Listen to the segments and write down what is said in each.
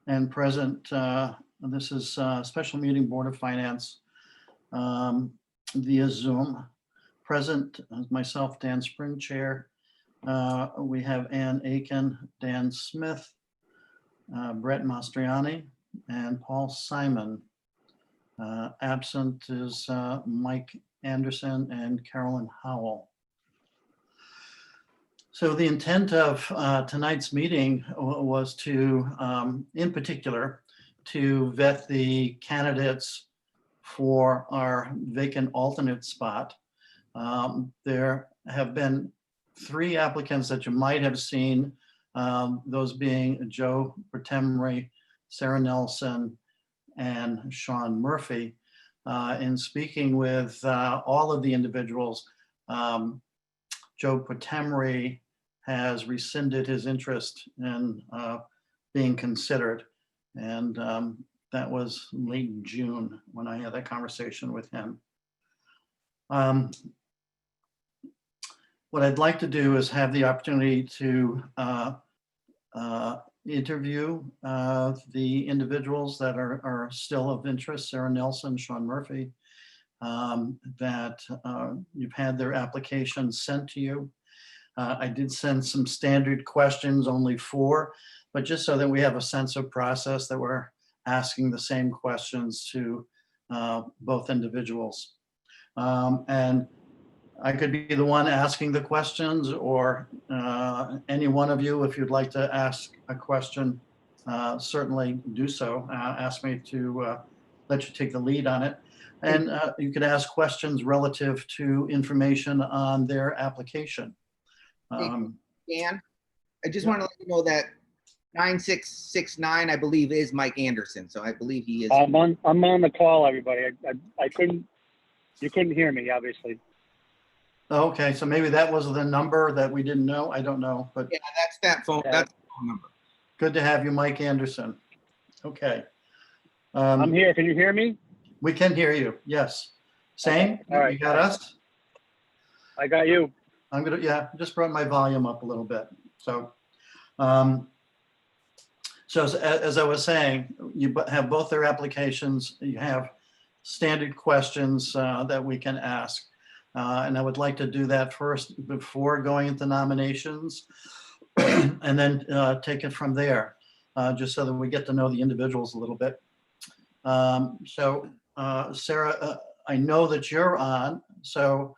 and present, this is a special meeting Board of Finance via Zoom. Present, myself, Dan Spring Chair. We have Ann Aiken, Dan Smith, Brett Mastriani, and Paul Simon. Absent is Mike Anderson and Carolyn Howell. So the intent of tonight's meeting was to, in particular, to vet the candidates for our vacant alternate spot. There have been 3 applicants that you might have seen, those being Joe Pertemry, Sarah Nelson, and Sean Murphy. In speaking with all of the individuals, Joe Pertemry has rescinded his interest in being considered. And that was late June when I had that conversation with him. What I'd like to do is have the opportunity to interview the individuals that are still of interest, Sarah Nelson, Sean Murphy, that you've had their applications sent to you. I did send some standard questions, only 4, but just so that we have a sense of process that we're asking the same questions to both individuals. And I could be the one asking the questions, or any one of you, if you'd like to ask a question, certainly do so. Ask me to let you take the lead on it. And you could ask questions relative to information on their application. Dan, I just yeah. want to let you know that 9669, I believe, is Mike Anderson. So I believe he is. I'm on the call, everybody. I couldn't, you couldn't hear me, obviously. Okay, so maybe that was the number that we didn't know. I don't know, but Yeah, that's that phone. Yeah. That's the phone number. good to have you, Mike Anderson. Okay. I'm here. Can you hear me? We can hear you. Yes. Same. Okay, all right. You got us? I got you. I'm gonna, yeah, just brought my volume up a little bit. So, as I was saying, you have both their applications. You have standard questions that we can ask. And I would like to do that first before going into nominations and then take it from there, just so that we get to know the individuals a little bit. Sarah, I know that you're on, so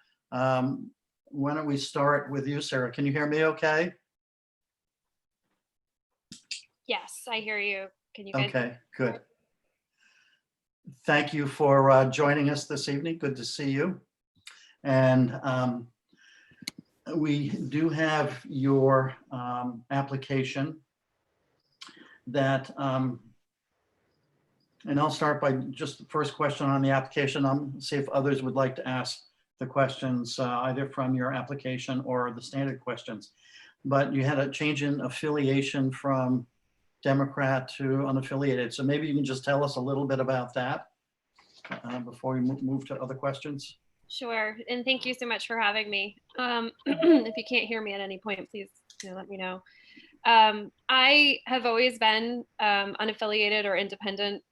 why don't we start with you, Sarah? Can you hear me okay? Yes, I hear you. Can you guys? Okay, good. Thank you for joining us this evening. Good to see you. And we do have your application that, and I'll start by just the first question on the application. See if others would like to ask the questions either from your application or the standard questions. But you had a change in affiliation from Democrat to unaffiliated. So maybe you can just tell us a little bit about that before we move to other questions. Sure, and thank you so much for having me. If you can't hear me at any point, please let me know. I have always been unaffiliated or independent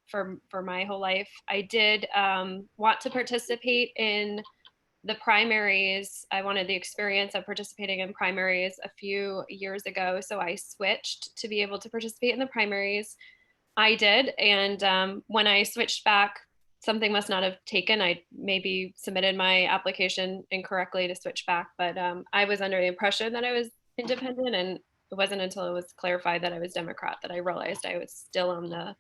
for my whole life. I did want to participate in the primaries. I wanted the experience of participating in primaries a few years ago, so I switched to be able to participate in the primaries. I did, and when I switched back, something must not have taken. I maybe submitted my application incorrectly to switch back, but I was under the impression that I was independent, and it wasn't until it was clarified that I was Democrat that I realized I was still on the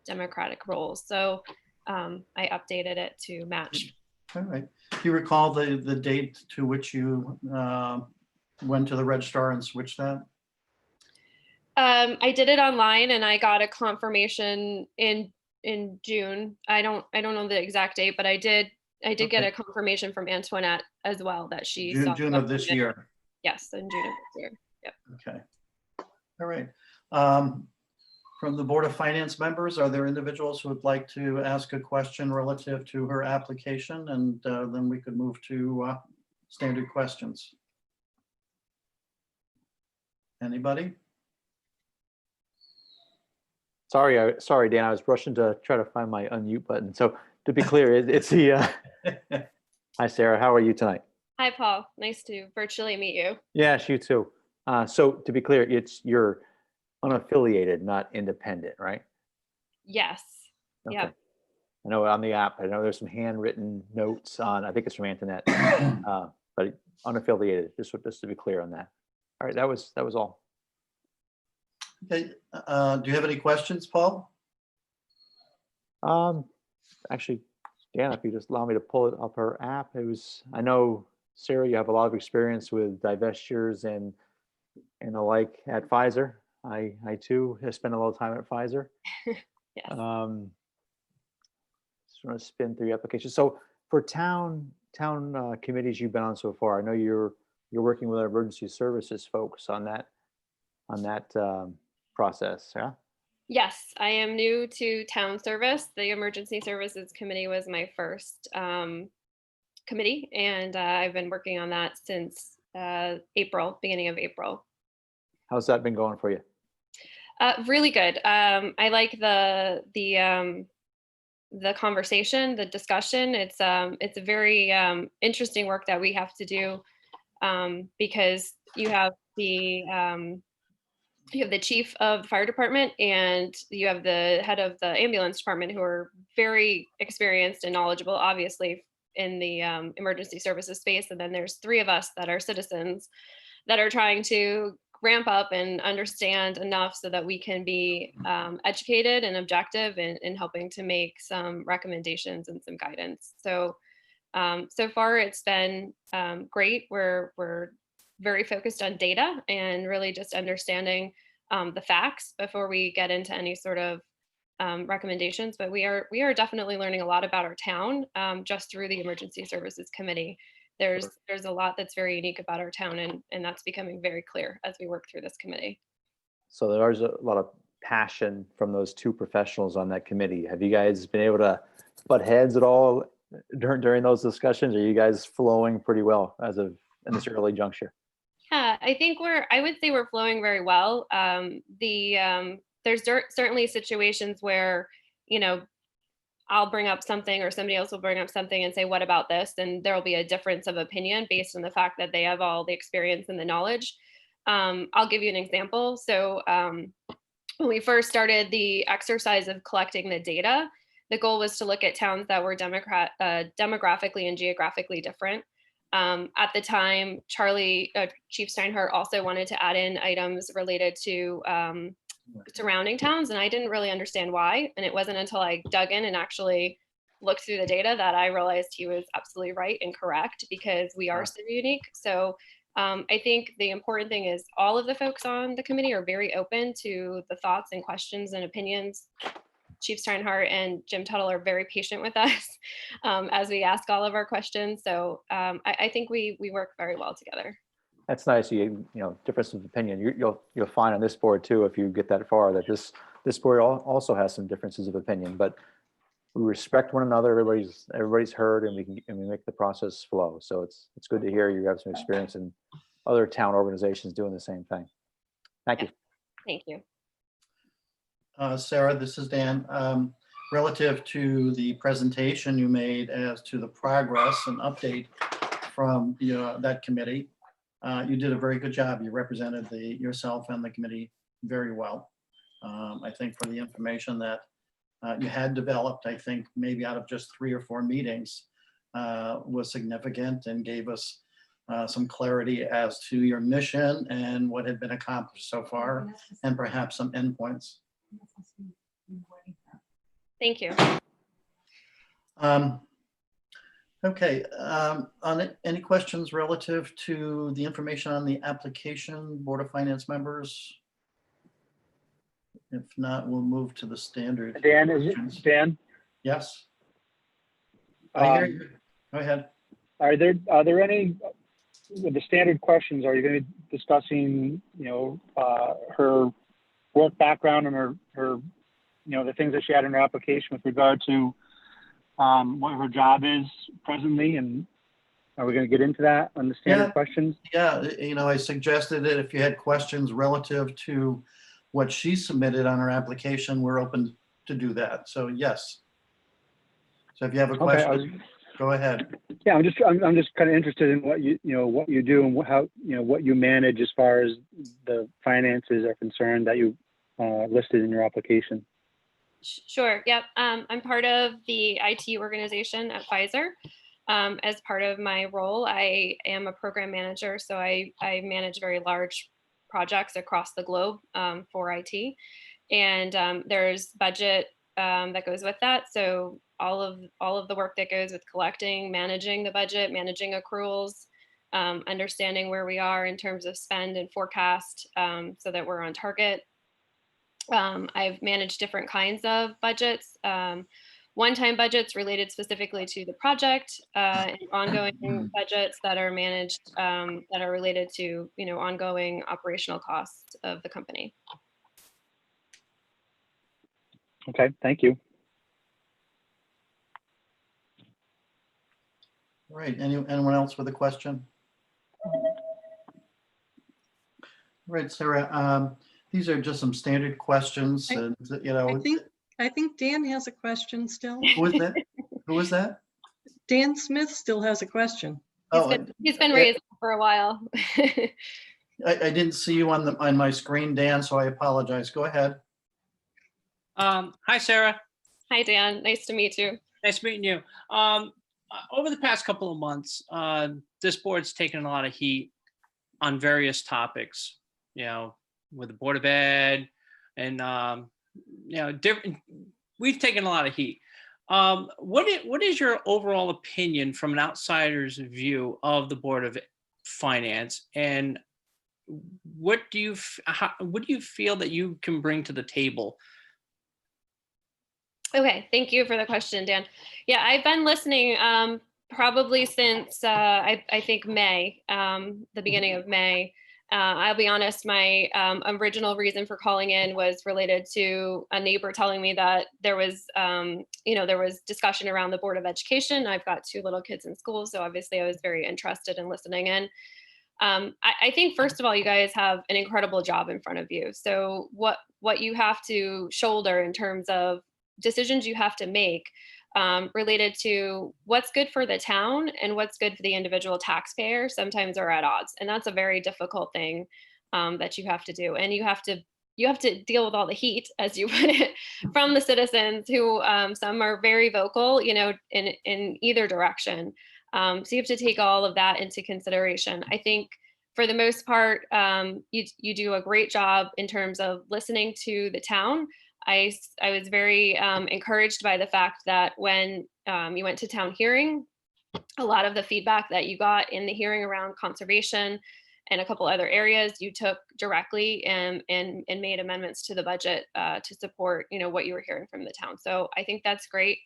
Democratic rolls. So I updated it to match. All right. Do you recall the date to which you went to the registrar and switched that? I did it online, and I got a confirmation in June. I don't know the exact date, but I did get a confirmation from Antoinette as well that she saw June of this year. Yes, in June of this year. Yep. Okay. All right. From the Board of Finance members, are there individuals who would like to ask a question relative to her application? And then we could move to standard questions. Anybody? Sorry, Dan, I was rushing to try to find my unmute button. So to be clear, it's the, hi, Sarah, how are you tonight? Hi, Paul. Nice to virtually meet you. Yes, you too. So to be clear, you're unaffiliated, not independent, right? Yes. Okay. Yeah. I know on the app, I know there's some handwritten notes on, I think it's from Antoinette, but unaffiliated, just to be clear on that. All right, that was all. Okay, do you have any questions, Paul? Actually, Dan, if you just allow me to pull it up her app, I know, Sarah, you have a lot of experience with divestitures and the like at Pfizer. I too have spent a little time at Pfizer. Yes. Just want to spin through your application. So for town committees you've been on so far, I know you're working with our emergency services folks on that process, yeah? Yes, I am new to town service. The Emergency Services Committee was my first committee, and I've been working on that since beginning of April. How's that been going for you? Really good. I like the conversation, the discussion. It's a very interesting work that we have to do because you have the chief of the fire department and you have the head of the ambulance department who are very experienced and knowledgeable, obviously, in the emergency services space. And then there's three of us that are citizens that are trying to ramp up and understand enough so that we can be educated and objective in helping to make some recommendations and some guidance. So so far it's been great. We're very focused on data and really just understanding the facts before we get into any sort of recommendations. But we are definitely learning a lot about our town just through the Emergency Services Committee. There's a lot that's very unique about our town, and that's becoming very clear as we work through this committee. So there's a lot of passion from those two professionals on that committee. Have you guys been able to butt heads at all during those discussions? Are you guys flowing pretty well in this early juncture? Yeah, I think I would say we're flowing very well. There's certainly situations where, I'll bring up something or somebody else will bring up something and say, what about this? And there will be a difference of opinion based on the fact that they have all the experience and the knowledge. I'll give you an example. So when we first started the exercise of collecting the data, the goal was to look at towns that were demographically and geographically different. At the time, Chief Steinhardt also wanted to add in items related to surrounding towns, and I didn't really understand why. And it wasn't until I dug in and actually looked through the data that I realized he was absolutely right and correct, because we are so unique. So I think the important thing is all of the folks on the committee are very open to the thoughts and questions and opinions. Chief Steinhardt and Jim Tuttle are very patient with us as we ask all of our questions. So I think we work very well together. That's nice. Difference of opinion. You'll find on this board too, if you get that far, that this board also has some differences of opinion, but we respect one another. Everybody's heard, and we make the process flow. So it's good to hear you have some experience in other town organizations doing the same thing. Thank you. Thank you. Sarah, this is Dan. Relative to the presentation you made as to the progress and update from that committee, you did a very good job. You represented yourself and the committee very well. I think for the information that you had developed, I think maybe out of just 3 or 4 meetings was significant and gave us some clarity as to your mission and what had been accomplished so far, and perhaps some endpoints. Thank you. Okay, any questions relative to the information on the application, Board of Finance members? If not, we'll move to the standard. Dan, questions. Dan? Yes. I hear you. Go ahead. Are there any, with the standard questions, are you going to be discussing, her work background and her the things that she had in her application with regard to what her job is presently? And are we going to get into that on the standard questions? Yeah, I suggested that if you had questions relative to what she submitted on her application, we're open to do that. So yes. So if you have a Okay, I was, question, go ahead. yeah, I'm just kind of interested in what what you do and how, what you manage as far as the finances are concerned that you listed in your application. Sure. Yep. I'm part of the IT organization at Pfizer. As part of my role, I am a program manager, so I manage very large projects across the globe for IT, and there's budget that goes with that. So all of the work that goes with collecting, managing the budget, managing accruals, understanding where we are in terms of spend and forecast, so that we're on target. I've managed different kinds of budgets, one-time budgets related specifically to the project, and ongoing budgets that are managed, that are related to, ongoing operational costs of the company. Okay, thank you. All right, anyone else with a question? All right, Sarah, these are just some standard questions and, I think Dan has a question still. who is that? Who is that? Dan Smith still has a question. He's been raised for a while. I didn't see you on my screen, Dan, so I apologize. Go ahead. Hi, Sarah. Hi, Dan. Nice to meet you. Nice meeting you. Over the past couple of months, this board's taken a lot of heat on various topics, with the Board of Ed and, different, we've taken a lot of heat. What is your overall opinion from an outsider's view of the Board of Finance, and what do you feel that you can bring to the table? Okay, thank you for the question, Dan. Yeah, I've been listening probably since I think May, the beginning of May. I'll be honest, my original reason for calling in was related to a neighbor telling me that there was, there was discussion around the Board of Education. I've got 2 little kids in school, so obviously I was very interested in listening in. I think, first of all, you guys have an incredible job in front of you. So what you have to shoulder in terms of decisions you have to make related to what's good for the town and what's good for the individual taxpayer sometimes are at odds. And that's a very difficult thing that you have to do. And you have to deal with all the heat, as you put it, from the citizens who some are very vocal, in either direction. So you have to take all of that into consideration. I think for the most part, you do a great job in terms of listening to the town. I was very encouraged by the fact that when you went to town hearing, a lot of the feedback that you got in the hearing around conservation and a couple other areas you took directly and made amendments to the budget to support, what you were hearing from the town. So I think that's great.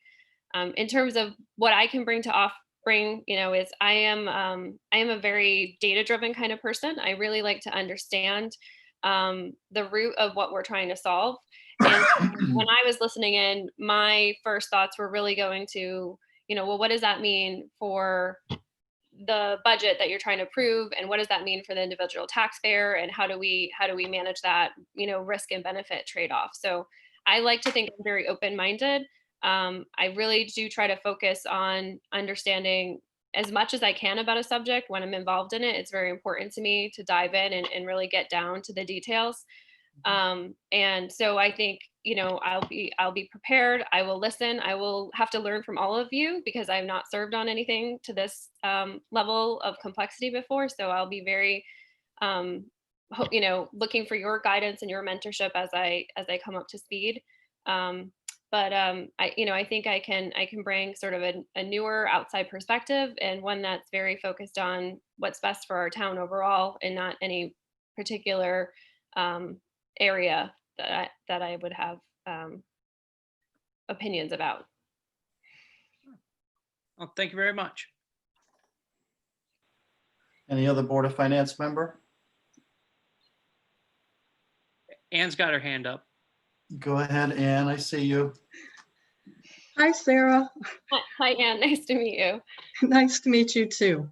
In terms of what I can bring to is I am a very data-driven kind of person. I really like to understand the root of what we're trying to solve. And when I was listening in, my first thoughts were really going to, well, what does that mean for the budget that you're trying to approve, and what does that mean for the individual taxpayer, and how do we manage that, risk and benefit trade-off? So I like to think I'm very open-minded. I really do try to focus on understanding as much as I can about a subject when I'm involved in it. It's very important to me to dive in and really get down to the details. And so I think, I'll be prepared. I will listen. I will have to learn from all of you because I've not served on anything to this level of complexity before. So I'll be very, looking for your guidance and your mentorship as I come up to speed. I think I can bring sort of a newer outside perspective, and one that's very focused on what's best for our town overall, and not any particular area that I would have opinions about. Well, thank you very much. Any other Board of Finance member? Ann's got her hand up. Go ahead, Ann, I see you. Hi, Sarah. Hi, Ann. Nice to meet you. Nice to meet you too.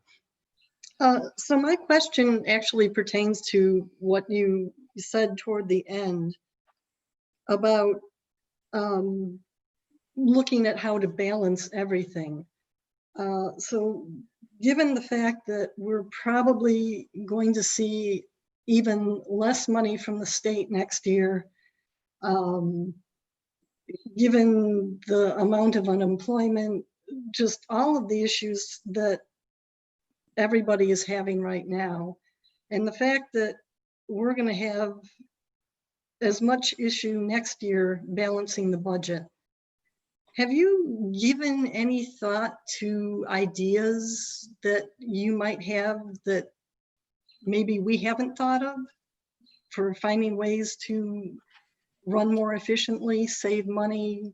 So my question actually pertains to what you said toward the end about looking at how to balance everything. So given the fact that we're probably going to see even less money from the state next year, given the amount of unemployment, just all of the issues that everybody is having right now, and the fact that we're going to have as much issue next year balancing the budget. Have you given any thought to ideas that you might have that maybe we haven't thought of for finding ways to run more efficiently, save money?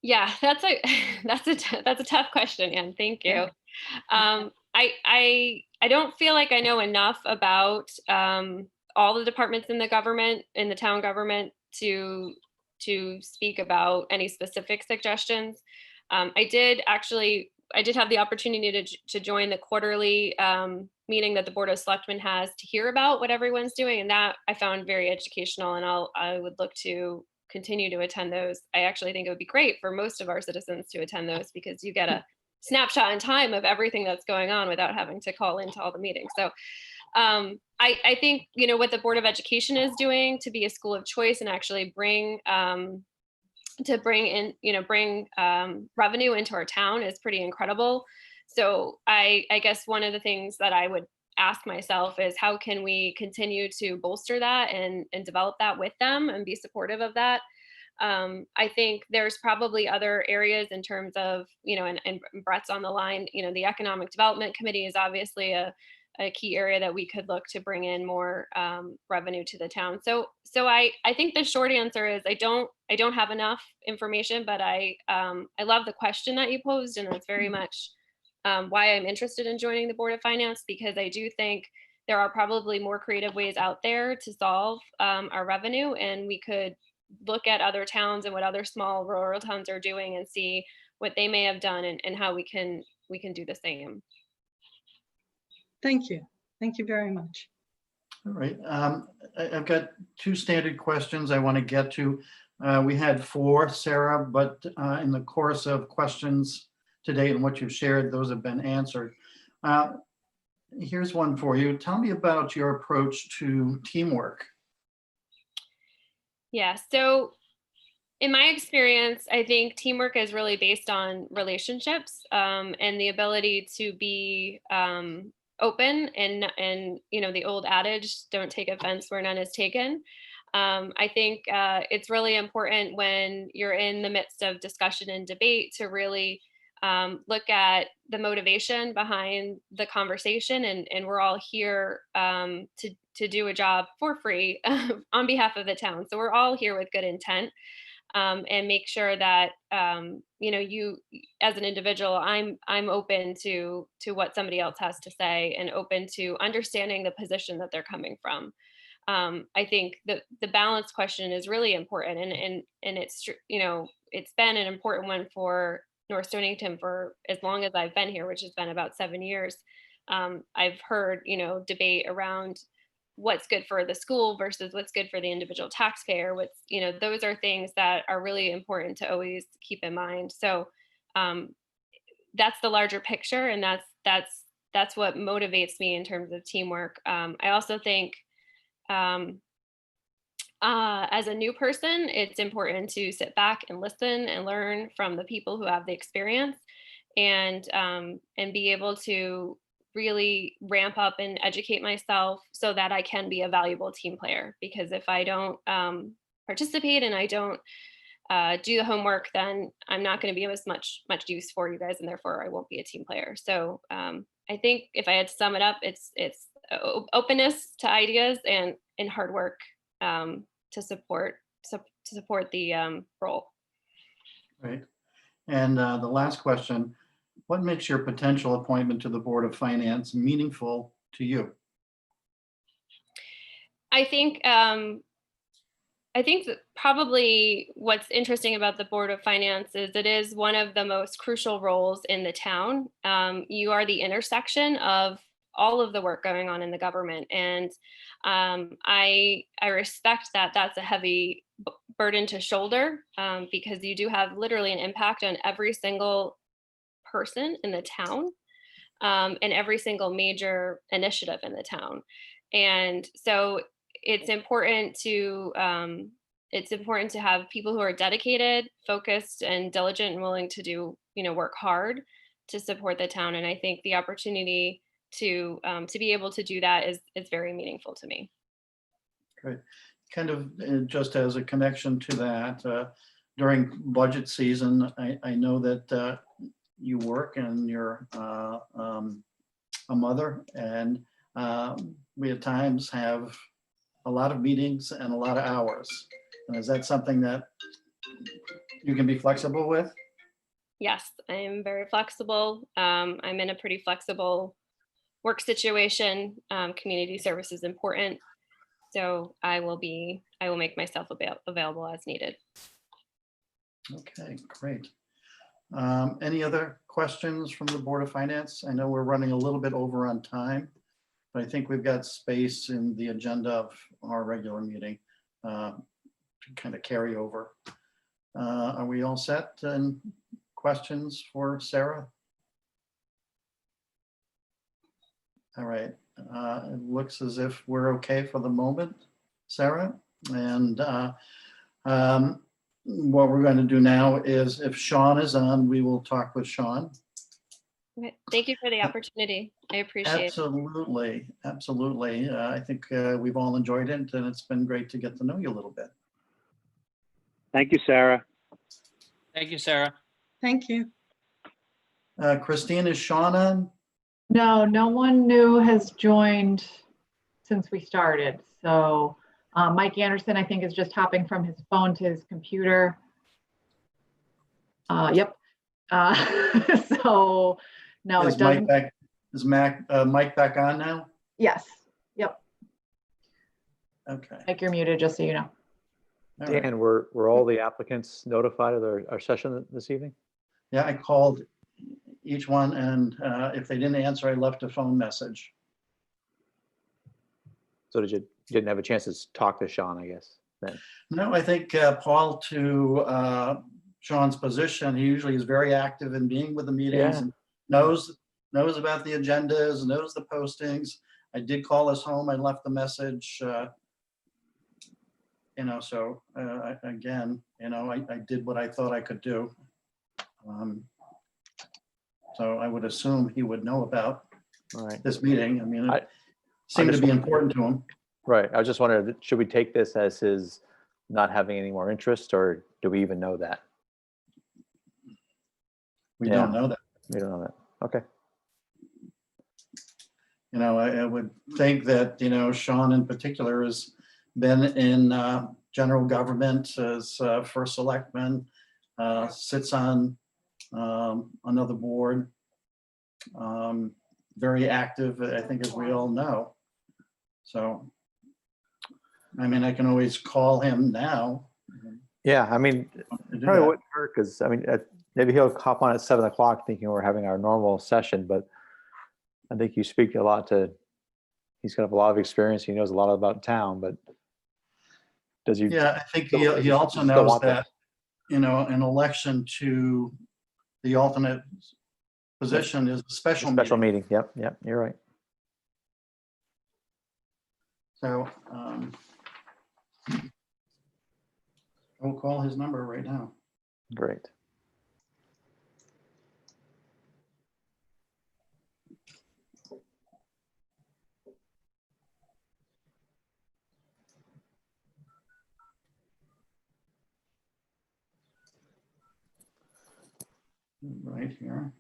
Yeah, that's a that's a tough question, Anne. Thank you. Yeah. I don't feel like I know enough about all the departments in the government, in the town government, to speak about any specific suggestions. I did have the opportunity to join the quarterly meeting that the Board of Selectmen has to hear about what everyone's doing, and that I found very educational, and I would look to continue to attend those. I actually think it would be great for most of our citizens to attend those because you get a snapshot in time of everything that's going on without having to call into all the meetings. So I think, you know, what the Board of Education is doing to be a school of choice and actually bring revenue into our town is pretty incredible. So I guess one of the things that I would ask myself is how can we continue to bolster that and develop that with them and be supportive of that. I think there's probably other areas in terms of, you know, and Brett's on the line, you know, the Economic Development Committee is obviously a key area that we could look to bring in more revenue to the town. So I think the short answer is I don't have enough information, but I love the question that you posed, and that's very much why I'm interested in joining the Board of Finance, because I do think there are probably more creative ways out there to solve our revenue, and we could look at other towns and what other small rural towns are doing and see what they may have done and how we can do the same. Thank you. Thank you very much. All right. I've got two standard questions I want to get to. We had four, Sarah, but in the course of questions today and what you've shared, those have been answered. Here's one for you. Tell me about your approach to teamwork. Yeah, so in my experience, I think teamwork is really based on relationships and the ability to be open and you know, the old adage, don't take offense where none is taken. I think it's really important when you're in the midst of discussion and debate to really look at the motivation behind the conversation, and we're all here to do a job for free on behalf of the town. So we're all here with good intent. And make sure that you know, you as an individual, I'm open to what somebody else has to say and open to understanding the position that they're coming from. I think the balance question is really important, and it's, you know, it's been an important one for North Stonington for as long as I've been here, which has been about 7 years. I've heard, you know, debate around what's good for the school versus what's good for the individual taxpayer. What's, you know, those are things that are really important to always keep in mind. So that's the larger picture, and that's what motivates me in terms of teamwork. I also think as a new person, it's important to sit back and listen and learn from the people who have the experience, and be able to really ramp up and educate myself so that I can be a valuable team player. Because if I don't participate and I don't do the homework, then I'm not going to be of as much use for you guys, and therefore I won't be a team player. So I think if I had to sum it up, it's openness to ideas and hard work to support the role. Right. And the last question, what makes your potential appointment to the Board of Finance meaningful to you? I think that probably what's interesting about the Board of Finance is it is one of the most crucial roles in the town. You are the intersection of all of the work going on in the government. And I respect that that's a heavy burden to shoulder, because you do have literally an impact on every single person in the town, and every single major initiative in the town. And so it's important to have people who are dedicated, focused, and diligent, and willing to do, work hard to support the town. And I think the opportunity to be able to do that is very meaningful to me. Great. Kind of just as a connection to that, during budget season, I know that you work and you're a mother, and we at times have a lot of meetings and a lot of hours. And is that something that you can be flexible with? Yes, I am very flexible. I'm in a pretty flexible work situation. Community service is important. So I will make myself available as needed. Okay, great. Any other questions from the Board of Finance? I know we're running a little bit over on time, but I think we've got space in the agenda of our regular meeting to kind of carry over. Are we all set? And questions for Sarah? All right. It looks as if we're okay for the moment, Sarah. And what we're going to do now is, if Sean is on, we will talk with Sean. Okay. Thank you for the opportunity. I appreciate it. Absolutely, absolutely. I think we've all enjoyed it, and it's been great to get to know you a little bit. Thank you, Sarah. Thank you, Sarah. Thank you. Christine, is Sean on? No, no one new has joined since we started. So Mike Anderson, I think, is just hopping from his phone to his computer. Yep. So no, Is it doesn't. Mike back on now? Yes. Yep. Okay. Mike, you're muted, just so you know. All right. Dan, were all the applicants notified of our session this evening? Yeah, I called each one, and if they didn't answer, I left a phone message. So you didn't have a chance to talk to Sean, I guess, then? No, I think Paul, to Sean's position, he usually is very active in being with the meetings, Yeah. and knows about the agendas, knows the postings. I did call his home. I left the message. So again, I did what I thought I could do. So I would assume he would know about All right. this meeting. I mean, I it seemed to just be wondered- important to him. Right. I just wondered, should we take this as his not having any more interest, or do we even know that? We Yeah. don't know that. We don't know that. Okay. I would think that, Sean in particular has been in general government as first selectman, sits on another board, very active, I think, as we all know. So, I mean, I can always call him now. Yeah. I mean, to do probably that. wouldn't hurt, because maybe he'll hop on at 7 o'clock thinking we're having our normal session, but I think you speak a lot to, he's got a lot of experience. He knows a lot about town, but does he? Yeah, I think Still- he also still knows want that. that, an election to the alternate position is a special meeting. meeting. Yep. You're right. So we'll call his number right now. Great. Right here.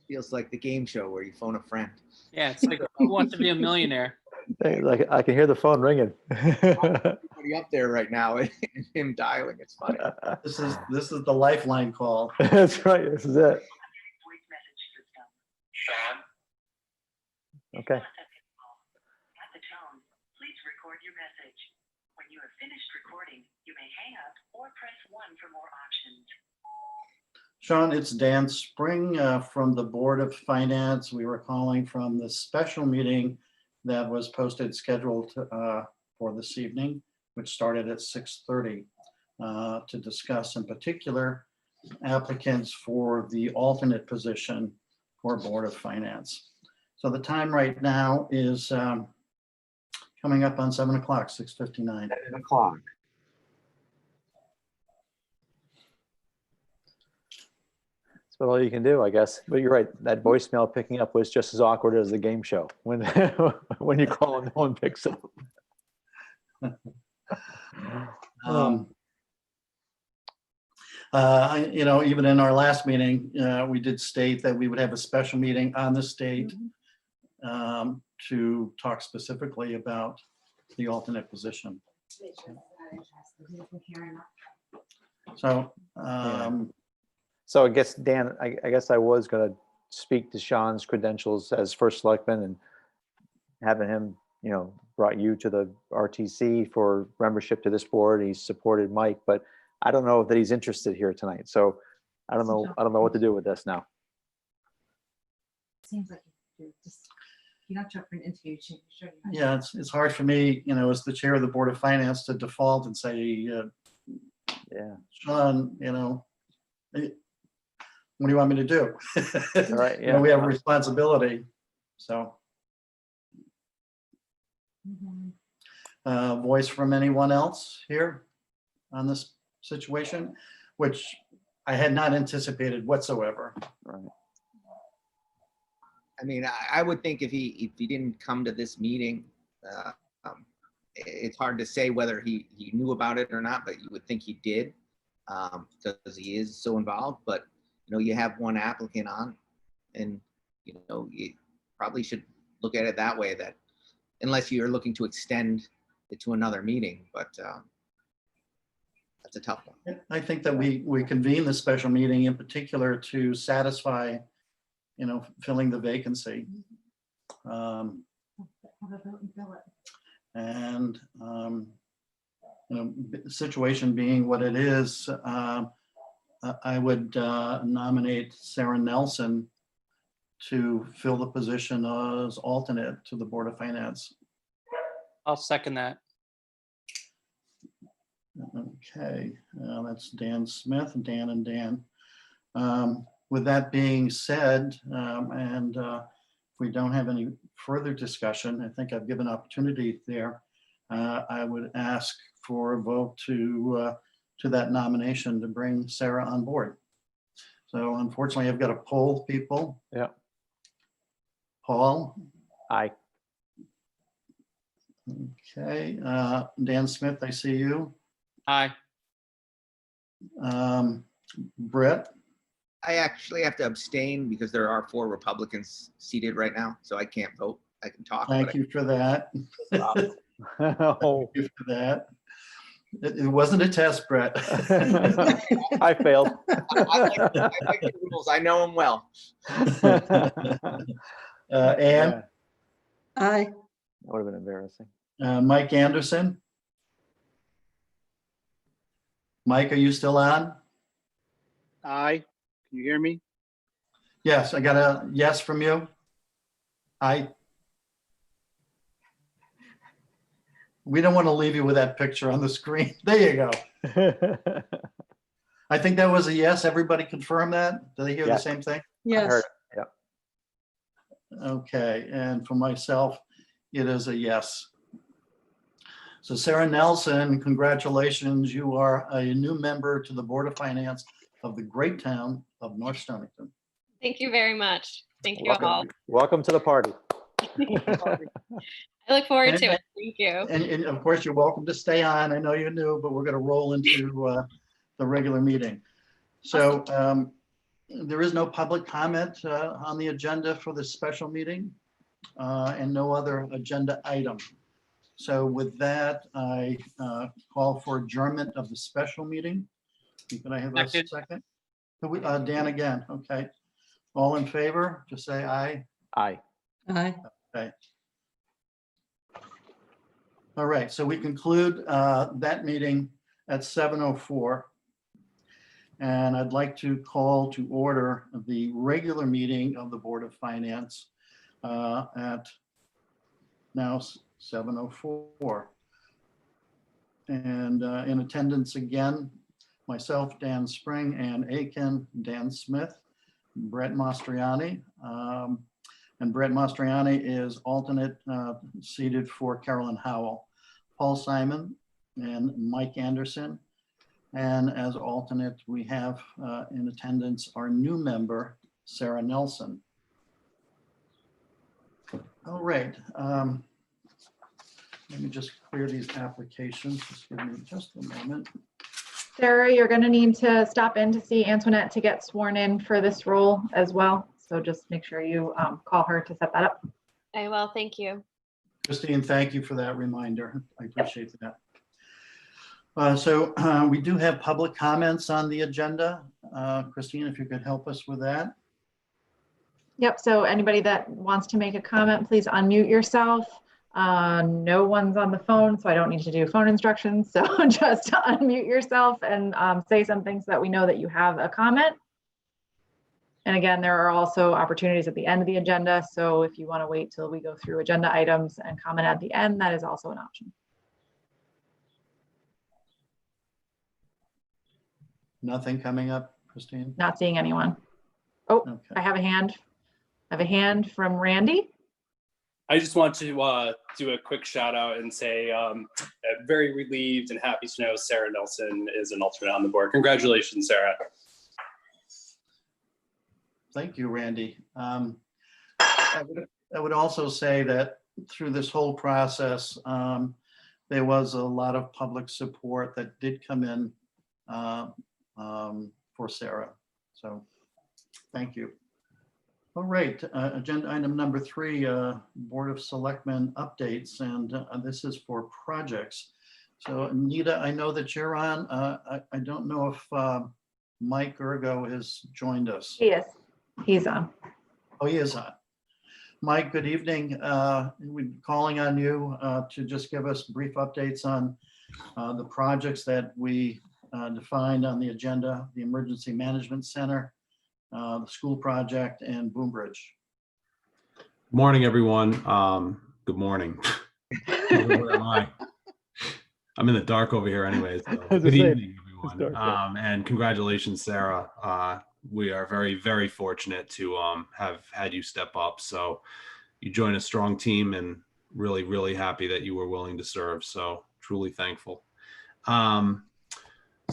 Feels like the game show where you phone a friend. Yeah, it's like Who Wants to Be a Millionaire? Hey, like, I can hear the phone ringing. Everybody up there right now and him dialing. It's funny. This is the lifeline call. That's right. This is it. Okay. When you have finished recording, you may hang up or press 1 for more options. Sean, it's Dan Spring from the Board of Finance. We were calling from the special meeting that was posted, scheduled for this evening, which started at 6:30 to discuss in particular applicants for the alternate position for Board of Finance. So the time right now is coming up on 7 o'clock, 6:59. 7 o'clock. That's about all you can do, I guess. But you're right. That voicemail picking up was just as awkward as the game show. When when you call and no one picks up. You know, even in our last meeting, we did state that we would have a special meeting on this date to talk specifically about the alternate position. So, So I guess, Dan, I guess I was going to speak to Sean's credentials as first selectman and having him, you know, brought you to the RTC for membership to this board. He's supported Mike, but I don't know that he's interested here tonight. So I don't know what to do with this now. Seems like you're not up for an interview. Sure. yeah, it's hard for me, you know, as the chair of the Board of Finance to default and say, Yeah. Sean, you know, what do you want me to do? All right. You know, Yeah. we have a responsibility. So, voice from anyone else here on this situation, which I had not anticipated whatsoever. Right. I mean, I would think if he didn't come to this meeting, it's hard to say whether he knew about it or not, but you would think he did because he is so involved. But, you know, you have one applicant on and, you know, you probably should look at it that way, that unless you're looking to extend it to another meeting, but that's a tough one. I think that we convene the special meeting in particular to satisfy, you know, filling the vacancy. And, you know, situation being what it is, I would nominate Sarah Nelson to fill the position as alternate to the Board of Finance. I'll second that. Okay, that's Dan Smith, Dan and Dan. With that being said, and if we don't have any further discussion, I think I've given opportunity there. I would ask for a vote to that nomination to bring Sarah on board. So unfortunately, I've got to poll people. Yeah. Paul, Aye. okay, Dan Smith, I see you. Aye. Brett, I actually have to abstain because there are 4 Republicans seated right now, so I can't vote. I can talk. thank you for that. Oh, Thank you for that. It wasn't a test, Brett. I failed. I like the rules. I know them well. Ann, Yeah, Aye. that would have been embarrassing. Mike Anderson. Mike, are you still on? Aye. Can you hear me? Yes, I got a yes from you. Aye. We don't want to leave you with that picture on the screen. There you go. I think that was a yes. Everybody confirm that? Did they hear the Yeah. same thing? I Yes. heard it. Yeah. Okay, and for myself, it is a yes. So Sarah Nelson, congratulations. You are a new member to the Board of Finance of the great town of North Stonington. Thank you very much. Thank you all. Welcome, welcome to the party. I look forward to it. Thank you. And of course, you're welcome to stay on. I know you're new, but we're going to roll into the regular meeting. So there is no public comment on the agenda for this special meeting and no other agenda item. So with that, I call for adjournment of the special meeting. Can I have a Second. second? Dan again, okay. All in favor, just say aye. Aye. Aye. Okay. All right, so we conclude that meeting at 7:04. And I'd like to call to order the regular meeting of the Board of Finance at now 7:04. And in attendance again, myself, Dan Spring, Ann Aiken, Dan Smith, Brett Mastriani. And Brett Mastriani is alternate seated for Carolyn Howell, Paul Simon, and Mike Anderson. And as alternate, we have in attendance our new member, Sarah Nelson. All right. Let me just clear these applications. Just give me just a moment. Sarah, you're going to need to stop in to see Antoinette to get sworn in for this role as well. So just make sure you call her to set that up. I will. Thank you. Christine, thank you for that reminder. I appreciate that. So we do have public comments on the agenda. Christine, if you could help us with that. Yep, so anybody that wants to make a comment, please unmute yourself. No one's on the phone, so I don't need to do phone instructions. So just unmute yourself and say something so that we know that you have a comment. And again, there are also opportunities at the end of the agenda. So if you want to wait till we go through agenda items and comment at the end, that is also an option. Nothing coming up, Christine? Not seeing anyone. Oh, Okay. I have a hand. I have a hand from Randy. I just want to do a quick shout out and say I'm very relieved and happy to know Sarah Nelson is an alternate on the board. Congratulations, Sarah. Thank you, Randy. I would also say that through this whole process, there was a lot of public support that did come in for Sarah. So thank you. All right, agenda item number 3, Board of Selectmen updates, and this is for projects. So Anita, I know that you're on. I don't know if Mike Urgo has joined us. He is. He's on. Oh, he is on. Mike, good evening. We're calling on you to just give us brief updates on the projects that we defined on the agenda, the Emergency Management Center, the school project, and Boombridge. Good morning, everyone. Good morning. Where am I? I'm in the dark over here anyway. So good evening, everyone. And congratulations, Sarah. We are very, very fortunate to have had you step up. So you joined a strong team, and really, really happy that you were willing to serve. So truly thankful.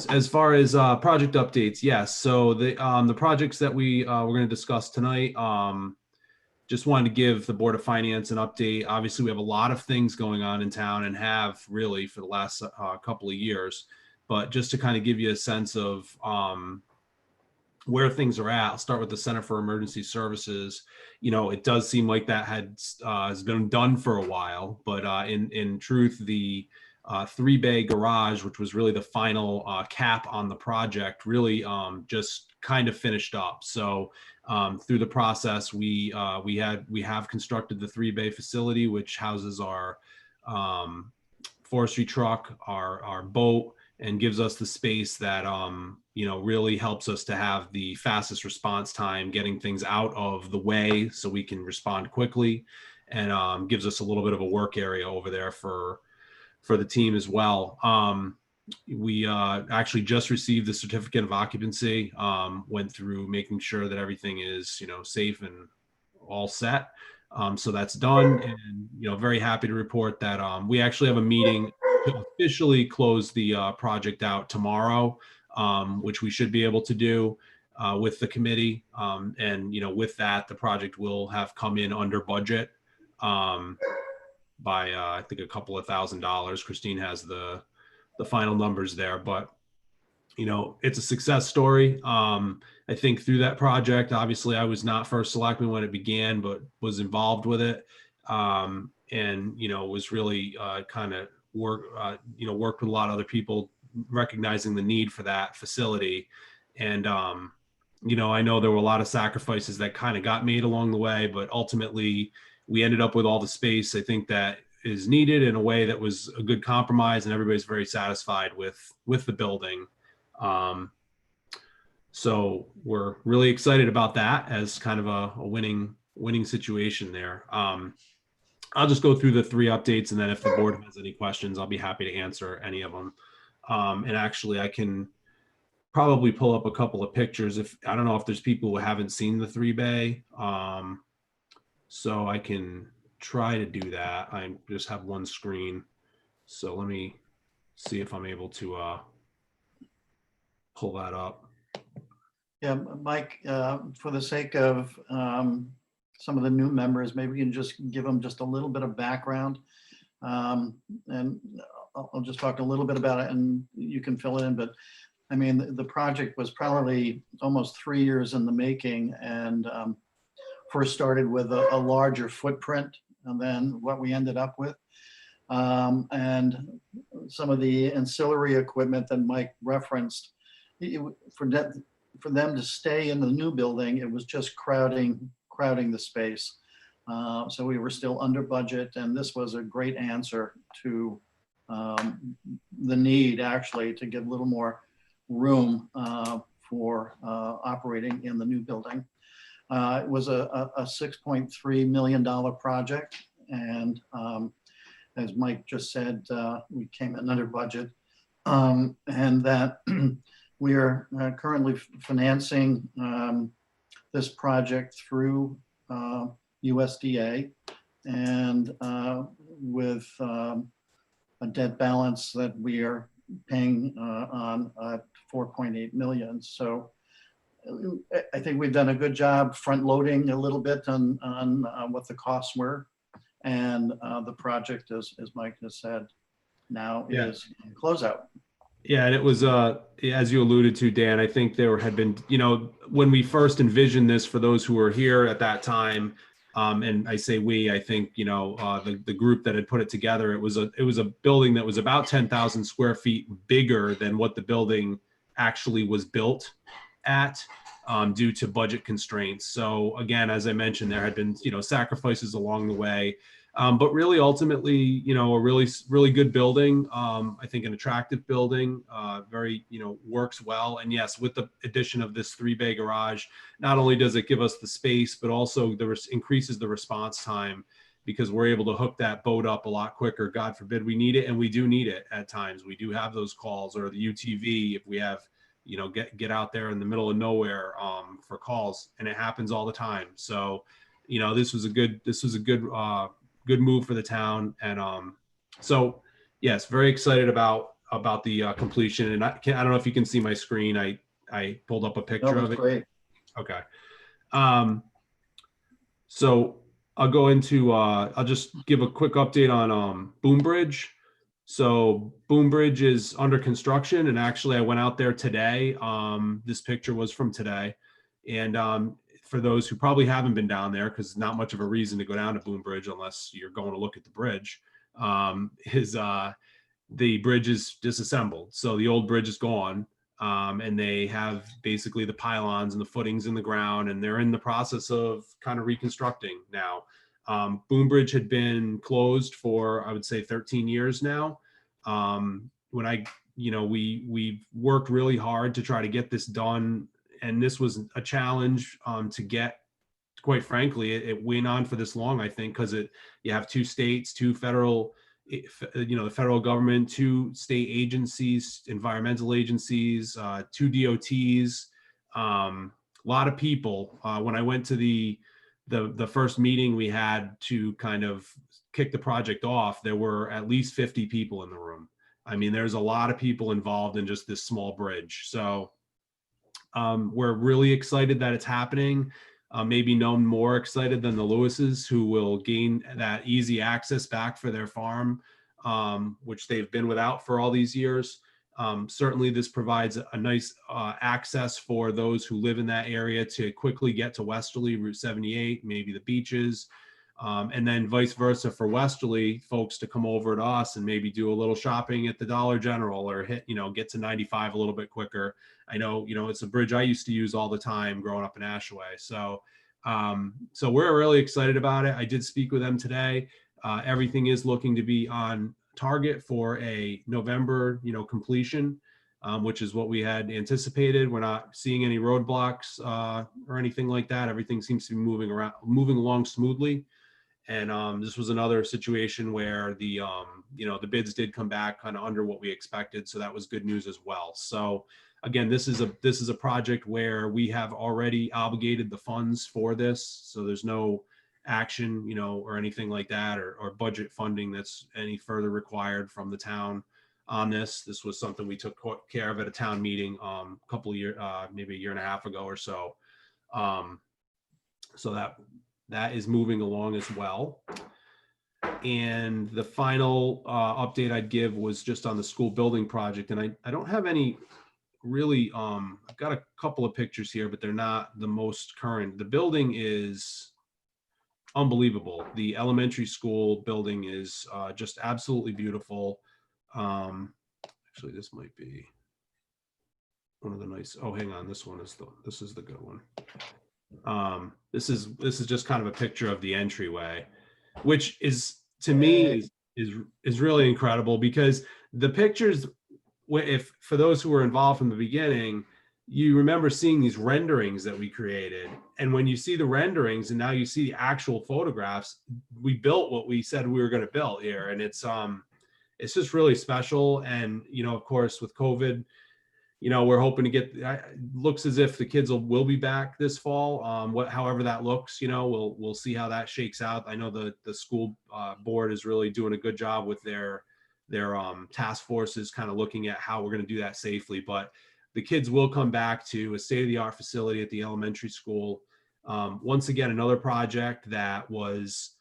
As far as project updates, yes. So the projects that we're going to discuss tonight, just wanted to give the Board of Finance an update. Obviously, we have a lot of things going on in town and have really for the last couple of years. But just to kind of give you a sense of where things are at, I'll start with the Center for Emergency Services. You know, it does seem like that has been done for a while, but in truth, the 3-bay garage, which was really the final cap on the project, really just kind of finished up. So through the process, we have constructed the 3-bay facility, which houses our forestry truck, our boat, and gives us the space that you know, really helps us to have the fastest response time, getting things out of the way so we can respond quickly, and gives us a little bit of a work area over there for the team as well. We actually just received the certificate of occupancy, went through making sure that everything is, you know, safe and all set. So that's done, and, you know, very happy to report that we actually have a meeting to officially close the project out tomorrow, which we should be able to do with the committee. And, you know, with that, the project will have come in under budget by I think a couple of $1,000s. Christine has the final numbers there, but you know, it's a success story. I think through that project, obviously I was not first selectman when it began, but was involved with it, and you know, was really kind of worked with a lot of other people, recognizing the need for that facility. And you know, I know there were a lot of sacrifices that kind of got made along the way, but ultimately we ended up with all the space. I think that is needed in a way that was a good compromise, and everybody's very satisfied with the building. So we're really excited about that as kind of a winning situation there. I'll just go through the 3 updates, and then if the board has any questions, I'll be happy to answer any of them. And actually, I can probably pull up a couple of pictures. I don't know if there's people who haven't seen the 3-bay, so I can try to do that. I just have one screen, so let me see if I'm able to pull that up. Yeah, Mike, for the sake of some of the new members, maybe you can just give them just a little bit of background. And I'll just talk a little bit about it and you can fill it in. But I mean, the project was probably almost 3 years in the making, and first started with a larger footprint and then what we ended up with. And some of the ancillary equipment that Mike referenced, for them to stay in the new building, it was just crowding the space. So we were still under budget, and this was a great answer to the need actually to give a little more room for operating in the new building. It was a $6.3 million project, and as Mike just said, we came in under budget, and that we are currently financing this project through USDA, and with a debt balance that we are paying on 4.8 million. So I think we've done a good job front loading a little bit on what the costs were, and the project, as Mike has said, now is closeout. Yeah, and it was, as you alluded to, Dan, I think there had been, when we first envisioned this, for those who were here at that time, and I say we, I think, the group that had put it together, it was a building that was about 10,000 square feet bigger than what the building actually was built at, due to budget constraints. So again, as I mentioned, there had been, sacrifices along the way. But really, ultimately, a really good building. I think an attractive building, very, works well. And yes, with the addition of this 3-bay garage, not only does it give us the space, but also increases the response time, because we're able to hook that boat up a lot quicker. God forbid we need it, and we do need it at times. We do have those calls, or the UTV if we have, get out there in the middle of nowhere for calls, and it happens all the time. So, this was a good move for the town. And so yes, very excited about the completion. And I don't know if you can see my screen. I pulled up a picture of it. Great. Okay. So I'll go into, I'll just give a quick update on Boombridge. So Boombridge is under construction, and actually I went out there today. This picture was from today. And for those who probably haven't been down there, because not much of a reason to go down to Boombridge unless you're going to look at the bridge, the bridge is disassembled. So the old bridge is gone, and they have basically the pylons and the footings in the ground, and they're in the process of kind of reconstructing now. Boombridge had been closed for, I would say, 13 years now. We've worked really hard to try to get this done, and this was a challenge to get. Quite frankly, it went on for this long, I think, because you have 2 states, 2 federal, the federal government, 2 state agencies, environmental agencies, 2 DOTs, a lot of people. When I went to the first meeting we had to kind of kick the project off, there were at least 50 people in the room. I mean, there's a lot of people involved in just this small bridge. So we're really excited that it's happening. Maybe no more excited than the Lewises, who will gain that easy access back for their farm, which they've been without for all these years. Certainly this provides a nice access for those who live in that area to quickly get to Westerly, Route 78, maybe the beaches, and then vice versa for Westerly folks to come over to us and maybe do a little shopping at the Dollar General, or get to 95 a little bit quicker. I know, it's a bridge I used to use all the time growing up in Ashaway. So we're really excited about it. I did speak with them today. Everything is looking to be on target for a November, completion, which is what we had anticipated. We're not seeing any roadblocks or anything like that. Everything seems to be moving along smoothly. And this was another situation where the bids did come back kind of under what we expected. So that was good news as well. So again, this is a project where we have already obligated the funds for this. So there's no action, or anything like that, or budget funding that's any further required from the town on this. This was something we took care of at a town meeting a couple of years, maybe a year and a half ago or so. So that is moving along as well. And the final update I'd give was just on the school building project. And I don't have any really, I've got a couple of pictures here, but they're not the most current. The building is unbelievable. The elementary school building is just absolutely beautiful. Actually, this might be one of the nice, oh, hang on, this is the good one. This is just kind of a picture of the entryway, which is, to me, is really incredible, because the pictures, if for those who were involved from the beginning, you remember seeing these renderings that we created, and when you see the renderings and now you see the actual photographs, we built what we said we were going to build here, and it's just really special. And of course, with COVID, we're hoping to get, looks as if the kids will be back this fall. However that looks, we'll see how that shakes out. I know the school board is really doing a good job with their task forces, kind of looking at how we're going to do that safely. But the kids will come back to a state-of-the-art facility at the elementary school. Once again, another project that was,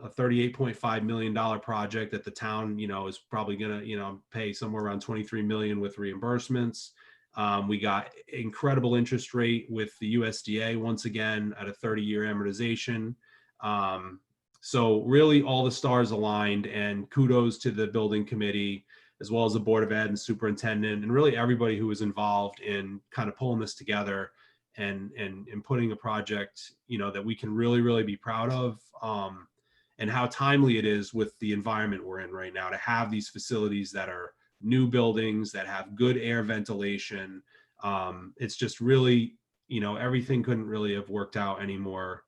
a $38.5 million project that the town, is probably going to, pay somewhere around $23 million with reimbursements. We got incredible interest rate with the USDA, once again, at a 30-year amortization. So really all the stars aligned, and kudos to the building committee, as well as the Board of Ed and superintendent, and really everybody who was involved in kind of pulling this together and putting a project, that we can really, really be proud of. And how timely it is with the environment we're in right now to have these facilities that are new buildings that have good air ventilation. It's just really, everything couldn't really have worked out any more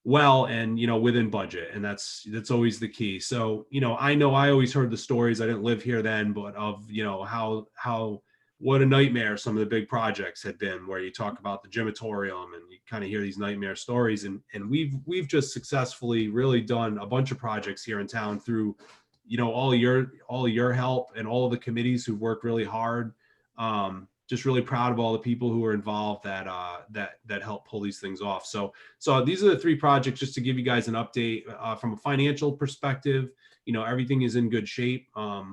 well, and within budget, and that's always the key. So I know I always heard the stories, I didn't live here then, but of how what a nightmare some of the big projects had been, where you talk about the gymatorium and you kind of hear these nightmare stories, and we've just successfully really done a bunch of projects here in town through all your help and all of the committees who've worked really hard. Just really proud of all the people who are involved that help pull these things off. So these are the three projects, just to give you guys an update from a financial perspective. Everything is in good shape,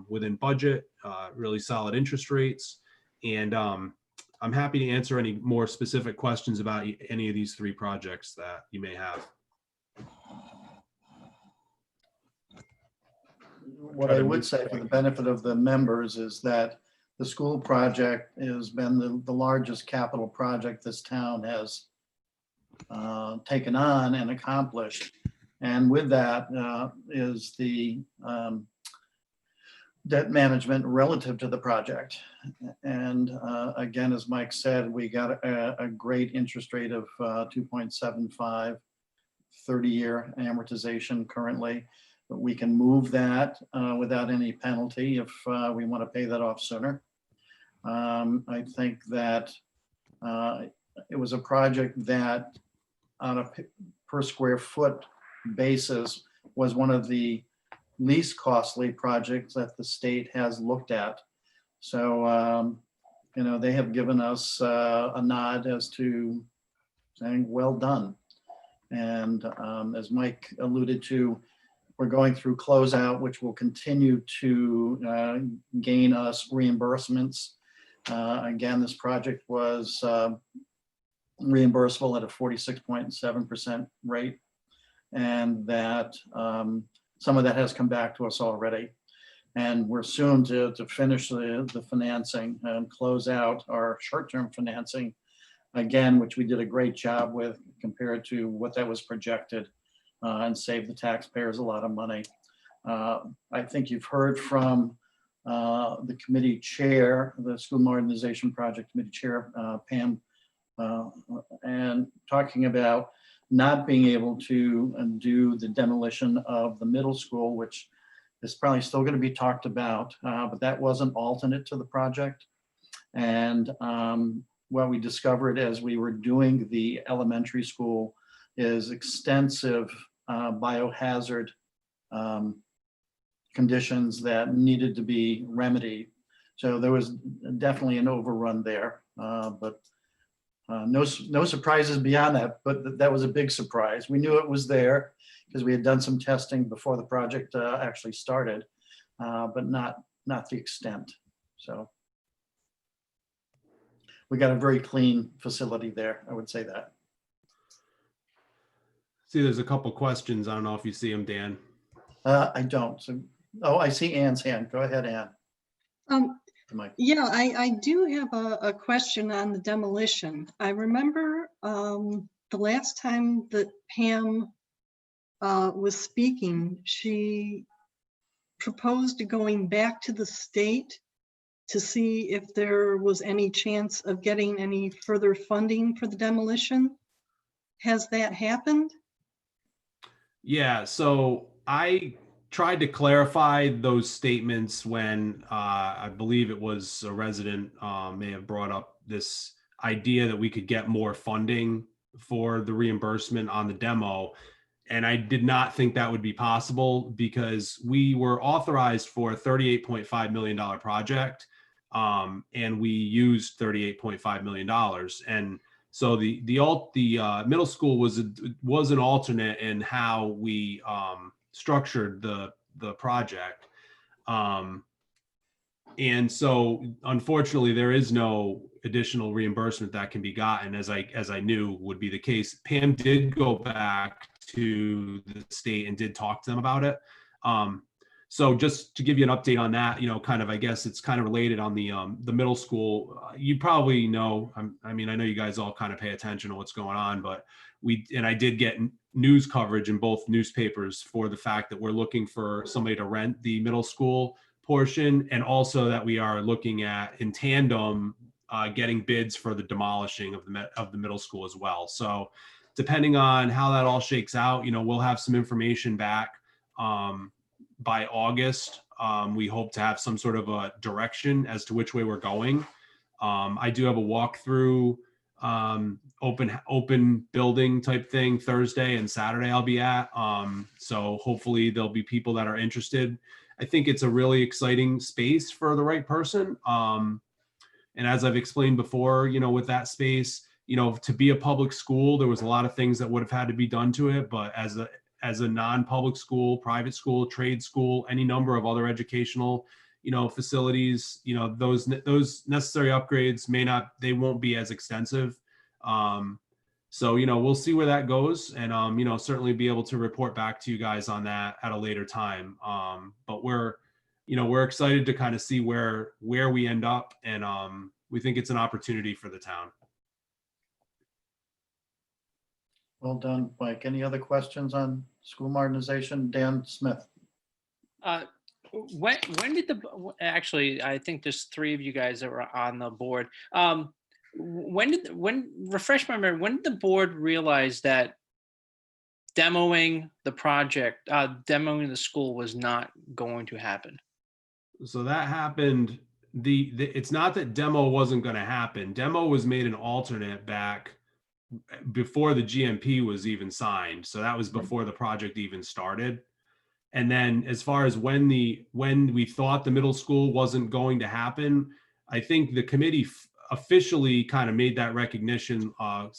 within budget, really solid interest rates. And I'm happy to answer any more specific questions about any of these three projects that you may have. What I would say for the benefit of the members is that the school project has been the largest capital project this town has taken on and accomplished. And with that is the debt management relative to the project. And again, as Mike said, we got a great interest rate of 2.75, 30-year amortization currently. But we can move that without any penalty if we want to pay that off sooner. I think that it was a project that on a per square foot basis was one of the least costly projects that the state has looked at. So, they have given us a nod as to saying, well done. And as Mike alluded to, we're going through closeout, which will continue to gain us reimbursements. Again, this project was reimbursable at a 46.7% rate, and that some of that has come back to us already. And we're soon to finish the financing and close out our short-term financing, again, which we did a great job with compared to what that was projected. and save the taxpayers a lot of money. I think you've heard from the committee chair, the School Modernization Project Committee Chair, Pam, and talking about not being able to do the demolition of the middle school, which is probably still going to be talked about, but that was an alternate to the project. And what we discovered as we were doing the elementary school is extensive biohazard conditions that needed to be remedied. So there was definitely an overrun there, but no surprises beyond that, but that was a big surprise. We knew it was there because we had done some testing before the project actually started, but not the extent. So we got a very clean facility there, I would say that. See, there's a couple questions. I don't know if you see them, Dan. I don't. So, oh, I see Ann's hand. Go ahead, Ann. Yeah, I do have a question on the demolition. I remember the last time that Pam was speaking, she proposed going back to the state to see if there was any chance of getting any further funding for the demolition. Has that happened? Yeah, so I tried to clarify those statements when I believe it was a resident may have brought up this idea that we could get more funding for the reimbursement on the demo. And I did not think that would be possible because we were authorized for a $38.5 million project, and we used $38.5 million. And so the middle school was an alternate in how we structured the project. And so unfortunately there is no additional reimbursement that can be gotten, as I knew would be the case. Pam did go back to the state and did talk to them about it. So just to give you an update on that, kind of, I guess it's kind of related on the middle school. You probably know, I mean, I know you guys all kind of pay attention to what's going on, but I did get news coverage in both newspapers for the fact that we're looking for somebody to rent the middle school portion, and also that we are looking at, in tandem, getting bids for the demolishing of the middle school as well. So depending on how that all shakes out, we'll have some information back by August. We hope to have some sort of a direction as to which way we're going. I do have a walkthrough open building type thing Thursday and Saturday I'll be at. So hopefully there'll be people that are interested. I think it's a really exciting space for the right person. And as I've explained before, with that space, to be a public school, there was a lot of things that would have had to be done to it. But as a non-public school, private school, trade school, any number of other educational, facilities, those necessary upgrades they won't be as extensive. So, we'll see where that goes, and, certainly be able to report back to you guys on that at a later time. But we're excited to kind of see where we end up, and we think it's an opportunity for the town. Well done, Mike. Any other questions on school modernization? Dan Smith. When did actually, I think there's three of you guys that were on the board. Refresh my memory, when did the board realize that demoing the project, demoing the school was not going to happen? So that happened, it's not that demo wasn't going to happen. Demo was made an alternate back before the GMP was even signed. So that was before the project even started. And then as far as when we thought the middle school wasn't going to happen, I think the committee officially kind of made that recognition a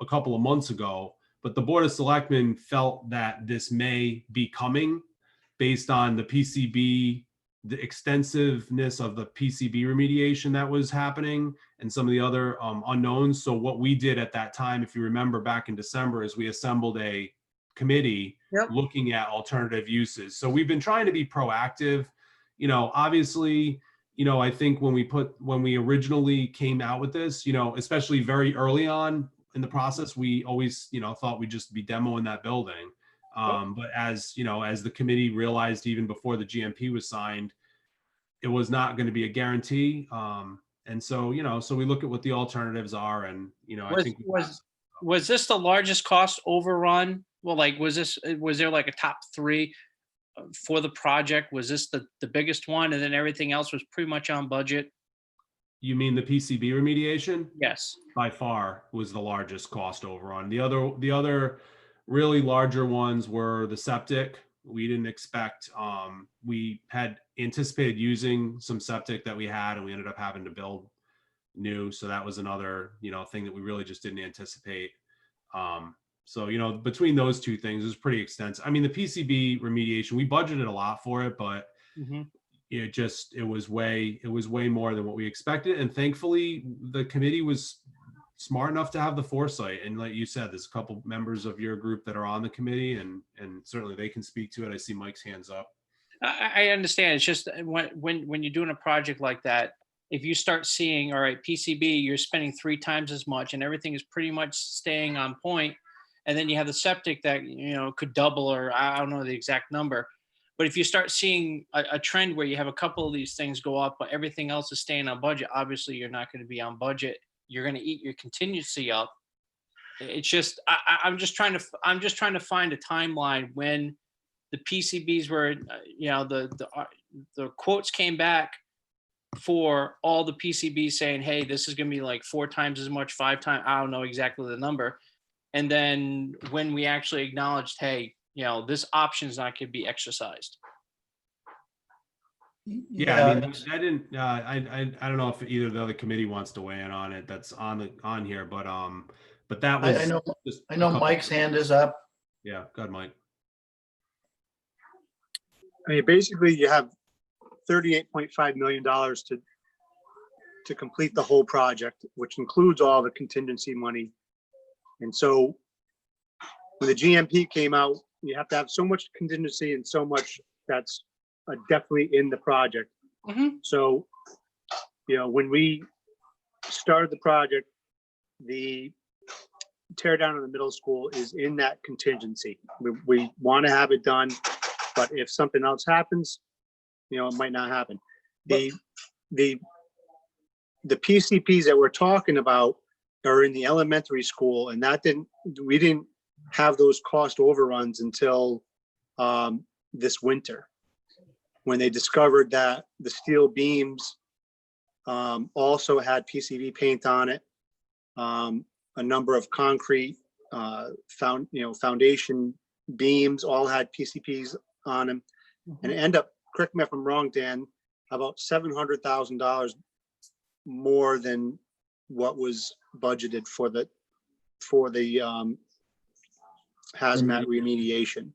couple of months ago, but the Board of Selectmen felt that this may be coming based on the PCB, the extensiveness of the PCB remediation that was happening and some of the other unknowns. So what we did at that time, if you remember back in December, is we assembled a committee looking at alternative uses. So we've been trying to be proactive. Obviously, I think when we originally came out with this, especially very early on in the process, we always, thought we'd just be demoing that building. But as you know, as the committee realized even before the GMP was signed, it was not going to be a guarantee. And so, you know, so we look at what the alternatives are, and you know, I Was think was this the largest cost overrun? Well, like, was there like a top three for the project? Was this the biggest one, and then everything else was pretty much on budget? you mean the PCB remediation? Yes. By far was the largest cost overrun. The other really larger ones were the septic. We didn't expect, we had anticipated using some septic that we had, and we ended up having to build new. So that was another, you know, thing that we really just didn't anticipate. So, you know, between those two things, it was pretty extensive. I mean, the PCB remediation, we budgeted a lot for it, but it was way more than what we expected. And thankfully the committee was smart enough to have the foresight. And like you said, there's a couple members of your group that are on the committee, and certainly they can speak to it. I see Mike's hands up. I understand. It's just when you're doing a project like that, if you start seeing, all right, PCB, you're spending 3 times as much and everything is pretty much staying on point, and then you have the septic that, you know, could double, or I don't know the exact number. But if you start seeing a trend where you have a couple of these things go up, but everything else is staying on budget, obviously you're not going to be on budget. You're going to eat your contingency up. It's just, I'm just trying to find a timeline when the PCBs were, you know, the quotes came back for all the PCBs saying, hey, this is going to be like 4 times as much, 5 times, I don't know exactly the number. And then when we actually acknowledged, hey, you know, this option is not going to be exercised. Yeah, I mean, I didn't. I don't know if either of the other committee wants to weigh in on it. That's on here, but that was. I know Mike's hand is up. Yeah, go ahead, Mike. I mean, basically, you have $38.5 million to complete the whole project, which includes all the contingency money. And so, when the GMP came out, you have to have so much contingency and so much that's definitely in the project. So, you know, when we started the project, the tear down of the middle school is in that contingency. We want to have it done, but if something else happens, you know, it might not happen. The PCPs that we're talking about are in the elementary school, and we didn't have those cost overruns until this winter, when they discovered that the steel beams also had PCV paint on it. A number of concrete foundation beams all had PCPs on them, and it ended up, correct me if I'm wrong, Dan, about $700,000 more than what was budgeted for the hazmat remediation.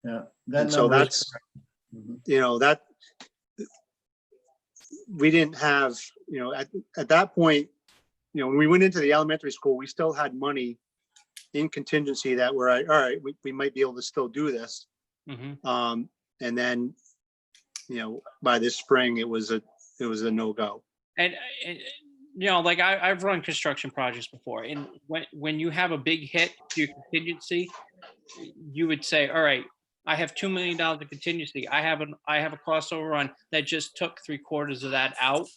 Yeah, and so that's, you know, that we didn't have, you know, at that point, you know, when we went into the elementary school, we still had money in contingency that we're like, all right, we might be able to still do this. And then, you know, by this spring, it was a no-go. And you know, like I've run construction projects before, and when you have a big hit to your contingency, you would say, all right, I have $2 million of contingency. I have a cost overrun that just took 3/4 of that out.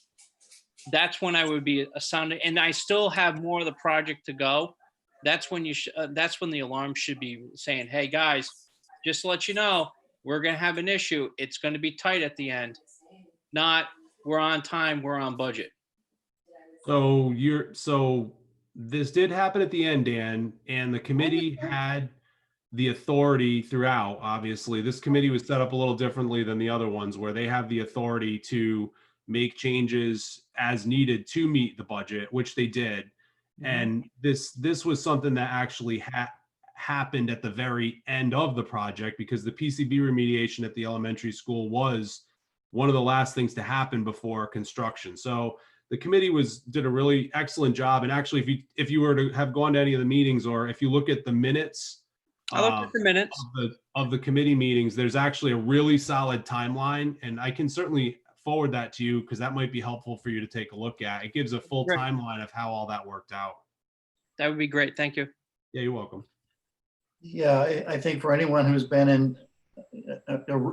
That's when I would be astounded, and I still have more of the project to go. That's when that's when the alarm should be saying, hey guys, just to let you know, we're going to have an issue. It's going to be tight at the end. Not we're on time, we're on budget. So this did happen at the end, Dan, and the committee had the authority throughout. Obviously, this committee was set up a little differently than the other ones, where they have the authority to make changes as needed to meet the budget, which they did. And this was something that actually happened at the very end of the project, because the PCB remediation at the elementary school was one of the last things to happen before construction. So the committee did a really excellent job. And actually, if you were to have gone to any of the meetings, or if you look at the minutes, I looked at the minutes of the committee meetings, there's actually a really solid timeline, and I can certainly forward that to you, because that might be helpful for you to take a look at. It gives a full timeline of how all that worked out. That would be great. Thank you. Yeah, you're welcome. Yeah, I think for anyone who's been in,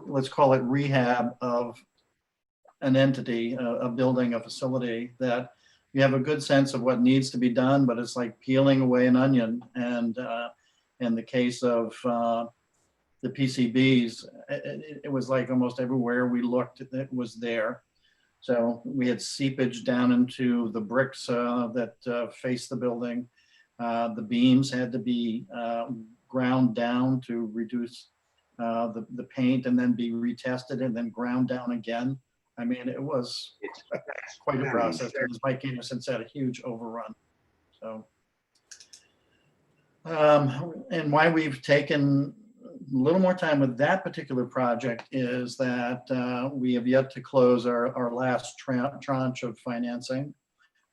let's call it rehab of an entity, a building, a facility, that you have a good sense of what needs to be done, but it's like peeling away an onion. And in the case of the PCBs, it was like almost everywhere we looked, it was there. So we had seepage down into the bricks that face the building. The beams had to be ground down to reduce the paint, and then be retested and then ground down again. I mean, it was quite a process. As Mike Anderson said, a huge overrun. So, and why we've taken a little more time with that particular project is that we have yet to close our last tranche of financing,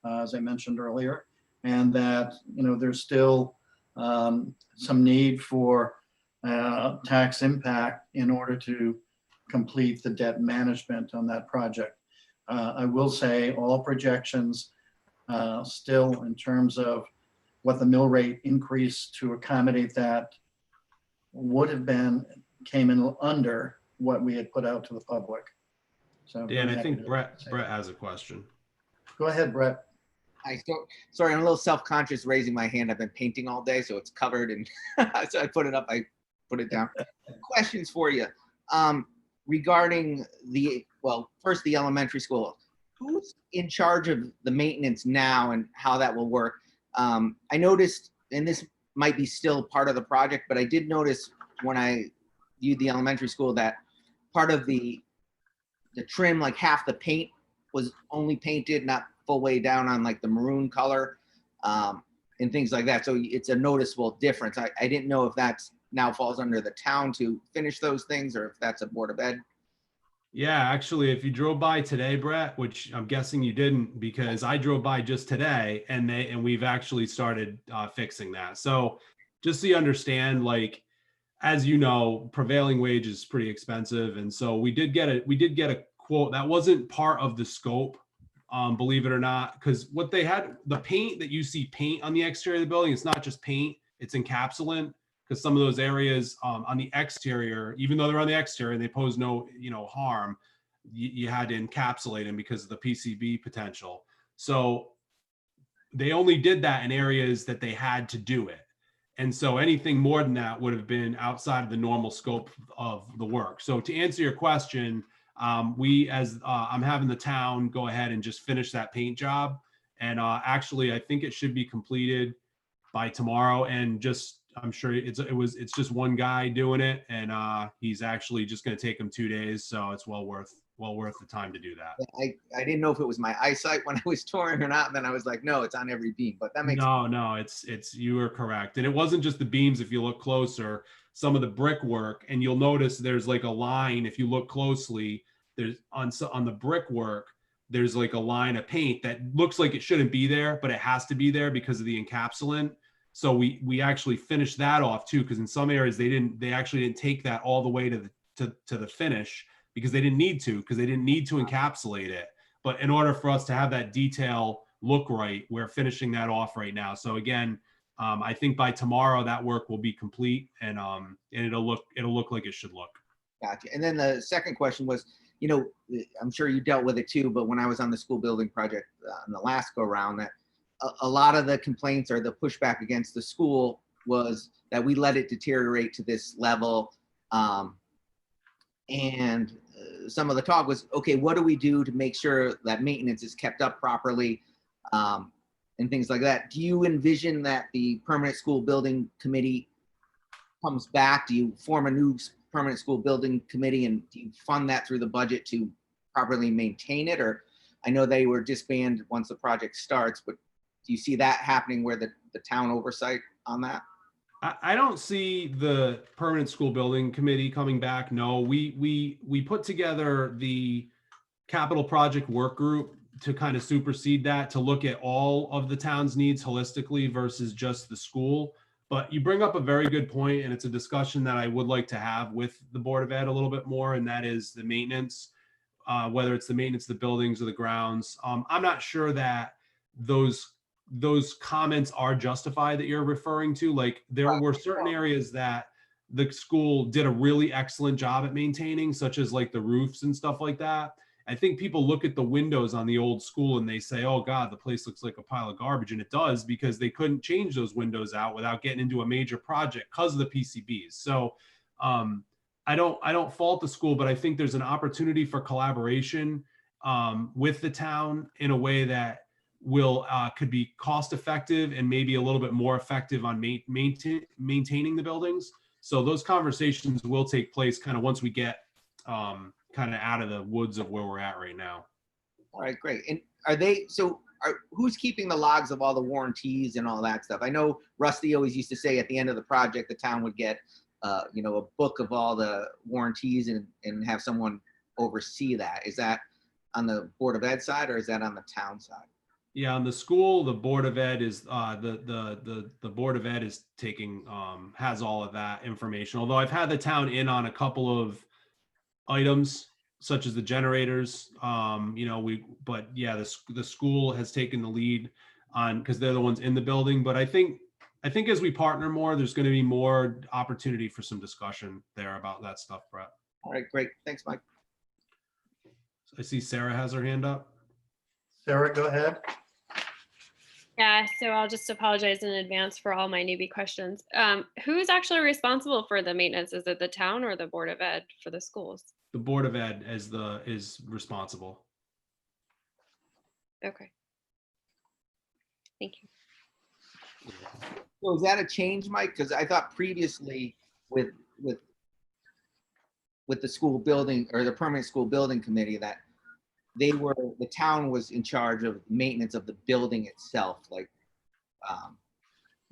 as I mentioned earlier, and that, you know, there's still some need for tax impact in order to complete the debt management on that project. I will say all projections still, in terms of what the mill rate increase to accommodate that would have been, came in under what we had put out to the public. So Dan, I very think happy to Brett has a question. Go ahead, Brett. Sorry, I'm a little self-conscious raising my hand. I've been painting all day, so it's covered, and so I put it up, I put it down. Questions for you. Regarding first the elementary school. Who's in charge of the maintenance now and how that will work? I noticed, and this might be still part of the project, but I did notice when I viewed the elementary school that part of the trim, like half the paint was only painted, not full way down on like the maroon color, and things like that. So it's a noticeable difference. I didn't know if that's now falls under the town to finish those things, or if that's a Board of Ed. Yeah, actually, if you drove by today, Brett, which I'm guessing you didn't, because I drove by just today, and we've actually started fixing that. So just so you understand, like, as you know, prevailing wage is pretty expensive, and so we did get a quote that wasn't part of the scope, believe it or not, because what they had, the paint that you see paint on the exterior of the building, it's not just paint, it's encapsulant. Because some of those areas on the exterior, even though they're on the exterior, they pose no, harm. You had to encapsulate them because of the PCB potential. So they only did that in areas that they had to do it. And so anything more than that would have been outside of the normal scope of the work. So to answer your question, I'm having the town go ahead and just finish that paint job. And actually, I think it should be completed by tomorrow. And I'm sure it's just one guy doing it, and he's actually just going to take him 2 days, so it's well worth the time to do that. I didn't know if it was my eyesight when I was touring or not. And then I was like, no, it's on every beam. But that makes no, it's you are correct, and it wasn't just the beams. If you look closer, some of the brickwork, and you'll notice there's like a line. If you look closely, there's on the brickwork, there's like a line of paint that looks like it shouldn't be there, but it has to be there because of the encapsulant. So we actually finished that off too, because in some areas they actually didn't take that all the way to the finish because they didn't need to encapsulate it. But in order for us to have that detail look right, we're finishing that off right now. So again, I think by tomorrow that work will be complete, and it'll look like it should look. Gotcha. And then the second question was, I'm sure you dealt with it too, but when I was on the school building project in the last go round, that a lot of the complaints or the pushback against the school was that we let it deteriorate to this level. And some of the talk was, okay, what do we do to make sure that maintenance is kept up properly, and things like that? Do you envision that the permanent school building committee comes back? Do you form a new permanent school building committee, and do you fund that through the budget to properly maintain it? Or I know they were disbanded once the project starts, but do you see that happening where the town oversight on that? I don't see the permanent school building committee coming back. No, we put together the capital project work group to kind of supersede that, to look at all of the town's needs holistically versus just the school. But you bring up a very good point, and it's a discussion that I would like to have with the Board of Ed a little bit more, and that is the maintenance, whether it's the maintenance of the buildings or the grounds. I'm not sure that those those comments are justified that you're referring to. Like there were certain areas that the school did a really excellent job at maintaining, such as like the roofs and stuff like that. I think people look at the windows on the old school and they say, oh God, the place looks like a pile of garbage. And it does, because they couldn't change those windows out without getting into a major project because of the PCBs. So I don't fault the school, but I think there's an opportunity for collaboration with the town in a way that will could be cost effective and maybe a little bit more effective on maintaining the buildings. So those conversations will take place kind of once we get kind of out of the woods of where we're at right now. All right, great. And who's keeping the logs of all the warranties and all that stuff? I know Rusty always used to say at the end of the project, the town would get, a book of all the warranties and have someone oversee that. Is that on the Board of Ed side or is that on the town side? Yeah, on the school, the Board of Ed is the Board of Ed is taking has all of that information. Although I've had the town in on a couple of items such as the generators, but yeah, the school has taken the lead on, because they're the ones in the building. But I think as we partner more, there's going to be more opportunity for some discussion there about that stuff, Brett. All right, great. Thanks, Mike. I see Sarah has her hand up. Sarah, go ahead. Yeah, so I'll just apologize in advance for all my newbie questions. Who's actually responsible for the maintenance? Is it the town or the Board of Ed for the schools? The Board of Ed is responsible. Okay. Thank you. So is that a change, Mike? Because I thought previously with the school building or the permanent school building committee that the town was in charge of maintenance of the building itself. Like,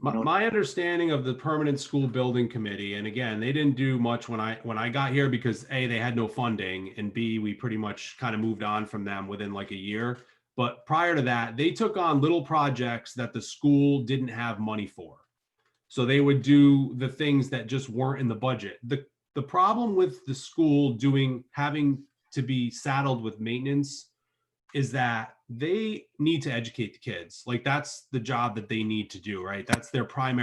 my understanding of the permanent school building committee, and again, they didn't do much when I got here because A, they had no funding, and B, we pretty much kind of moved on from them within like a year. But prior to that, they took on little projects that the school didn't have money for. So they would do the things that just weren't in the budget. The problem with the school having to be saddled with maintenance is that they need to educate the kids. Like that's the job that they need to do, right? That's their prime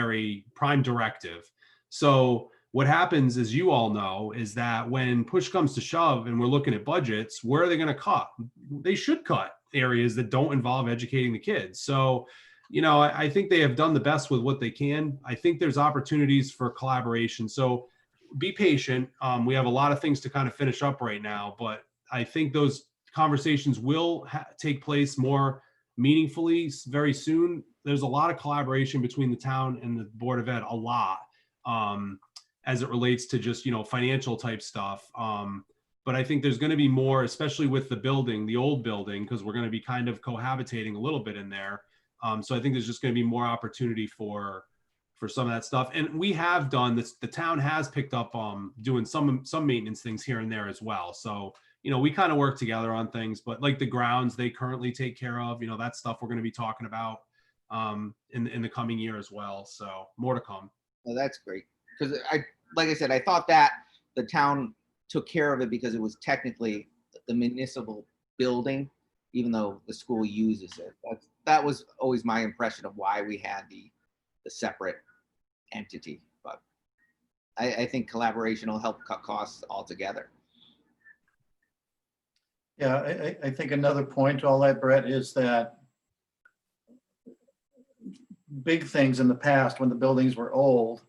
directive. So what happens, as you all know, is that when push comes to shove and we're looking at budgets, where are they going to cut? They should cut areas that don't involve educating the kids. So, I think they have done the best with what they can. I think there's opportunities for collaboration. So be patient. We have a lot of things to kind of finish up right now, but I think those conversations will take place more meaningfully very soon. There's a lot of collaboration between the town and the Board of Ed, a lot, as it relates to just, financial type stuff. But I think there's going to be more, especially with the building, the old building, because we're going to be kind of cohabitating a little bit in there. So I think there's just going to be more opportunity for some of that stuff. And we have done this, the town has picked up doing some maintenance things here and there as well. So, we kind of work together on things, but like the grounds they currently take care of, that stuff we're going to be talking about in the coming year as well. So more to come. Well, that's great. Because like I said, I thought that the town took care of it because it was technically the municipal building, even though the school uses it. That was always my impression of why we had the separate entity. But I think collaboration will help cut costs altogether. Yeah, I think another point to all that, Brett, is that big things in the past, when the buildings were old,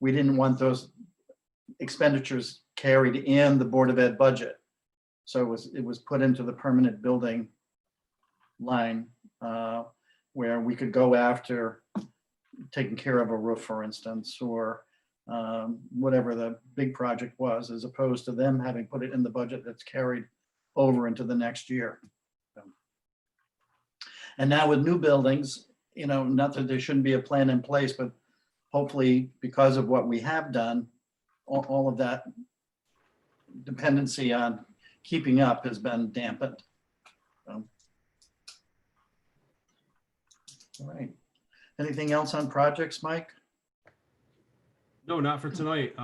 we didn't want those expenditures carried in the Board of Ed budget. So it was put into the permanent building line where we could go after taking care of a roof, for instance, or whatever the big project was, as opposed to them having put it in the budget that's carried over into the next year. And now with new buildings, not that there shouldn't be a plan in place, but hopefully because of what we have done, all of that dependency on keeping up has been dampened. All right. Anything else on projects, Mike? No, not for tonight.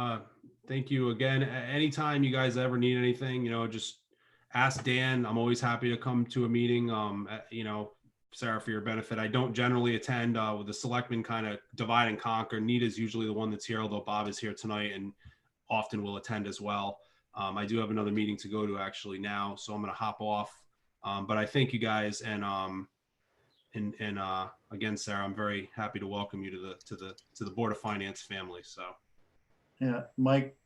Thank you again. Anytime you guys ever need anything, just ask Dan. I'm always happy to come to a meeting. Sarah, for your benefit, I don't generally attend with the selectmen kind of divide and conquer. Nita's usually the one that's here, although Bob is here tonight and often will attend as well. I do have another meeting to go to actually now, so I'm going to hop off. But I thank you guys, and again, Sarah, I'm very happy to welcome you to the Board of Finance family. So, Yeah, Mike,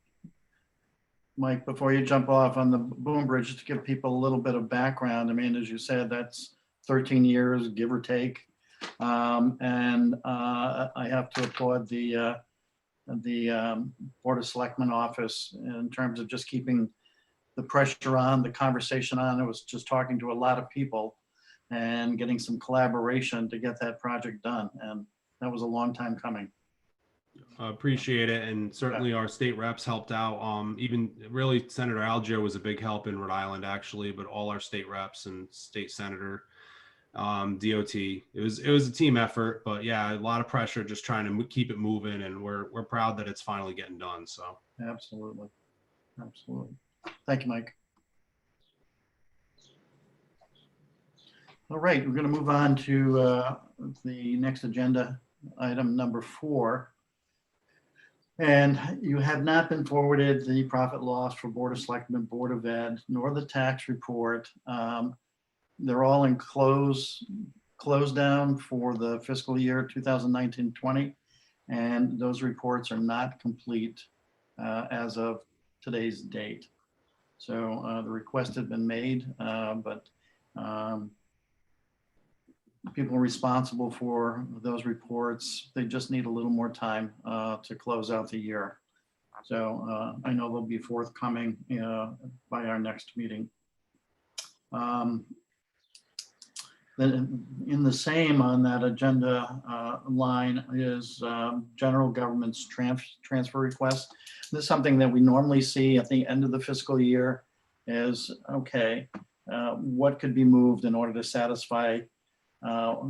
before you jump off on the boom bridge, just to give people a little bit of background. I mean, as you said, that's 13 years, give or take. And I have to applaud the Board of Selectmen office in terms of just keeping the pressure on, the conversation on. I was just talking to a lot of people and getting some collaboration to get that project done. And that was a long time coming. appreciate it, and certainly our state reps helped out. Even really, Senator Algio was a big help in Rhode Island, actually, but all our state reps and state senator, DOT. It was a team effort, but yeah, a lot of pressure just trying to keep it moving, and we're proud that it's finally getting done. So Absolutely. Absolutely. Thank you, Mike. All right, we're going to move on to the next agenda item, number 4. And you have not been forwarded the profit loss for Board of Selectmen, Board of Ed, nor the tax report. They're all in close down for the fiscal year 2019-20, and those reports are not complete as of today's date. So the request had been made, but people responsible for those reports, they just need a little more time to close out the year. So I know they'll be forthcoming by our next meeting. Then in the same on that agenda line is general government's transfer request. This is something that we normally see at the end of the fiscal year is, okay, what could be moved in order to satisfy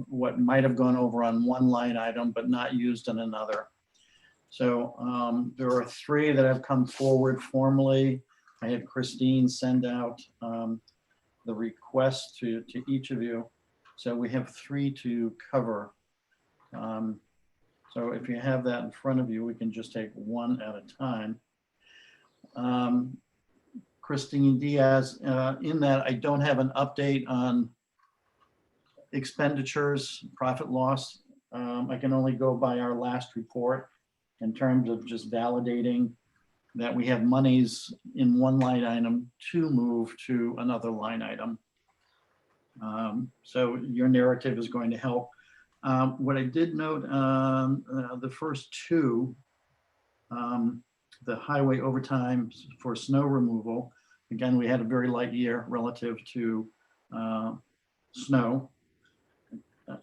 what might have gone over on one line item but not used in another. So there are 3 that have come forward formally. I had Christine send out the request to each of you. So we have 3 to cover. So if you have that in front of you, we can just take one at a time. Christine Diaz, in that I don't have an update on expenditures, profit loss. I can only go by our last report in terms of just validating that we have monies in one line item to move to another line item. So your narrative is going to help. What I did note, the first 2, the highway overtime for snow removal. Again, we had a very light year relative to snow.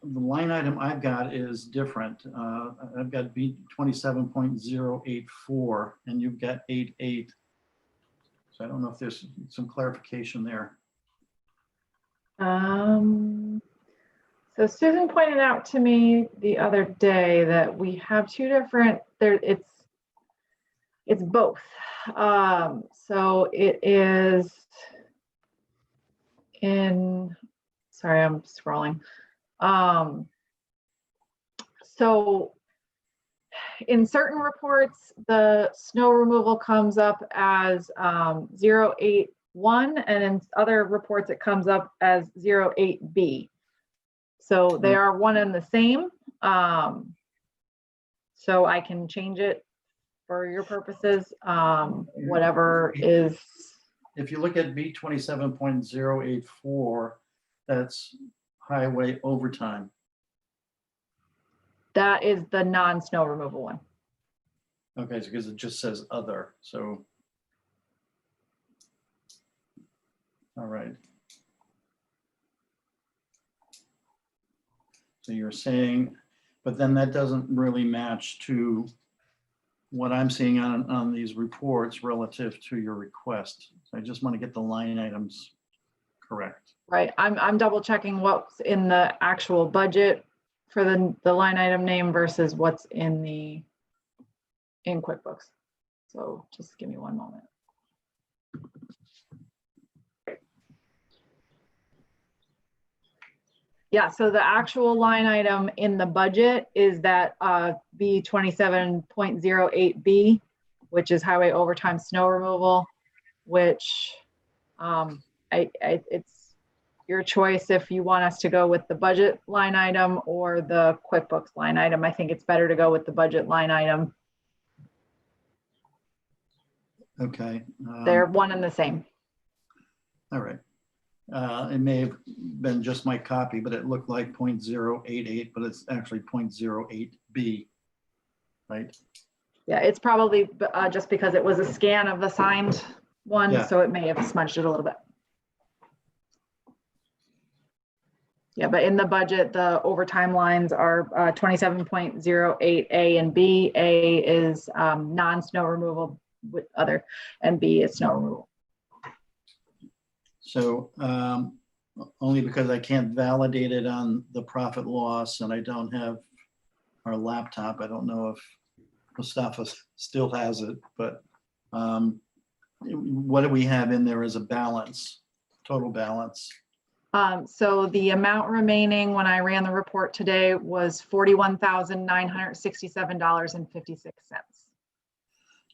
The line item I've got is different. I've got B 27.084 and you've got 88. So I don't know if there's some clarification there. So Susan pointed out to me the other day that we have 2 different, it's both. So it is in, sorry, I'm scrolling. So in certain reports, the snow removal comes up as 081, and in other reports it comes up as 08B. So they are one and the same. So I can change it for your purposes, whatever is. If you look at B 27.084, that's highway overtime. That is the non-snow removal one. Okay, so because it just says other, so. All right. So you're saying, but then that doesn't really match to what I'm seeing on these reports relative to your request. So I just want to get the line items correct. Right, I'm double checking what's in the actual budget for the line item name versus what's in QuickBooks. So just give me one moment. Yeah, so the actual line item in the budget is that B 27.08B, which is highway overtime snow removal, which it's your choice if you want us to go with the budget line item or the QuickBooks line item. I think it's better to go with the budget line item. Okay. They're one and the same. All right. It may have been just my copy, but it looked like 0.088, but it's actually 0.08B, right? Yeah, it's probably just because it was a scan of the signed one, Yeah. so it may have smudged it a little bit. Yeah, but in the budget, the overtime lines are 27.08 A and B. A is non-snow removal with other, and B is snow removal. So only because I can't validate it on the profit loss and I don't have our laptop, I don't know if Mustafa still has it, but what do we have in there as a balance, total balance? So the amount remaining when I ran the report today was $41,967.56.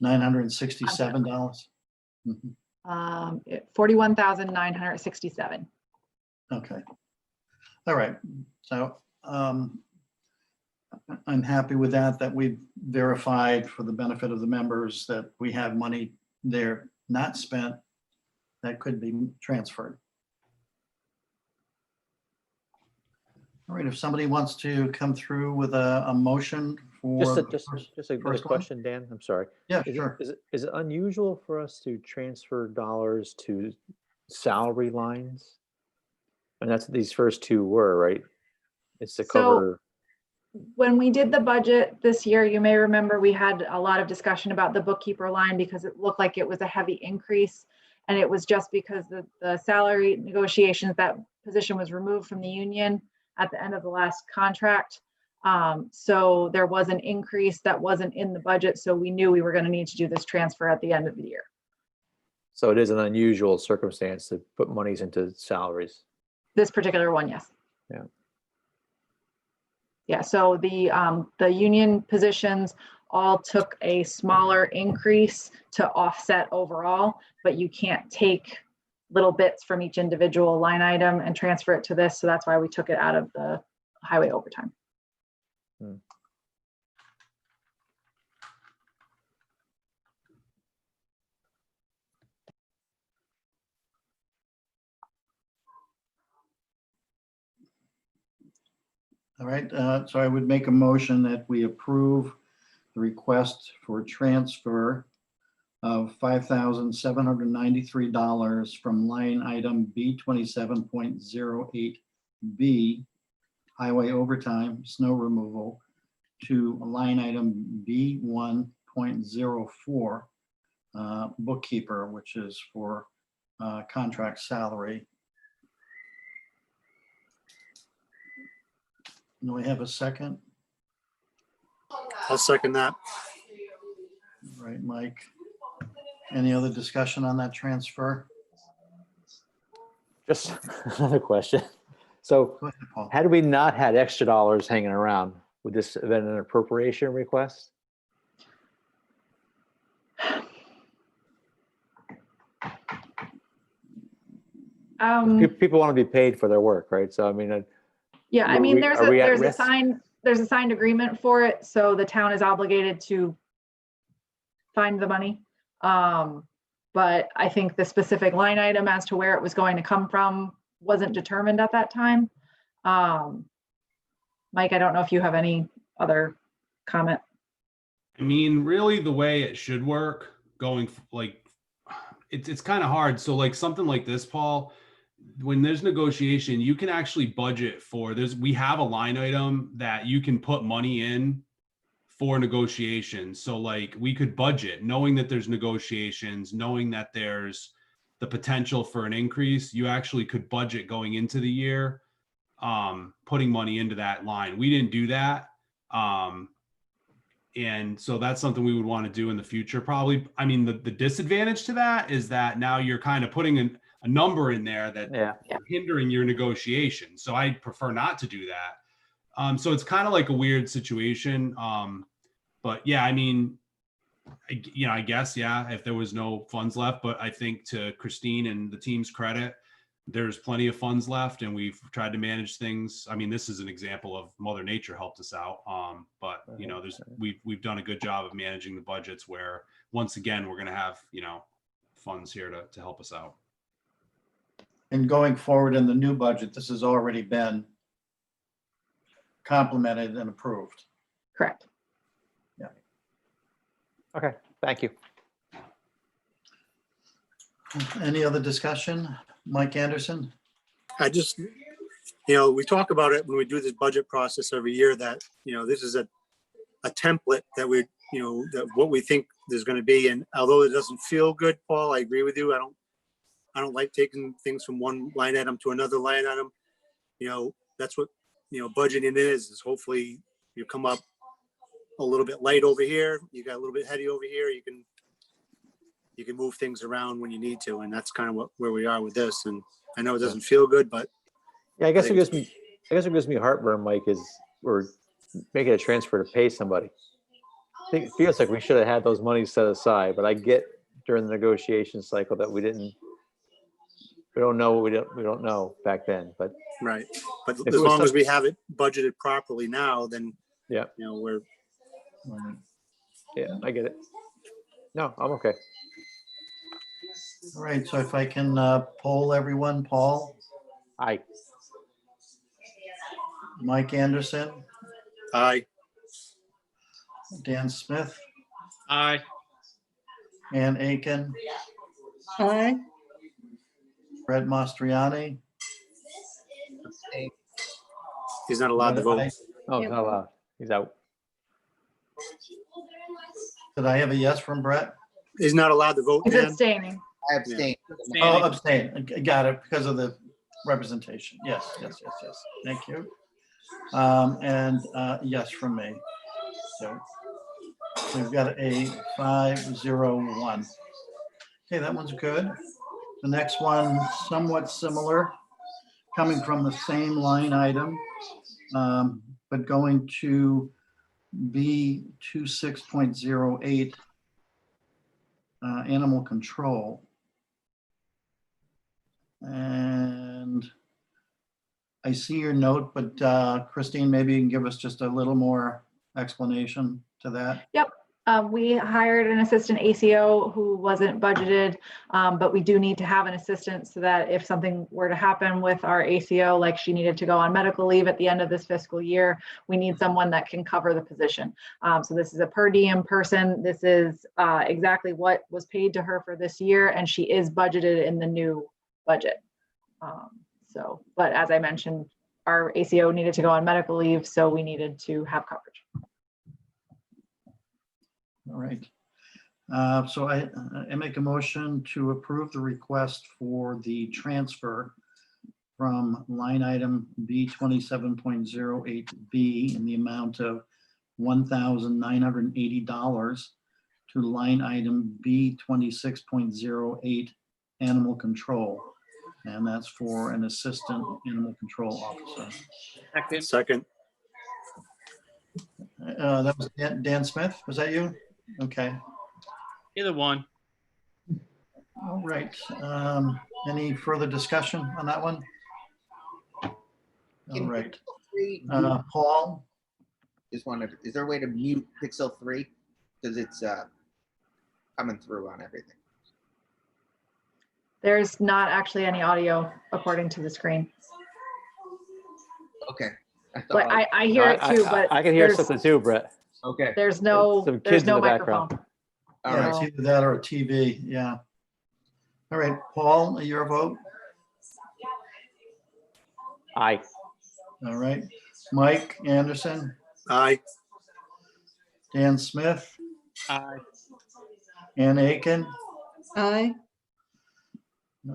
$967? Mhm. 41,967. Okay. All right. So I'm happy with that we've verified for the benefit of the members that we have money there not spent that could be transferred. All right, if somebody wants to come through with a motion for. Just the a first one? question, Dan, I'm sorry. Yeah, Is it- sure. Is it unusual for us to transfer dollars to salary lines? And that's what these first two were, right? It's to So- cover, When we did the budget this year, you may remember we had a lot of discussion about the bookkeeper line because it looked like it was a heavy increase. And it was just because the salary negotiations, that position was removed from the union at the end of the last contract. So there was an increase that wasn't in the budget. So we knew we were going to need to do this transfer at the end of the year. so it is an unusual circumstance to put monies into salaries. This particular one, yes. Yeah. Yeah, so the union positions all took a smaller increase to offset overall, but you can't take little bits from each individual line item and transfer it to this. So that's why we took it out of the highway overtime. All right, so I would make a motion that we approve the request for transfer of $5,793 from line item B 27.08B, highway overtime, snow removal, to line item B 1.04, bookkeeper, which is for contract salary. Do we have a second? I'll second that. All right, Mike. Any other discussion on that transfer? Just another question. So Go ahead, Paul. had we not had extra dollars hanging around, would this have been an appropriation request? People want to be paid for their work, right? So I mean, Yeah, I Are mean, we- there's are we at a risk? there's a signed agreement for it, so the town is obligated to find the money. But I think the specific line item as to where it was going to come from wasn't determined at that time. Mike, I don't know if you have any other comment. I mean, really, the way it should work it's kind of hard. So like something like this, Paul, when there's negotiation, you can actually budget for we have a line item that you can put money in for negotiations. So like we could budget knowing that there's negotiations, knowing that there's the potential for an increase. You actually could budget going into the year, putting money into that line. We didn't do that. And so that's something we would want to do in the future, probably. I mean, the disadvantage to that is that now you're kind of putting in, a number in there that Yeah. hindering your negotiation. So I prefer not to do that. So it's kind of like a weird situation. But yeah, I mean, I guess, yeah, if there was no funds left, but I think to Christine and the team's credit, there's plenty of funds left and we've tried to manage things. I mean, this is an example of Mother Nature helped us out. But we've done a good job of managing the budgets where once again, we're going to have, funds here to help us out. And going forward in the new budget, this has already been complemented and approved. Correct. Okay, thank you. Any other discussion? Mike Anderson? I just, we talk about it when we do this budget process every year that, this is a template that we, that what we think there's going to be. And although it doesn't feel good, Paul, I agree with you. I don't like taking things from one line item to another line item. That's what, budgeting is hopefully you come up a little bit light over here. You got a little bit heavy over here. You can move things around when you need to. And that's kind of where we are with this. And I know it doesn't feel good, but Yeah, I guess what gives me heartburn, Mike, is we're making a transfer to pay somebody. I think it feels like we should have had those monies set aside, but I get during the negotiation cycle that we don't know what we don't know back then, but. Right. But If as it was long as some- we have it budgeted properly now, then, Yeah, we're, yeah, I get it. No, I'm okay. All right, so if I can poll everyone, Paul, Aye. Mike Anderson, aye. Dan Smith, Aye. Ann Aiken, Aye. Brett Mastriani. He's not allowed to vote. Oh, he's not allowed. He's out. Did I have a yes from Brett? He's not allowed to vote, He's Dan. abstaining. I abstain. Oh, abstain. Got it, because of the representation. Yes. Thank you. And yes from me. So we've got a 5-0-1. Okay, that one's good. The next one, somewhat similar, coming from the same line item, but going to B26.08, animal control. And I see your note, but Christine, maybe you can give us just a little more explanation to that. Yep. We hired an assistant ACO who wasn't budgeted, but we do need to have an assistant so that if something were to happen with our ACO, like she needed to go on medical leave at the end of this fiscal year, we need someone that can cover the position. So this is a per diem person. This is exactly what was paid to her for this year, and she is budgeted in the new budget. But as I mentioned, our ACO needed to go on medical leave, so we needed to have coverage. All right. So I make a motion to approve the request for the transfer from line item B27.08B in the amount of $1,980 to line item B26.08 animal control. And that's for an assistant animal control officer. Second. That was Dan Smith. Was that you? Okay. Either one. All right. Any further discussion on that one? All right. Paul? Just wondered, is there a way to mute Pixel 3? Because it's coming through on everything. There's not actually any audio according to the screen, Okay. but I hear it too, but I can hear there's- something too, Brett. Okay. There's no Some kids in the microphone. background. All Yeah, right. it's either that or a TV, yeah. All right, Paul, your vote? Aye. All right. Mike Anderson, Aye. Dan Smith, Aye. Ann Aiken. Aye.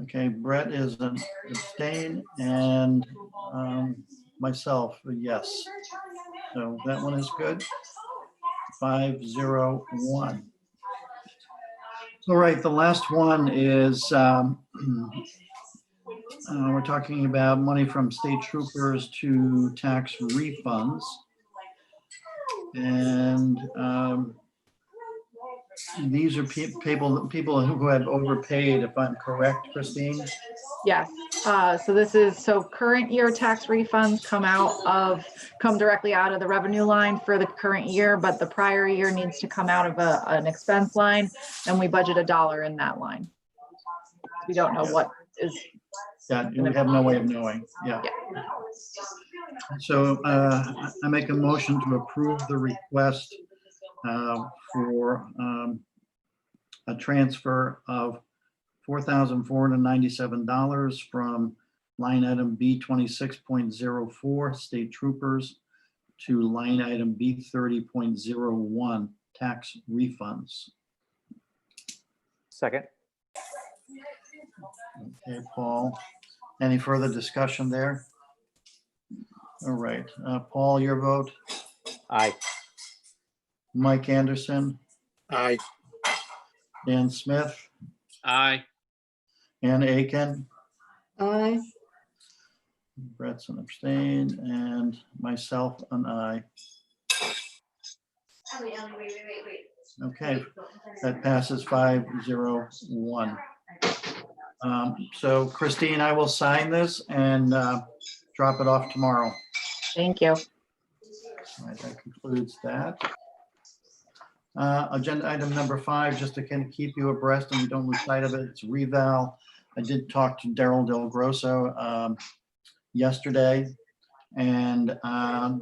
Okay, Brett is an abstain, and myself, a yes. So that one is good. 5-0-1. All right, the last one is We're talking about money from state troopers to tax refunds. And these are people who have overpaid, if I'm correct, Christine? Yes, so current year tax refunds come directly out of the revenue line for the current year, but the prior year needs to come out of an expense line, and we budget $1 in that line. We don't know what is. Yeah, we have no way of knowing, yeah. So I make a motion to approve the request for a transfer of $4,497 from line item B26.04 state troopers to line item B30.01 tax refunds. Second. Okay, Paul, any further discussion there? All right, Paul, your vote. Aye. Mike Anderson, Aye. Dan Smith, Aye. Ann Aiken, Aye. Brett's an abstain, and myself an aye. Okay, that passes 5-0-1. So Christine, I will sign this and drop it off tomorrow. Thank you. All right, that concludes that. Agenda item number 5, just to kind of keep you abreast and we don't lose sight of it, it's reval. I did talk to Daryl Del Grosso yesterday, and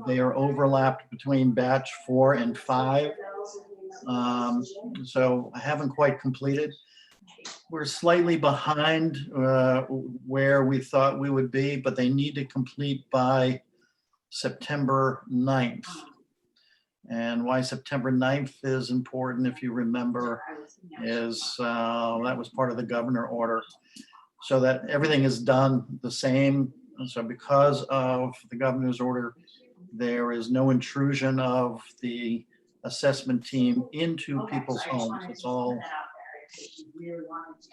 they are overlapped between batch 4 and 5. So I haven't quite completed. We're slightly behind where we thought we would be, but they need to complete by September 9th. And why September 9th is important, if you remember, is that was part of the governor order. So that everything is done the same. And so because of the governor's order, there is no intrusion of the assessment team into people's homes. It's all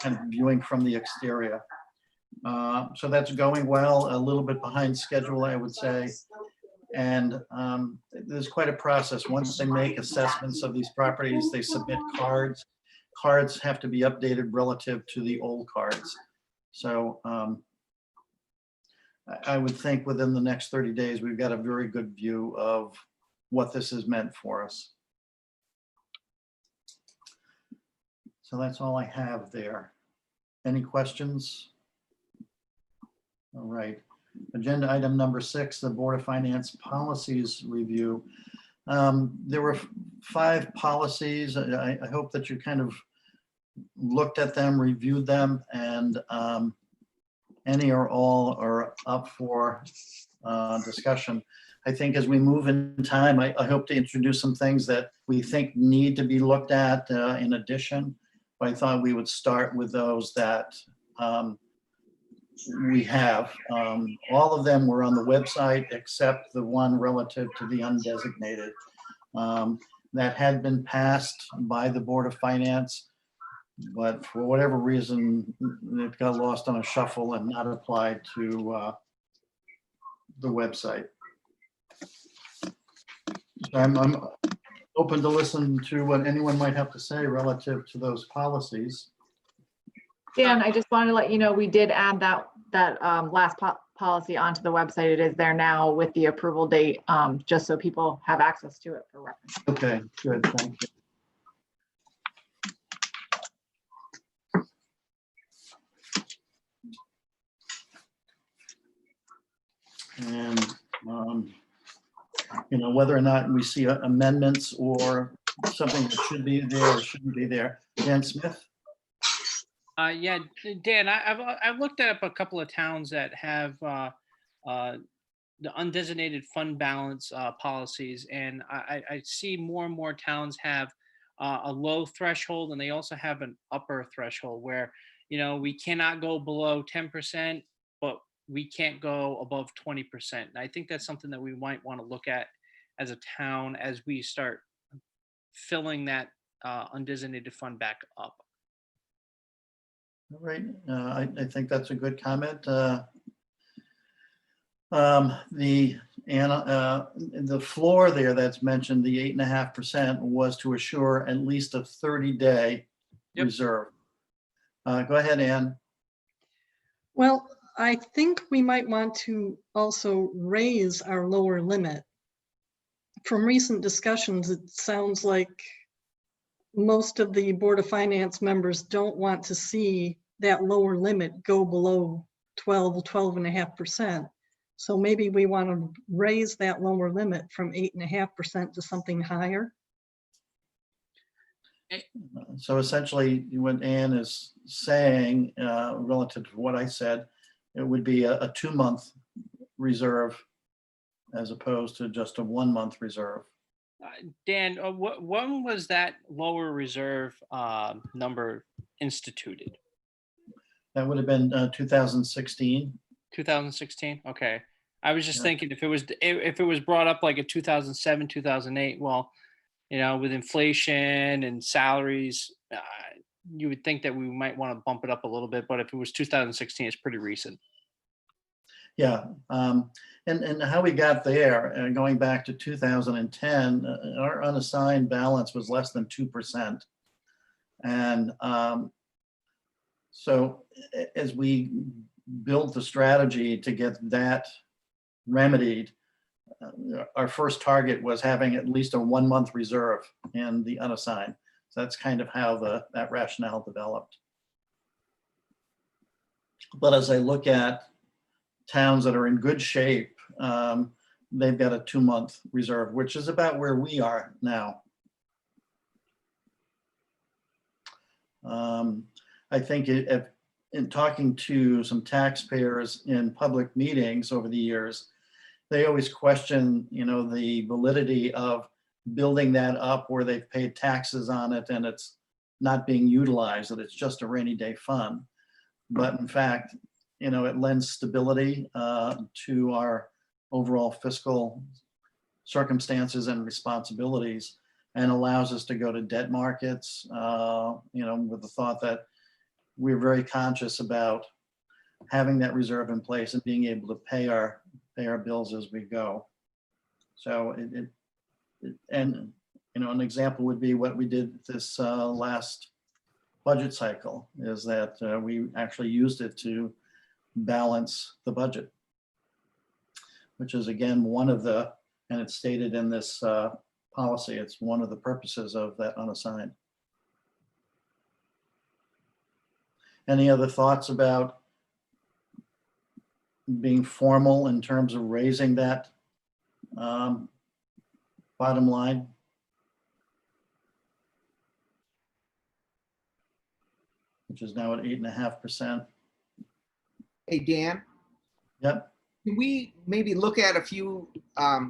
kind of viewing from the exterior. So that's going well, a little bit behind schedule, I would say. And there's quite a process. Once they make assessments of these properties, they submit cards. Cards have to be updated relative to the old cards. So I would think within the next 30 days, we've got a very good view of what this has meant for us. So that's all I have there. Any questions? All right. Agenda item number 6, the Board of Finance policies review. There were 5 policies. I hope that you kind of looked at them, reviewed them, and any or all are up for discussion. I think as we move in time, I hope to introduce some things that we think need to be looked at in addition. But I thought we would start with those that we have. All of them were on the website except the one relative to the undesignated. That had been passed by the Board of Finance, but for whatever reason, it got lost on a shuffle and not applied to the website. So I'm open to listen to what anyone might have to say relative to those policies. Dan, I just wanted to let you know, we did add that last policy onto the website. It is there now with the approval date, just so people have access to it for reference. Okay, good, thank you. And, you know, whether or not we see amendments or something that should be there or shouldn't be there. Dan Smith? Yeah, Dan, I've looked up a couple of towns that have the undesignated fund balance policies, and I see more and more towns have a low threshold, and they also have an upper threshold where, you know, we cannot go below 10%, but we can't go above 20%. And I think that's something that we might want to look at as a town as we start filling that undesignated fund back up. All right, I think that's a good comment. The floor there that's mentioned, the 8.5% was to assure at least a 30-day Yep. reserve. Go ahead, Ann. Well, I think we might want to also raise our lower limit. From recent discussions, it sounds like most of the Board of Finance members don't want to see that lower limit go below 12.5%. So maybe we want to raise that lower limit from 8.5% to something higher. So essentially, what Ann is saying, relative to what I said, it would be a 2-month reserve as opposed to just a 1-month reserve. Dan, when was that lower reserve number instituted? That would have been 2016. 2016. Okay, I was just Yeah. thinking if it was brought up like in 2007, 2008. Well, with inflation and salaries, you would think that we might want to bump it up a little bit. But if it was 2016, it's pretty recent. Yeah, and how we got there, going back to 2010, our unassigned balance was less than 2%. And so as we built the strategy to get that remedied, our first target was having at least a 1-month reserve in the unassigned. So that's kind of how that rationale developed. But as I look at towns that are in good shape, they've got a 2-month reserve, which is about where we are now. I think in talking to some taxpayers in public meetings over the years, they always question, the validity of building that up where they've paid taxes on it and it's not being utilized, that it's just a rainy day fund. But in fact, it lends stability to our overall fiscal circumstances and responsibilities and allows us to go to debt markets, with the thought that we're very conscious about having that reserve in place and being able to pay our bills as we go. So an example would be what we did this last budget cycle, is that we actually used it to balance the budget, which is again and it's stated in this policy, it's one of the purposes of that unassigned. Any other thoughts about being formal in terms of raising that bottom line? Which is now at 8.5%. Hey, Dan, Yep. can we maybe look at a few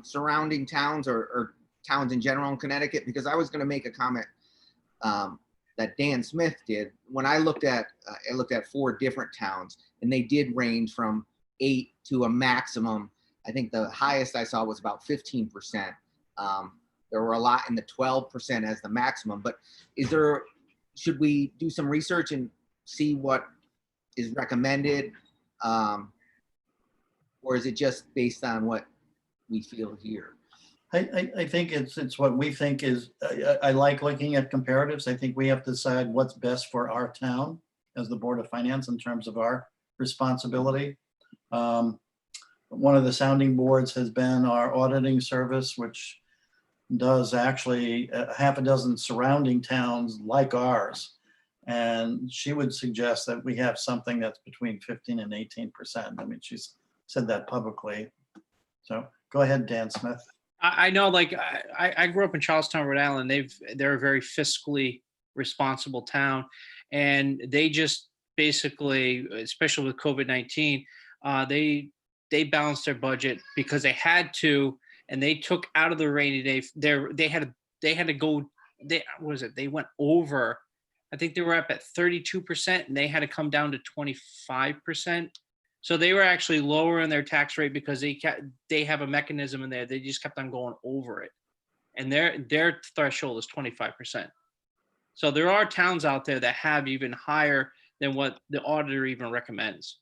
surrounding towns or towns in general in Connecticut? Because I was going to make a comment that Dan Smith did. When I looked at 4 different towns, and they did range from 8 to a maximum. I think the highest I saw was about 15%. There were a lot in the 12% as the maximum. But should we do some research and see what is recommended? Or is it just based on what we feel here? I think it's what we think is, I like looking at comparatives. I think we have to decide what's best for our town as the Board of Finance in terms of our responsibility. One of the sounding boards has been our auditing service, which does actually half a dozen surrounding towns like ours. And she would suggest that we have something that's between 15 and 18%. I mean, she's said that publicly. So go ahead, Dan Smith. I know, like I grew up in Charlestown, Rhode Island. They're a very fiscally responsible town, and they just basically, especially with COVID-19, they balanced their budget because they had to, and they took out of the rainy day. They had to go. They went over. I think they were up at 32%, and they had to come down to 25%. So they were actually lower in their tax rate because they have a mechanism in there. They just kept on going over it, and their threshold is 25%. So there are towns out there that have even higher than what the auditor even recommends.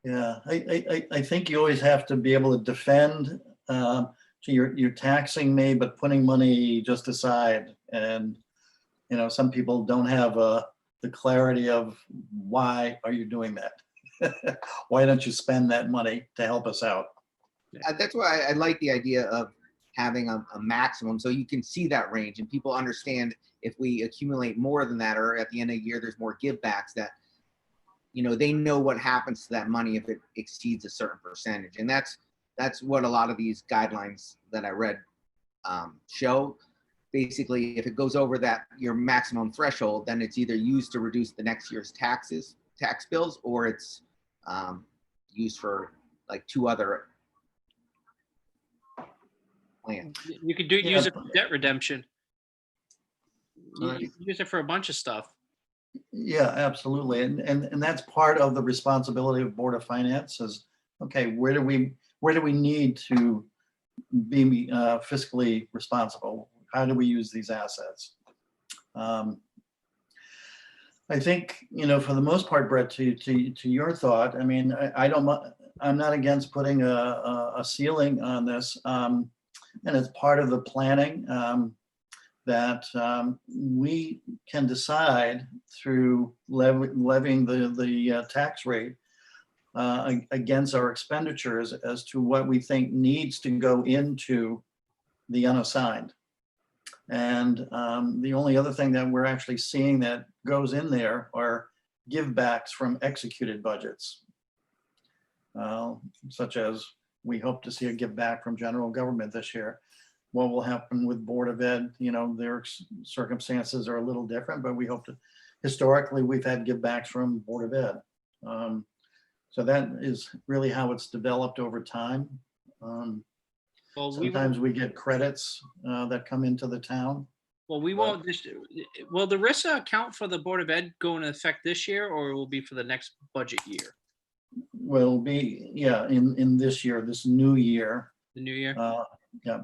Yeah, I think you always have to be able to defend, so you're taxing me, but putting money just aside. And, you know, some people don't have the clarity of why are you doing that? Why don't you spend that money to help us out? That's why I like the idea of having a maximum, so you can see that range and people understand if we accumulate more than that, or at the end of the year, there's more give backs, that, you know, they know what happens to that money if it exceeds a certain percentage. And that's what a lot of these guidelines that I read show. Basically, if it goes over that, your maximum threshold, then it's either used to reduce the next year's tax bills, or it's used for like 2 other plans. You could use it for debt redemption. You Right. can use it for a bunch of stuff. Yeah, absolutely. And that's part of the responsibility of Board of Finance is, okay, where do we need to be fiscally responsible? How do we use these assets? I think, you know, for the most part, Brett, to your thought, I mean, I'm not against putting a ceiling on this. And it's part of the planning that we can decide through levying the tax rate against our expenditures as to what we think needs to go into the unassigned. And the only other thing that we're actually seeing that goes in there are givebacks from executed budgets, such as we hope to see a give back from general government this year. What will happen with Board of Ed, you know, their circumstances are a little different, but we hope to, historically, we've had give backs from Board of Ed. So that is really how it's developed over time. Well, Sometimes we get credits that come into the town. Well, we won't. Will the RISA account for the Board of Ed go into effect this year, or will be for the next budget year? Will be, yeah, in this year, this new year. The new year. Yeah.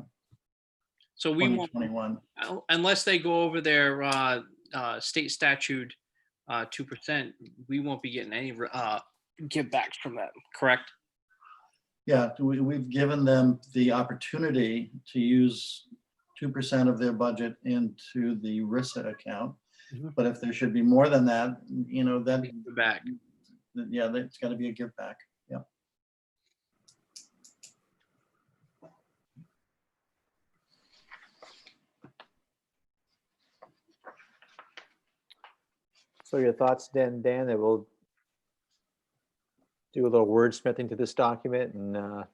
So we won't, 2021. unless they go over their state statute 2%. We won't be getting any give backs from that. Correct? Yeah, we've given them the opportunity to use 2% of their budget into the RISA account. Mhm. But if there should be more than that, you know, that, Give back. yeah, it's got to be a give back. Yeah. So your thoughts then, Dan, that we'll do a little wordsmithing to this document and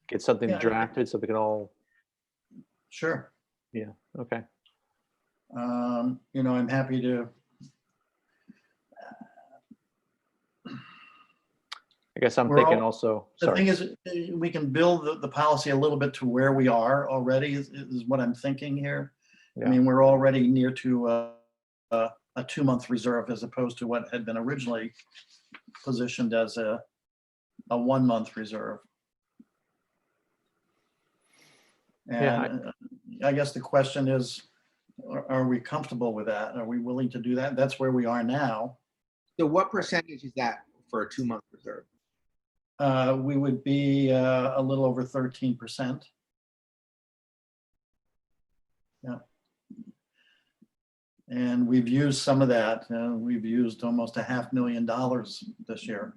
get something Yeah. drafted so we can all, Sure. yeah, okay. You know, I'm happy to. I guess I'm We're thinking all- also, The thing sorry. is, we can build the policy a little bit to where we are already is what I'm thinking here. I Yeah. mean, we're already near to a 2-month reserve as opposed to what had been originally positioned as a 1-month reserve. Yeah, And I guess the question is, are we comfortable with that? Are we willing to do that? That's where we are now. So what percentage is that for a 2-month reserve? We would be a little over 13%. Yeah. And we've used some of that. We've used almost $500,000 this year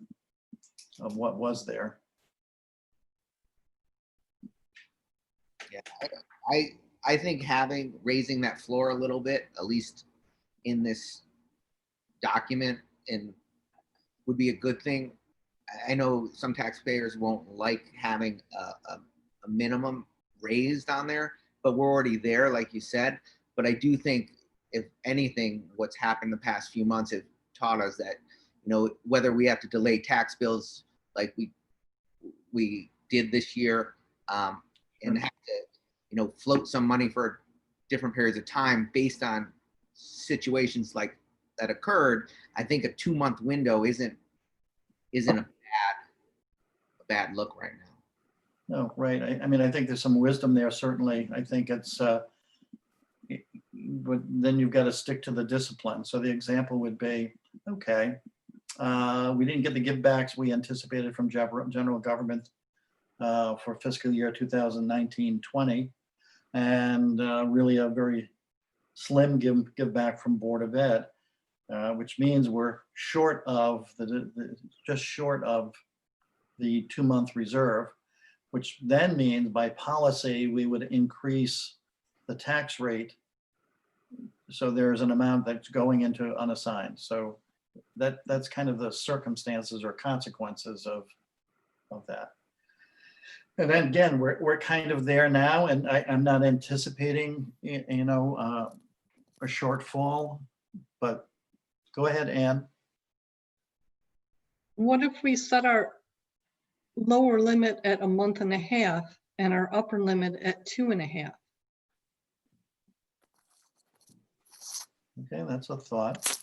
of what was there. Yeah, I think raising that floor a little bit, at least in this document, and would be a good thing. I know some taxpayers won't like having a minimum raised on there, but we're already there, like you said. But I do think, if anything, what's happened the past few months have taught us that, you know, whether we have to delay tax bills like we did this year, and have to, you know, float some money for different periods of time based on situations like that occurred, I think a 2-month window isn't a bad look right now. No, right. I mean, I think there's some wisdom there, certainly. I think it's, but then you've got to stick to the discipline. So the example would be, okay, we didn't get the give backs we anticipated from general government for fiscal year 2019-20, and really a very slim give back from Board of Ed, which means we're short of just short of the 2-month reserve, which then means by policy we would increase the tax rate. So there's an amount that's going into unassigned. So that's kind of the circumstances or consequences of that. And then again, we're kind of there now, and I'm not anticipating, a shortfall, but go ahead, Ann. What if we set our lower limit at 1.5 months and our upper limit at 2.5 months? Okay, that's a thought.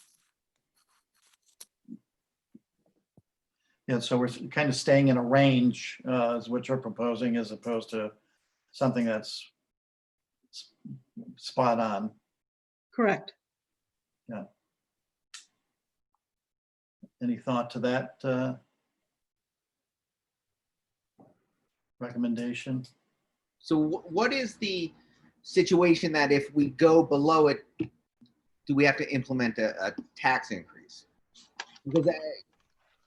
Yeah, so we're kind of staying in a range, is what you're proposing, as opposed to something that's spot on. Correct. Yeah. Any thought to that recommendation? So what is the situation that if we go below it, do we have to implement a tax increase? Because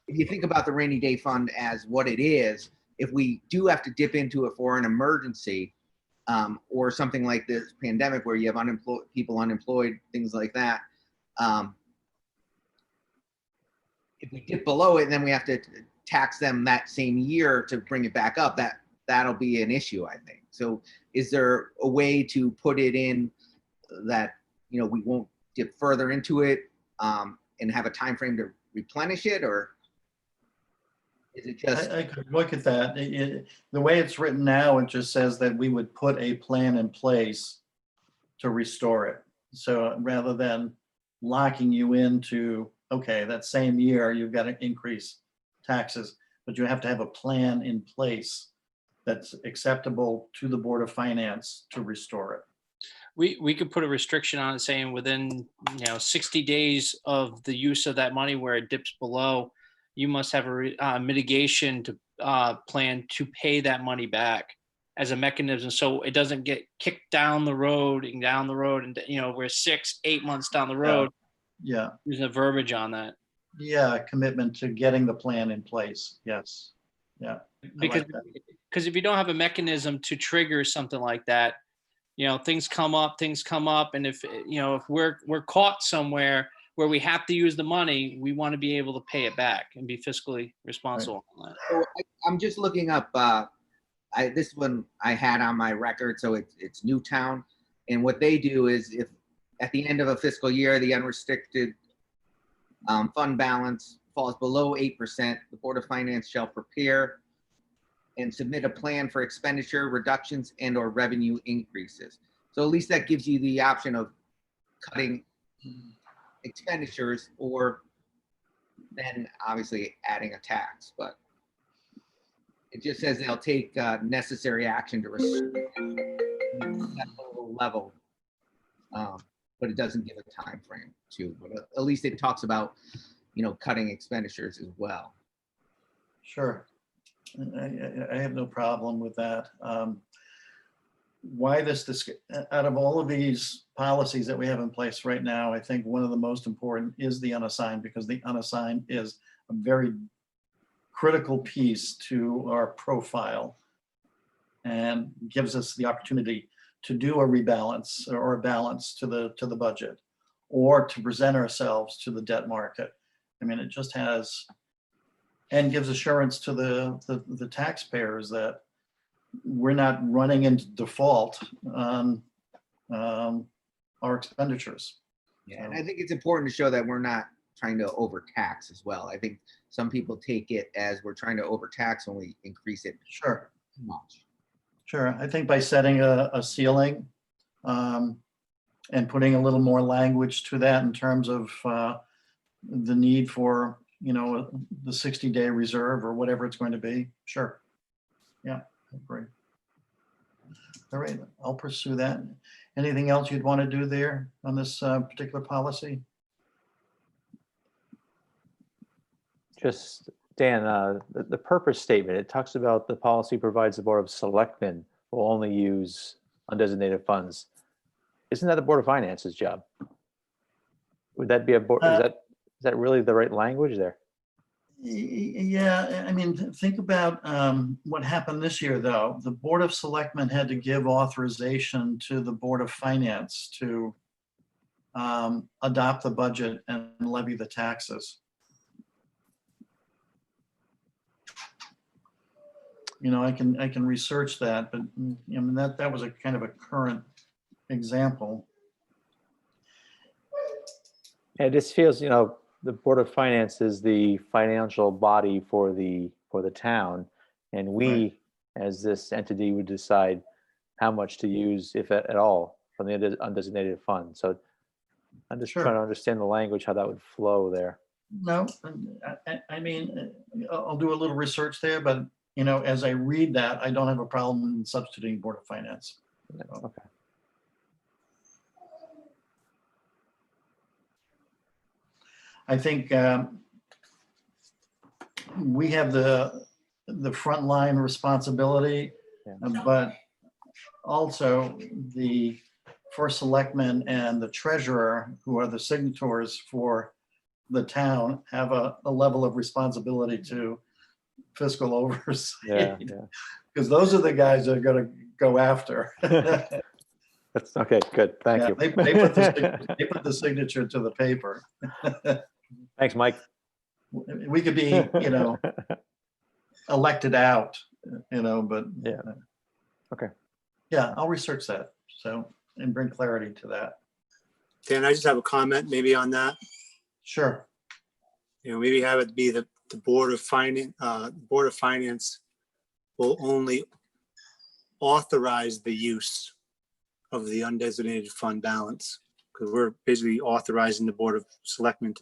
if you think about the rainy day fund as what it is, if we do have to dip into it for an emergency, or something like this pandemic where you have people unemployed, things like that, if we dip below it and then we have to tax them that same year to bring it back up, that'll be an issue, I think. So is there a way to put it in that, we won't dip further into it, and have a time frame to replenish it, or is it just? I could look at that. The way it's written now, it just says that we would put a plan in place to restore it. So rather than locking you into, okay, that same year, you've got to increase taxes, but you have to have a plan in place that's acceptable to the Board of Finance to restore it. We could put a restriction on it saying within 60 days of the use of that money where it dips below, you must have a mitigation plan to pay that money back as a mechanism, so it doesn't get kicked down the road, and we're 6-8 months down the road. Yeah. There's a verbiage on that. Yeah, commitment to getting the plan in place. Yes. Yeah. Because if you don't have a mechanism to trigger something like that, things come up, and if we're caught somewhere where we have to use the money, we want to be able to pay it back and be fiscally responsible on that. So I'm just looking up, this one I had on my record, so it's Newtown. And what they do is, if at the end of a fiscal year, the unrestricted fund balance falls below 8%, the Board of Finance shall prepare and submit a plan for expenditure reductions and or revenue increases. So at least that gives you the option of cutting expenditures, or then obviously adding a tax, but it just says they'll take necessary action to restore that low level, but it doesn't give a time frame to, but at least it talks about, cutting expenditures as well. Sure. I have no problem with that. Why this, out of all of these policies that we have in place right now, I think one of the most important is the unassigned, because the unassigned is a very critical piece to our profile and gives us the opportunity to do a rebalance or a balance to the budget, or to present ourselves to the debt market. I mean, it just has, and gives assurance to the taxpayers that we're not running into default on our expenditures. Yeah, and I think it's important to show that we're not trying to overtax as well. I think some people take it as we're trying to overtax when we increase it Sure. too much. Sure. I think by setting a ceiling and putting a little more language to that in terms of the need for, the 60-day reserve or whatever it's going to be. Sure. Yeah, I agree. All right, I'll pursue that. Anything else you'd want to do there on this particular policy? Just, Dan, the purpose statement, it talks about the policy provides the Board of Selectmen will only use undesignated funds. Isn't that the Board of Finance's job? Would that be a board, is that really the right language there? Yeah, I mean, think about what happened this year, though. The Board of Selectmen had to give authorization to the Board of Finance to adopt the budget and levy the taxes. You know, I can research that, but I mean, that was a kind of a current example. And this feels, you know, the Board of Finance is the financial body for the town, and we, Right. as this entity, would decide how much to use, if at all, from the undesignated fund. So I'm just Sure. trying to understand the language, how that would flow there. No, I mean, I'll do a little research there, but, you know, as I read that, I don't have a problem substituting Board of Finance. Okay. I think we have the frontline responsibility, Yeah. but also the first selectman and the treasurer, who are the signatories for the town, have a level of responsibility to fiscal oversight. Yeah. Because those are the guys that are going to go after. That's okay. Good. Thank Yeah, you. they put the signature to the paper. Thanks, Mike. We could be, you know, elected out, you know, but. Yeah. Okay. Yeah, I'll research that. So, and bring clarity to that. Dan, I just have a comment maybe on that. Sure. You know, maybe have it be the Board of Finance, Board of Finance will only authorize the use of the undesignated fund balance, because we're basically authorizing the Board of Selectmen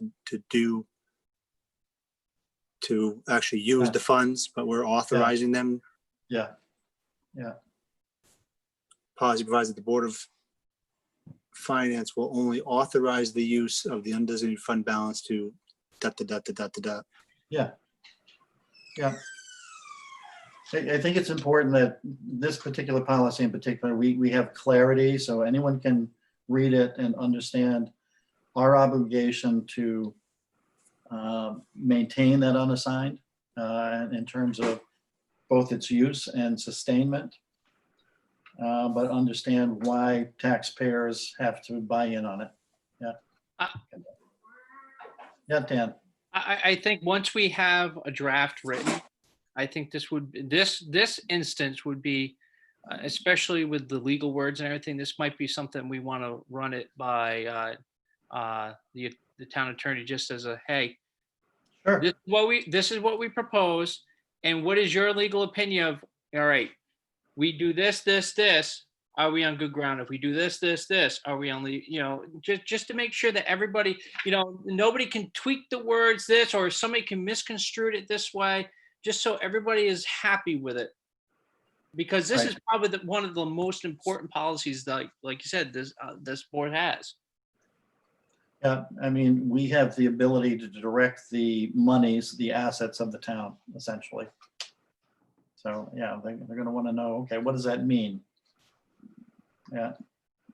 to actually use Yeah. the funds, but we're authorizing them. Yeah. Yeah. Policy provides that the Board of Finance will only authorize the use of the undesignated fund balance to da. Yeah. Yeah. I think it's important that this particular policy in particular, we have clarity so anyone can read it and understand our obligation to maintain that unassigned in terms of both its use and sustainment, but understand why taxpayers have to buy in on it. Yeah. Yeah, Dan. I think once we have a draft written, I think this instance would be, especially with the legal words and everything, this might be something we want to run it by the town attorney, just as a, hey, Sure. this is what we propose, and what is your legal opinion of, all right, we do this, are we on good ground? If we do this, are we only, you know, just to make sure that everybody, you know, nobody can tweak the words this, or somebody can misconstrue it this way, just so everybody is happy with it. Because this Right. is probably one of the most important policies that, like you said, this board has. Yeah, I mean, we have the ability to direct the monies, the assets of the town, essentially. So, yeah, they're going to want to know, okay, what does that mean? Yeah,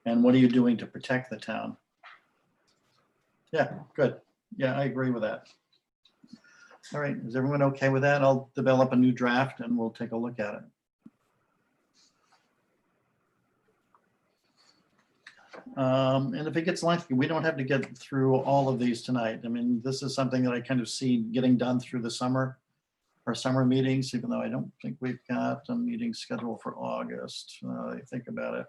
and what are you doing to protect the town? Yeah, good. Yeah, I agree with that. All right, is everyone okay with that? I'll develop a new draft and we'll take a look at it. And if it gets lengthy, we don't have to get through all of these tonight. I mean, this is something that I kind of see getting done through the summer, our summer meetings, even though I don't think we've got a meeting scheduled for August. I think about it.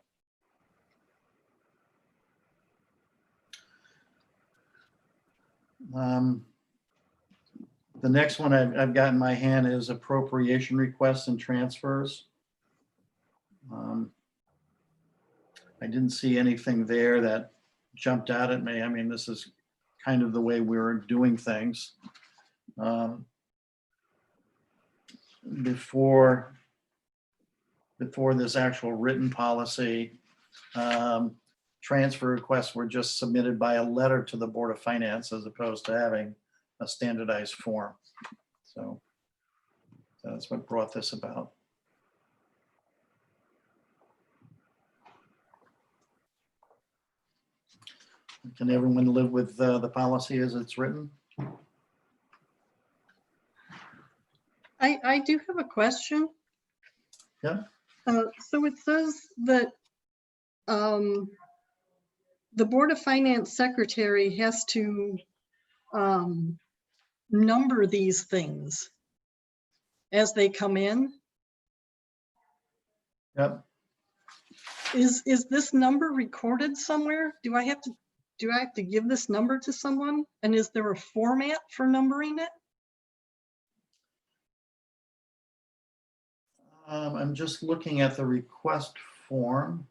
The next one I've got in my hand is appropriation requests and transfers. I didn't see anything there that jumped out at me. I mean, this is kind of the way we're doing things. Before before this actual written policy, transfer requests were just submitted by a letter to the Board of Finance as opposed to having a standardized form. So that's what brought this about. Can everyone live with the policy as it's written? I do have a question. Yeah. So it says that the Board of Finance secretary has to number these things as they come in. Yep. Is this number recorded somewhere? Do I have to give this number to someone? And is there a format for numbering it? I'm just looking at the request form.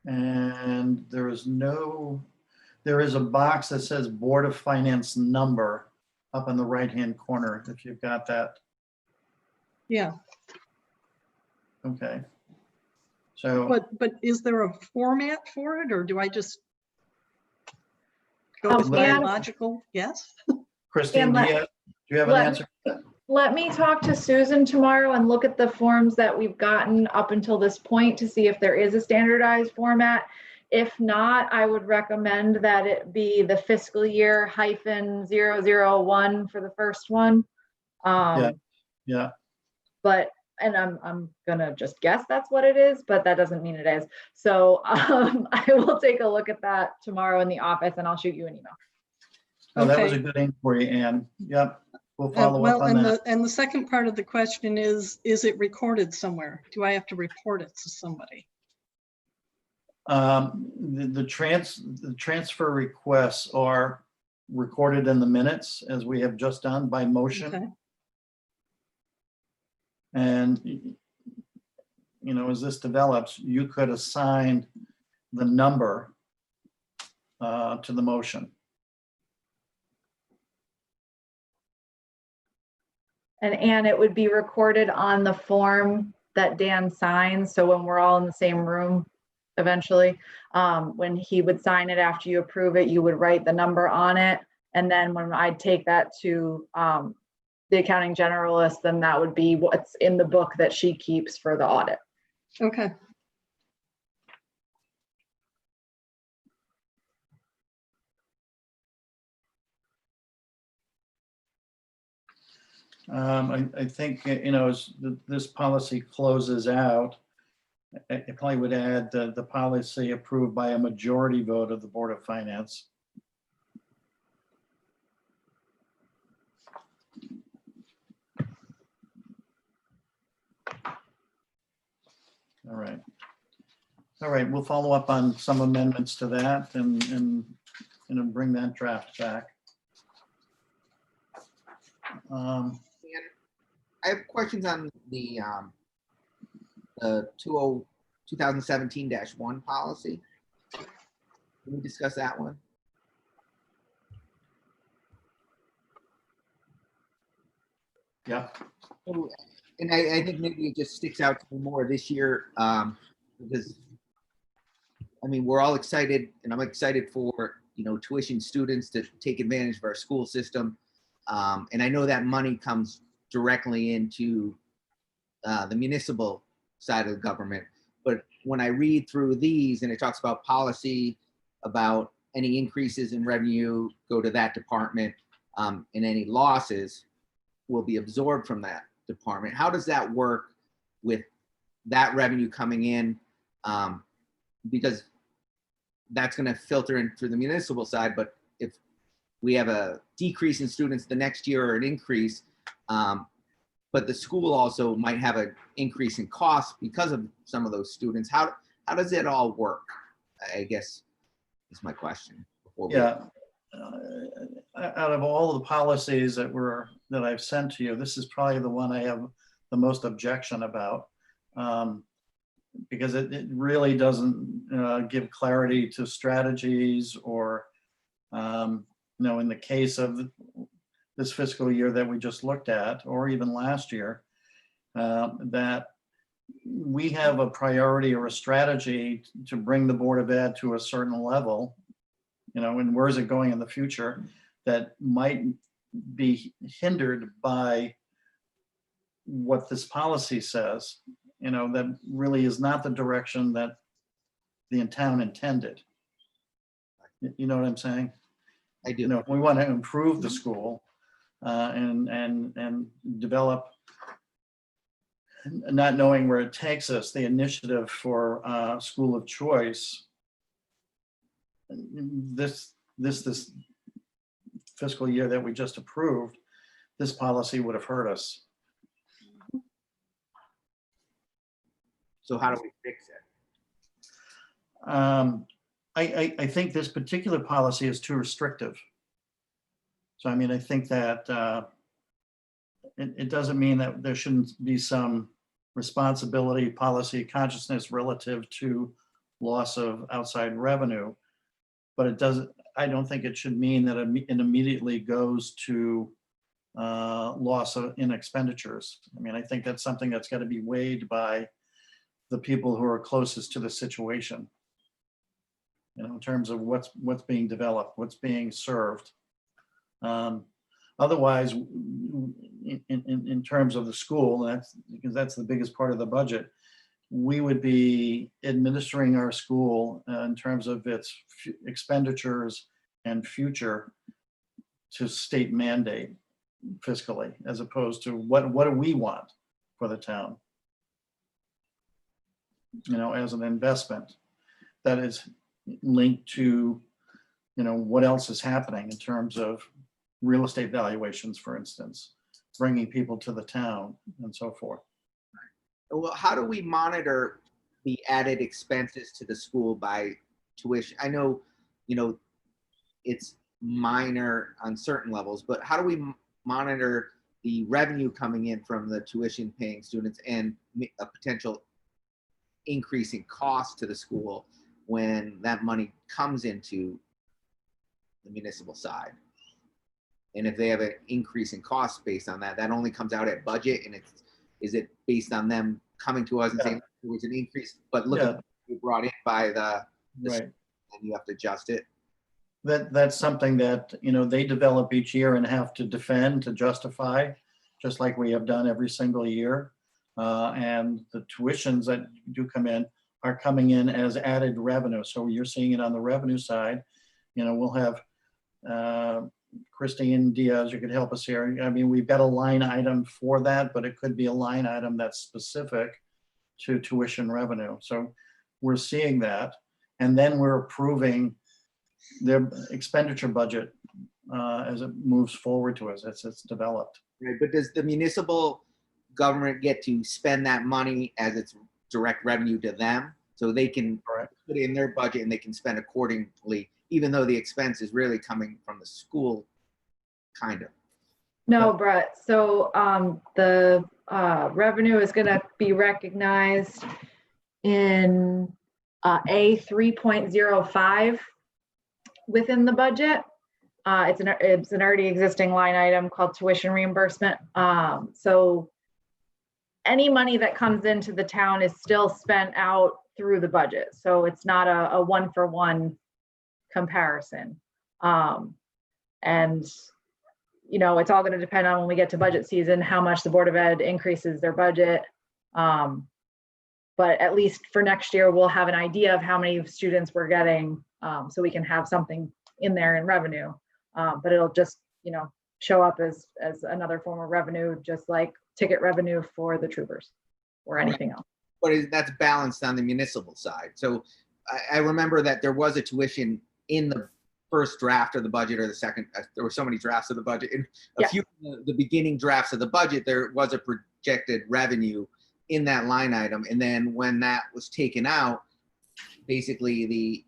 And there is a box that says Board of Finance number up in the right-hand corner, if you've got that. Yeah, Okay. So, but is there a format for it, or do I just go Oh, with my and- logical guess? Christine, do you have an let- answer? to that? Let me talk to Susan tomorrow and look at the forms that we've gotten up until this point to see if there is a standardized format. If not, I would recommend that it be the fiscal year -001 for the first one. Yeah. But, and I'm gonna just guess that's what it is, but that doesn't mean it is. So I will take a look at that tomorrow in the office and I'll shoot you an email. Oh, that was a Okay. good inquiry, Ann. Yep. We'll follow up Well, on that. and the second part of the question is it recorded somewhere? Do I have to report it to somebody? The transfer requests are recorded in the minutes as we have just done by motion. Okay. And, you know, as this develops, you could assign the number to the motion. And Anne, it would be recorded on the form that Dan signs. So when we're all in the same room eventually, when he would sign it after you approve it, you would write the number on it. And then when I take that to the accounting generalist, then that would be what's in the book that she keeps for the audit. Okay. I think, you know, as this policy closes out, I probably would add the policy approved by a majority vote of the Board of Finance. All right. All right, we'll follow up on some amendments to that and bring that draft back. I have questions on the 2017-1 policy. Can we discuss that one? Yeah. And I think maybe it just sticks out to me more this year because, I mean, we're all excited, and I'm excited for, you know, tuition students to take advantage of our school system. And I know that money comes directly into the municipal side of the government. But when I read through these and it talks about policy, about any increases in revenue go to that department, and any losses will be absorbed from that department. How does that work with that revenue coming in? Because that's going to filter in through the municipal side, but if we have a decrease in students the next year or an increase, but the school also might have an increase in cost because of some of those students, how does it all work? I guess is my question. Yeah. Out of all the policies that I've sent to you, this is probably the one I have the most objection about, because it really doesn't give clarity to strategies or, you know, in the case of this fiscal year that we just looked at, or even last year, that we have a priority or a strategy to bring the Board of Ed to a certain level, and where is it going in the future, that might be hindered by what this policy says, that really is not the direction that the town intended. You know what I'm saying? I do. If we want to improve the school and develop, not knowing where it takes us, the initiative for school of choice, this fiscal year that we just approved, this policy would have hurt us. So how do we fix it? I think this particular policy is too restrictive. So, I mean, I think that it doesn't mean that there shouldn't be some responsibility, policy, consciousness relative to loss of outside revenue. But it doesn't, I don't think it should mean that it immediately goes to loss in expenditures. I mean, I think that's something that's got to be weighed by the people who are closest to the situation. In terms of what's being developed, what's being served. Otherwise, in terms of the school, because that's the biggest part of the budget, we would be administering our school in terms of its expenditures and future to state mandate fiscally, as opposed to what do we want for the town? As an investment that is linked to, what else is happening in terms of real estate valuations, for instance, bringing people to the town and so forth. Well, how do we monitor the added expenses to the school by tuition? I know, it's minor on certain levels, but how do we monitor the revenue coming in from the tuition paying students and a potential increase in cost to the school when that money comes into the municipal side? And if they have an increase in cost based on that, that only comes out at budget, and is it based on them coming to us and saying there was an increase, but look at what you brought in by the Right. and you have to adjust it? That's something that, they develop each year and have to defend, to justify, just like we have done every single year. And the tuitions that do come in are coming in as added revenue. So you're seeing it on the revenue side. We'll have Christine Diaz, you could help us here. I mean, we've got a line item for that, but it could be a line item that's specific to tuition revenue. So we're seeing that. And then we're approving their expenditure budget as it moves forward to us, as it's developed. Right, but does the municipal government get to spend that money as its direct revenue to them? So they can put it in their budget and they can spend accordingly, even though the expense is really coming from the school, kind of. No, Brett. So the revenue is going to be recognized in A 3.05 within the budget. It's an already existing line item called tuition reimbursement. So any money that comes into the town is still spent out through the budget. So it's not a one-for-one comparison. And it's all going to depend on when we get to budget season, how much the Board of Ed increases their budget. But at least for next year, we'll have an idea of how many students we're getting, so we can have something in there in revenue. But it'll just, show up as another form of revenue, just like ticket revenue for the troopers or anything else. But that's balanced on the municipal side. So I remember that there was a tuition in the first draft of the budget, or the second. There were so many drafts of the budget. In a few of the beginning drafts of the budget, there was a projected revenue in that line item. And then when that was taken out, basically the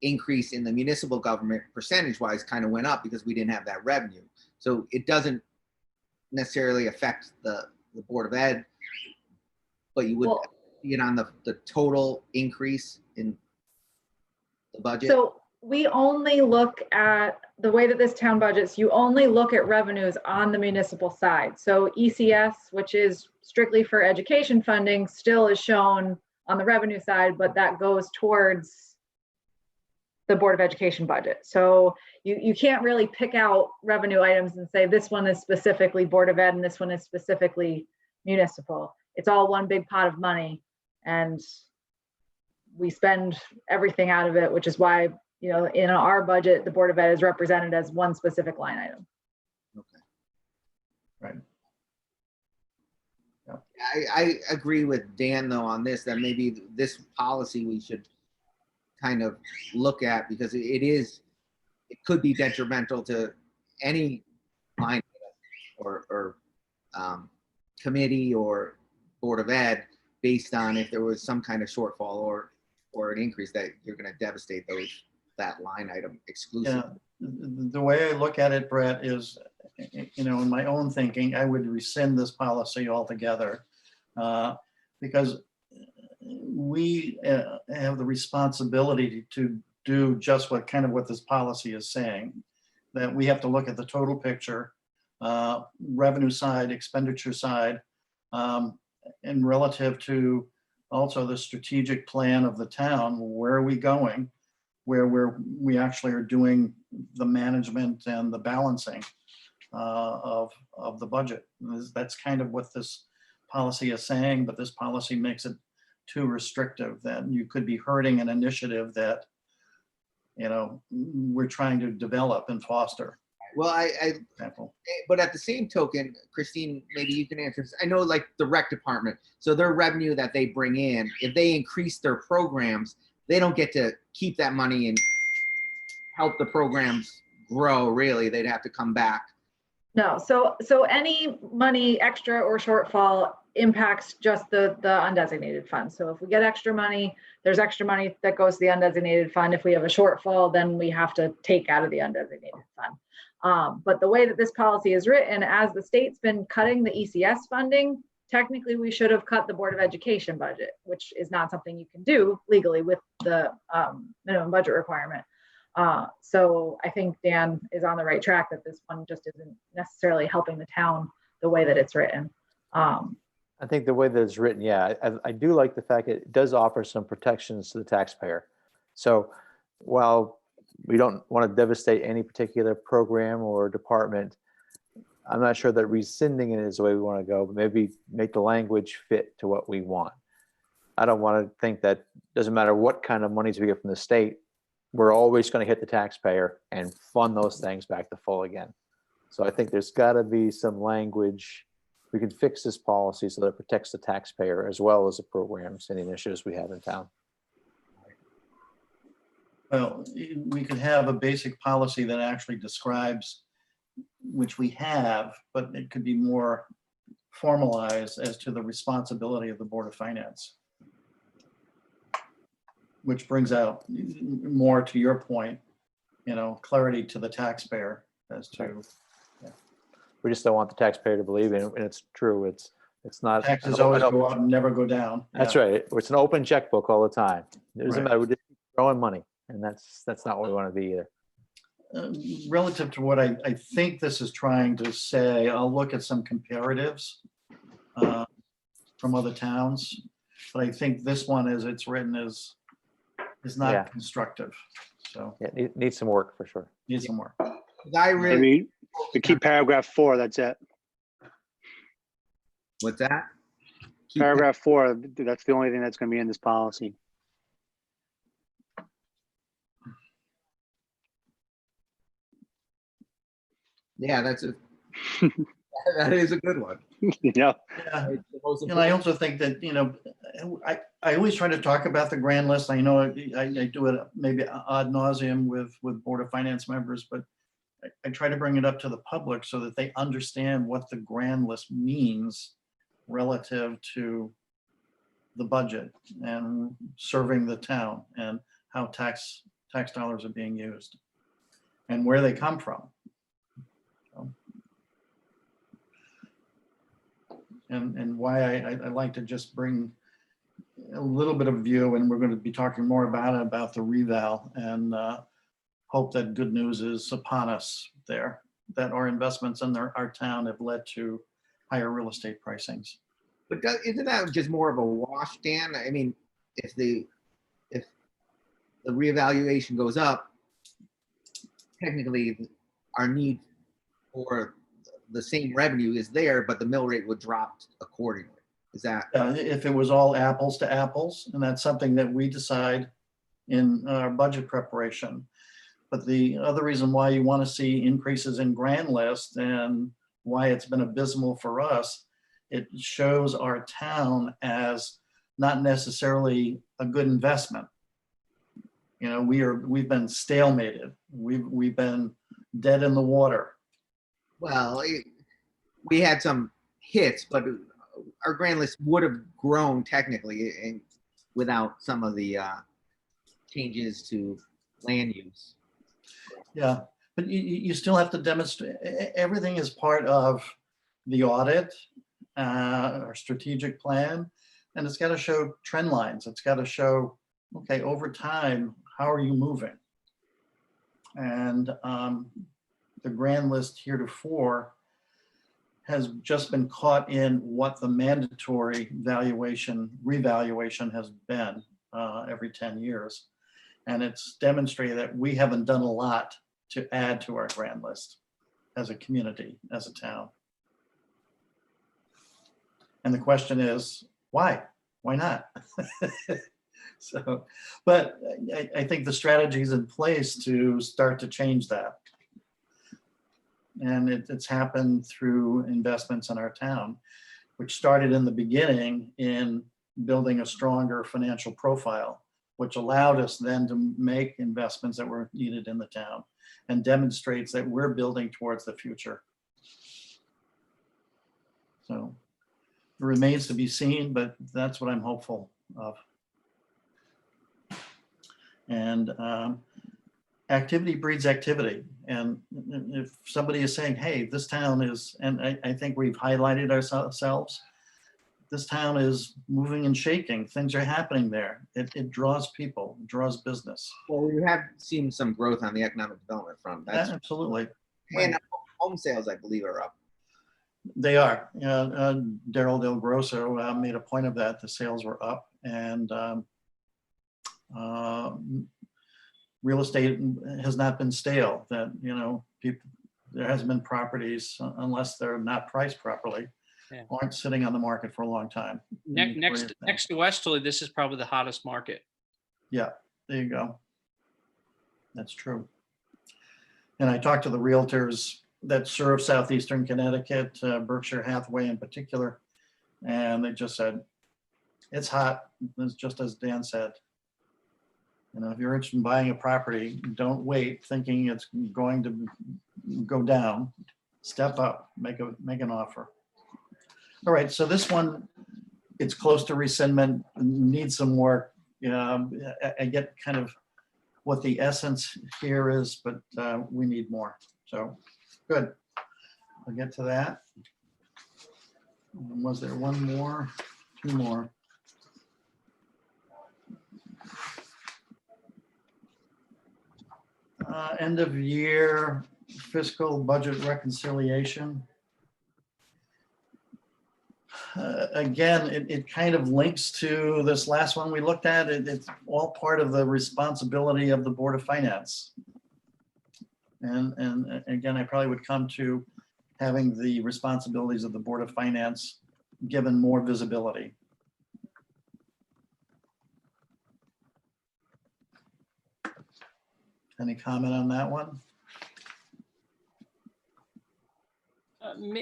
increase in the municipal government percentage-wise kind of went up because we didn't have that revenue. So it doesn't necessarily affect the Board of Ed, but you would see it on the total increase in the budget. So we only look at the way that this town budgets, you only look at revenues on the municipal side. So ECS, which is strictly for education funding, still is shown on the revenue side, but that goes towards the Board of Education budget. So you can't really pick out revenue items and say this one is specifically Board of Ed and this one is specifically municipal. It's all one big pot of money, and we spend everything out of it, which is why, you know, in our budget, the Board of Ed is represented as one specific line item. Right. I agree with Dan though on this, that maybe this policy we should kind of look at, because it could be detrimental to any line or committee or Board of Ed, based on if there was some kind of shortfall or an increase, that you're going to devastate that line item exclusively. Yeah, the way I look at it, Brett, is, you know, in my own thinking, I would rescind this policy altogether, because we have the responsibility to do just what this policy is saying, that we have to look at the total picture, revenue side, expenditure side, and relative to also the strategic plan of the town. Where are we going? Where we actually are doing the management and the balancing of the budget. That's kind of what this policy is saying, but this policy makes it too restrictive, that you could be hurting an initiative that, you know, we're trying to develop and foster. Well, but at the same token, Christine, maybe you can answer this. I know, like the rec department, so their revenue that they bring in, if they increase their programs, they don't get to keep that money and help the programs grow, really. They'd have to come back. No, so any money extra or shortfall impacts just the undesignated fund. So if we get extra money, there's extra money that goes to the undesignated fund. If we have a shortfall, then we have to take out of the undesignated fund. But the way that this policy is written, as the state's been cutting the ECS funding, technically we should have cut the Board of Education budget, which is not something you can do legally with the minimum budget requirement. So I think Dan is on the right track, that this one just isn't necessarily helping the town the way that it's written. I think the way that it's written, yeah, I do like the fact that it does offer some protections to the taxpayer. So while we don't want to devastate any particular program or department, I'm not sure that rescinding it is the way we want to go, but maybe make the language fit to what we want. I don't want to think that doesn't matter what kind of monies we get from the state, we're always going to hit the taxpayer and fund those things back to full again. So I think there's got to be some language. We can fix this policy so that it protects the taxpayer as well as the programs and the initiatives we have in town. Well, we could have a basic policy that actually describes, which we have, but it could be more formalized as to the responsibility of the Board of Finance, which brings out more, to your point, you know, clarity to the taxpayer as to. We just don't want the taxpayer to believe in it, and it's true. It's not. Taxes always go up and never go down. That's right. It's an open checkbook all the time. It doesn't Right. matter. We're just throwing money, and that's not what we want to be either. Relative to what I think this is trying to say, I'll look at some comparatives from other towns, but I think this one, as it's written, is not Yeah. constructive. So Yeah, it needs some work for sure. needs some work. I really, Maybe the key paragraph 4, that's it. what's that? Paragraph 4, that's the only thing that's going to be in this policy. Yeah, that is a good one. Yeah. Yeah. It's the most And I important. also think that, you know, I always try to talk about the grand list. I know I do it maybe ad nauseum with Board of Finance members, but I try to bring it up to the public so that they understand what the grand list means relative to the budget and serving the town and how tax dollars are being used and where they come from. And why I like to just bring a little bit of view, and we're going to be talking more about it, about the reval, and hope that good news is upon us there, that our investments in our town have led to higher real estate pricings. But isn't that just more of a wash, Dan? I mean, if the reevaluation goes up, technically our need for the same revenue is there, but the mill rate would drop accordingly. Is that? If it was all apples to apples, and that's something that we decide in our budget preparation. But the other reason why you want to see increases in grand list and why it's been abysmal for us, it shows our town as not necessarily a good investment. You know, we've been stalemated. We've been dead in the water. Well, we had some hits, but our grand list would have grown technically and without some of the changes to land use. Yeah, but you still have to demonstrate, everything is part of the audit, our strategic plan, and it's got to show trend lines. It's got to show, okay, over time, how are you moving? And the grand list heretofore has just been caught in what the mandatory revaluation has been every 10 years. And it's demonstrated that we haven't done a lot to add to our grand list as a community, as a town. And the question is, why? Why not? So, but I think the strategy is in place to start to change that. And it's happened through investments in our town, which started in the beginning in building a stronger financial profile, which allowed us then to make investments that were needed in the town and demonstrates that we're building towards the future. So it remains to be seen, but that's what I'm hopeful of. And activity breeds activity. And if somebody is saying, hey, this town is, and I think we've highlighted ourselves, this town is moving and shaking. Things are happening there. It draws people, it draws business. Well, we have seen some growth on the economic development front. That's Absolutely. and home sales, I believe, are up. They are. Daryl Del Grosso made a point of that. The sales were up, and real estate has not been stale. That, you know, people, there hasn't been properties, unless they're not priced properly, aren't sitting on the market for a long time. Next to Westerly, this is probably the hottest market. Yeah, there you go. That's true. And I talked to the realtors that serve Southeastern Connecticut, Berkshire Hathaway in particular, and they just said, it's hot. It's just as Dan said. You know, if you're interested in buying a property, don't wait thinking it's going to go down. Step up, make an offer. All right, so this one, it's close to rescindment, needs some work. I get kind of what the essence here is, but we need more. So good. I'll get to that. Was there one more? Two more. End of year fiscal budget reconciliation. Again, it kind of links to this last one we looked at. It's all part of the responsibility of the Board of Finance. And again, I probably would come to having the responsibilities of the Board of Finance given more visibility. Any comment on that one?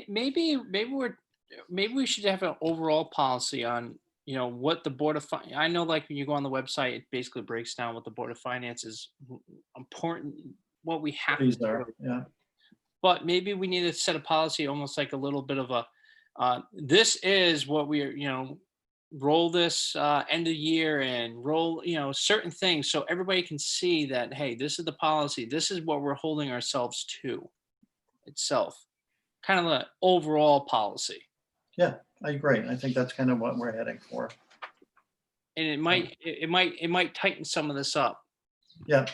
Maybe we should have an overall policy on, you know, what the Board of Finance. I know, like, when you go on the website, it basically breaks down what the Board of Finance is important, what we have to do. Yeah. But maybe we need to set a policy, almost like a little bit of a, this is what we are, you know, roll this end of year and roll, you know, certain things so everybody can see that, hey, this is the policy. This is what we're holding ourselves to itself. Kind of an overall policy. Yeah, I agree. I think that's kind of what we're heading for. And it might tighten some of this up. Yeah.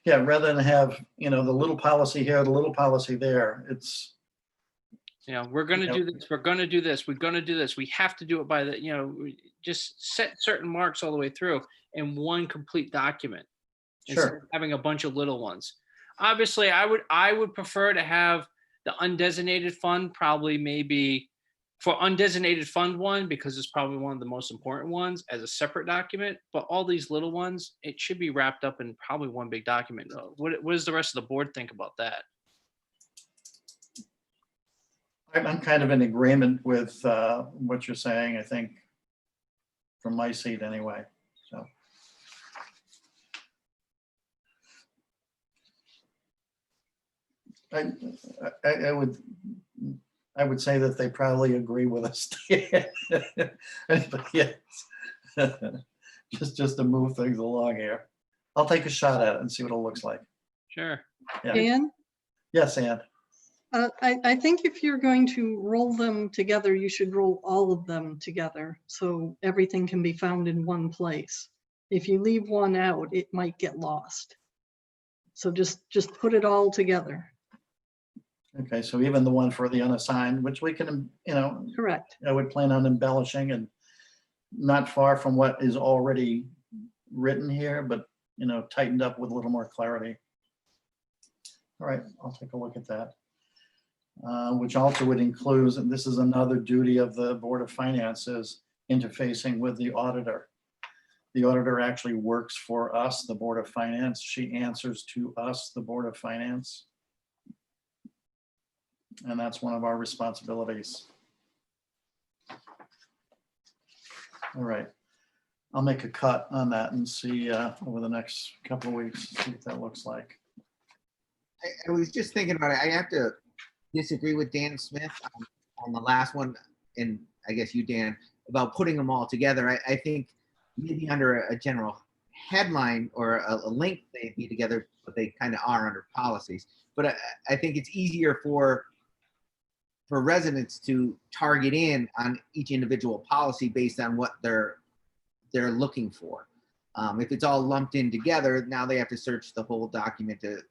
Yeah, rather than have, the little policy here, the little policy there, it's, We're going to Yep. do this. We're going to do this. We're going to do this. We have to do it by the, just set certain marks all the way through in one complete document instead sure. of having a bunch of little ones. Obviously, I would prefer to have the undesignated fund probably maybe for undesignated fund one, because it's probably one of the most important ones as a separate document, but all these little ones, it should be wrapped up in probably one big document. What does the rest of the board think about that? I'm kind of in agreement with what you're saying, I think, from my seat anyway, so. I would say that they probably agree with us. But yes. Just to move things along here. I'll take a shot at it and see what it looks like. Sure. Yeah. Dan, Yes, Ann. I think if you're going to roll them together, you should roll all of them together so everything can be found in one place. If you leave one out, it might get lost. So just put it all together. Okay, so even the one for the unassigned, which we can, Correct. I would plan on embellishing and not far from what is already written here, but, tightened up with a little more clarity. All right, I'll take a look at that. Which also would include, and this is another duty of the Board of Finance, is interfacing with the auditor. The auditor actually works for us, the Board of Finance. She answers to us, the Board of Finance. And that's one of our responsibilities. All right. I'll make a cut on that and see over the next couple of weeks, see what that looks like. I was just thinking about it. I have to disagree with Dan Smith on the last one, and I guess you, Dan, about putting them all together. I think maybe under a general headline or a link they'd be together, but they kind of are under policies. But I think it's easier for residents to target in on each individual policy based on what they're looking for. If it's all lumped in together, now they have to search the whole document to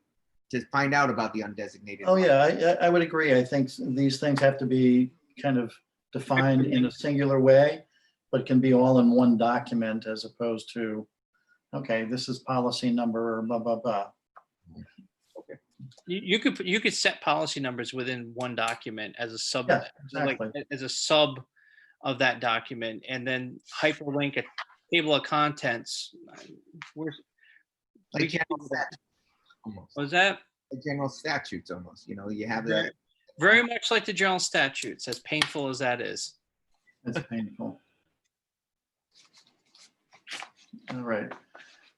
find out about the undesignated. Oh, yeah, I would agree. I think these things have to be kind of defined in a singular way, but can be all in one document as opposed to, okay, this is policy number, blah, blah, blah. You could set policy numbers within one document as a sub, Yeah, exactly. like as a sub of that document, and then hyperlink a table of contents. Like general statutes, almost. Was that Like general statutes almost? You have that. very much like the general statutes, as painful as that is. It's painful. All right.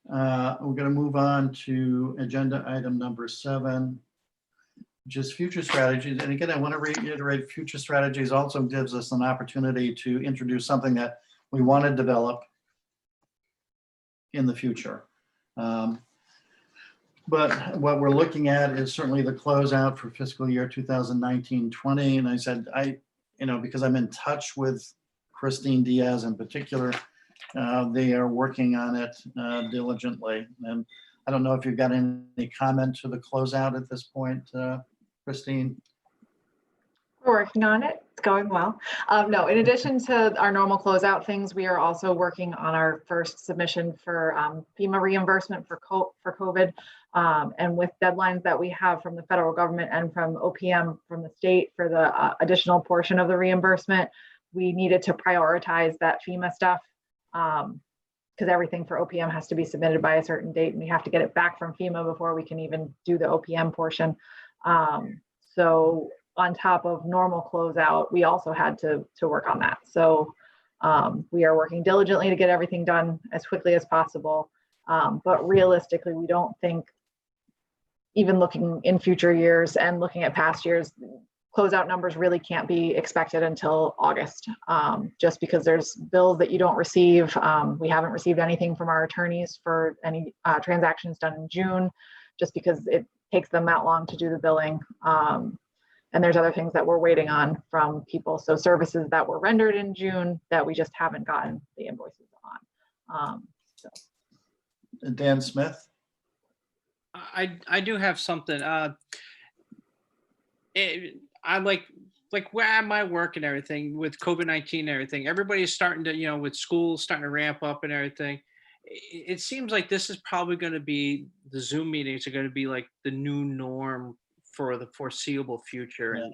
We're going to move on to agenda item number 7, which is future strategies. And again, I want to reiterate, future strategies also gives us an opportunity to introduce something that we want to develop in the future. But what we're looking at is certainly the closeout for fiscal year 2019-20. And I said, because I'm in touch with Christine Diaz in particular, they are working on it diligently. And I don't know if you've got any comment to the closeout at this point, Christine. We're working on it. It's going well. No, in addition to our normal closeout things, we are also working on our first submission for FEMA reimbursement for COVID. And with deadlines that we have from the federal government and from OPM from the state for the additional portion of the reimbursement, we needed to prioritize that FEMA stuff because everything for OPM has to be submitted by a certain date and we have to get it back from FEMA before we can even do the OPM portion. So on top of normal closeout, we also had to work on that. So we are working diligently to get everything done as quickly as possible. But realistically, we don't think, even looking in future years and looking at past years, closeout numbers really can't be expected until August, just because there's bills that you don't receive. We haven't received anything from our attorneys for any transactions done in June, just because it takes them that long to do the billing. And there's other things that we're waiting on from people. So services that were rendered in June that we just haven't gotten the invoices on. Dan Smith. I do have something. I like where am I work and everything with COVID-19 and everything. Everybody's starting to, with school starting to ramp up and everything. It seems like this is probably going to be the Zoom meetings are going to be like the new norm for the foreseeable future. And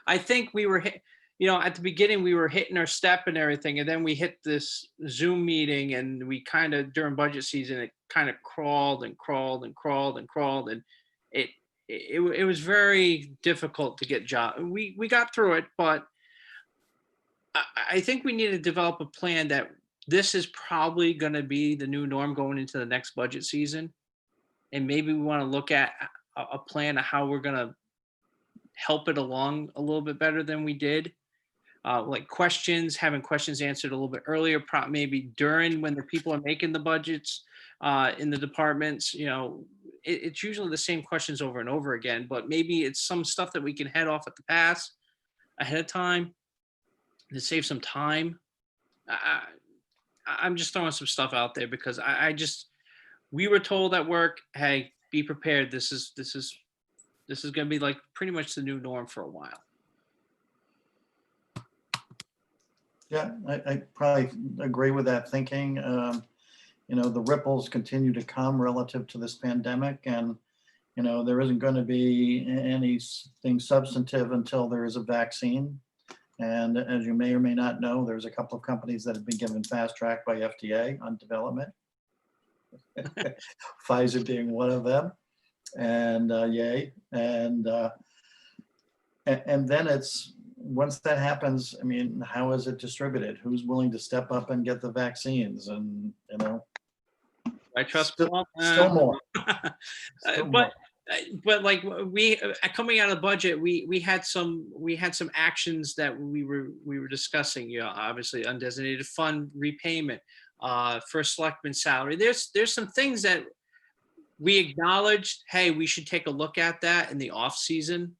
I think we were at the beginning we were hitting our step and everything, and then we hit this Zoom meeting, and we kind of during budget season it kind of crawled and crawled and crawled and crawled, and it was very difficult to get job. We got through it, but I think we need to develop a plan that this is probably going to be the new norm going into the next budget season, and maybe we want to look at a plan of how we're going to help it along a little bit better than we did. Like having questions answered a little bit earlier, maybe during when the people are making the budgets in the departments. It's usually the same questions over and over again, but maybe it's some stuff that we can head off at the pass ahead of time to save some time. I'm just throwing some stuff out there because we were told at work, hey, be prepared. This is going to be like pretty much the new norm for a while. Yeah, I probably agree with that thinking. The ripples continue to come relative to this pandemic, and, there isn't going to be anything substantive until there is a vaccine. And as you may or may not know, there's a couple of companies that have been given fast track by FDA on development. Pfizer being one of them, and yay. And then once that happens, I mean, how is it distributed? Who's willing to step up and get the vaccines? And, I trust still more. Still more. But like coming out of the budget, we had some actions that we were discussing. Obviously undesignated fund repayment, first selectman salary. There's some things that we acknowledged. Hey, we should take a look at that in the off season.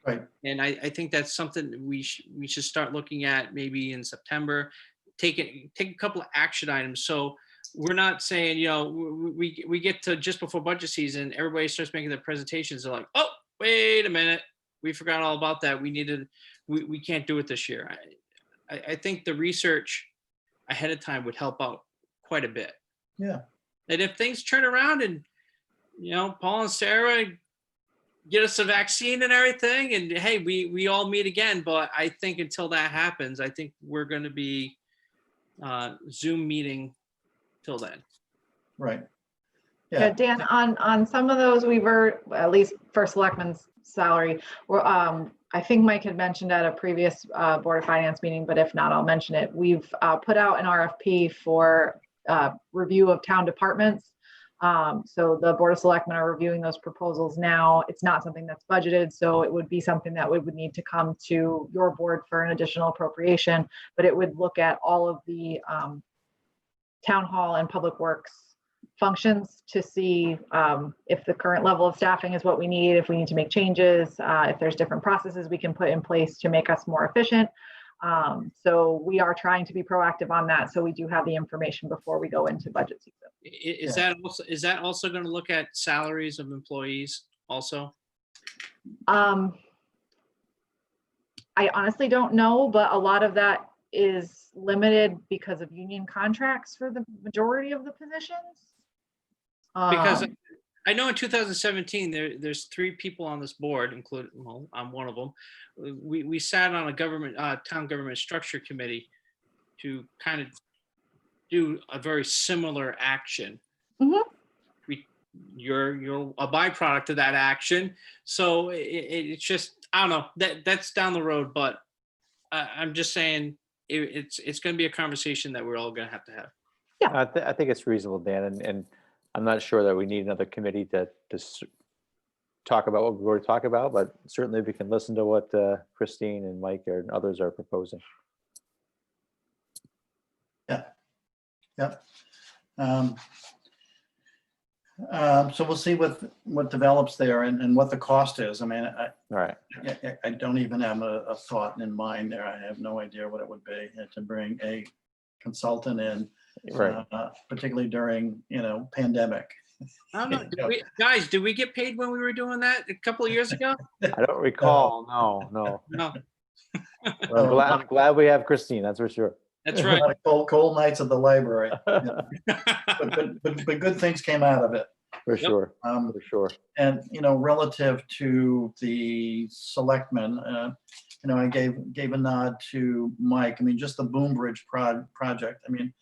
Right. And I think that's something we should start looking at maybe in September. Take a couple of action items. So we're not saying, we get to just before budget season, everybody starts making their presentations. They're like, oh, wait a minute, we forgot all about that. We can't do it this year. I think the research ahead of time would help out quite a bit. Yeah. And if things turn around and, Paul and Sarah get us a vaccine and everything, and hey, we all meet again. But I think until that happens, I think we're going to be Zoom meeting till then. Right. Yeah, Dan, on some of those, we were, at least for selectmen's salary, I think Mike had mentioned at a previous Board of Finance meeting, but if not, I'll mention it. We've put out an RFP for review of town departments. So the Board of Selectmen are reviewing those proposals now. It's not something that's budgeted, so it would be something that we would need to come to your board for an additional appropriation, but it would look at all of the town hall and public works functions to see if the current level of staffing is what we need, if we need to make changes, if there's different processes we can put in place to make us more efficient. So we are trying to be proactive on that. So we do have the information before we go into budget season. Is that also going to look at salaries of employees also? I honestly don't know, but a lot of that is limited because of union contracts for the majority of the positions. Because I know in 2017, there's 3 people on this board, including, well, I'm one of them. We sat on a town government structure committee to kind of do a very similar action. Mm-hmm. You're a byproduct of that action. So it's just, I don't know, that's down the road, but I'm just saying it's going to be a conversation that we're all going to have. Yeah, I think it's reasonable, Dan, and I'm not sure that we need another committee to talk about what we were talking about, but certainly we can listen to what Christine and Mike and others are proposing. Yeah. So we'll see what develops there and what the cost is. I mean, I don't even have a thought in mind there. I have no idea what it would be to bring a consultant in, right? Particularly during pandemic. I don't know. Guys, did we get paid when we were doing that a couple of years ago? I don't recall. No. No, Well, I'm glad we have Christine, that's for sure. that's A right. lot of cold nights at the library. But good things came out of it. For sure, Um, for sure. And, relative to the selectmen, I gave a nod to Mike. I mean, just the Boom Bridge project. I mean,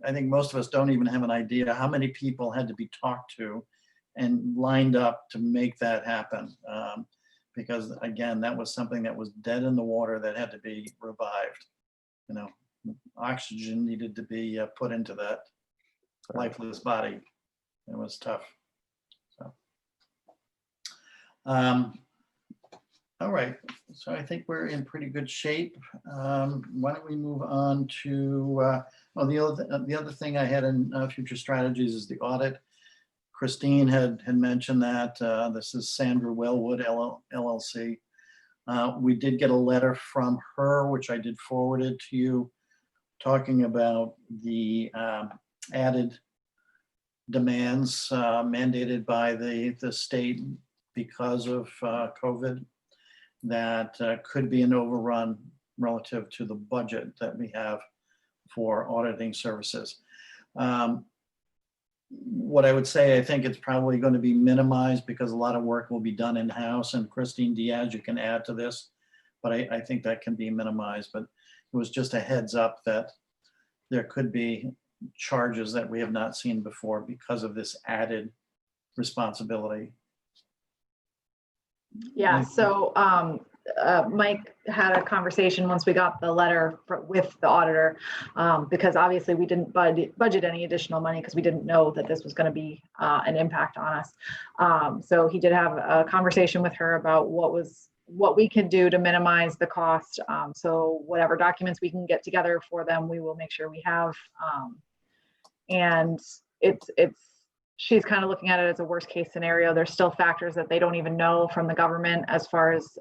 I think most of us don't even have an idea how many people had to be talked to and lined up to make that happen. Because again, that was something that was dead in the water that had to be revived. Oxygen needed to be put into that lifeless body. It was tough. So, all right. So I think we're in pretty good shape. Why don't we move on to, the other thing I had in future strategies is the audit. Christine had mentioned that this is Sandra Wellwood LLC. We did get a letter from her, which I did forward it to you, talking about the added demands mandated by the state because of COVID that could be an overrun relative to the budget that we have for auditing services. What I would say, I think it's probably going to be minimized because a lot of work will be done in-house, and Christine Diaz, you can add to this, but I think that can be minimized. But it was just a heads up that there could be charges that we have not seen before because of this added responsibility. Yeah, so Mike had a conversation once we got the letter with the auditor, because obviously we didn't budget any additional money because we didn't know that this was going to be an impact on us. So he did have a conversation with her about what we can do to minimize the cost. So whatever documents we can get together for them, we will make sure we have. And she's kind of looking at it as a worst case scenario. There's still factors that they don't even know from the government as far as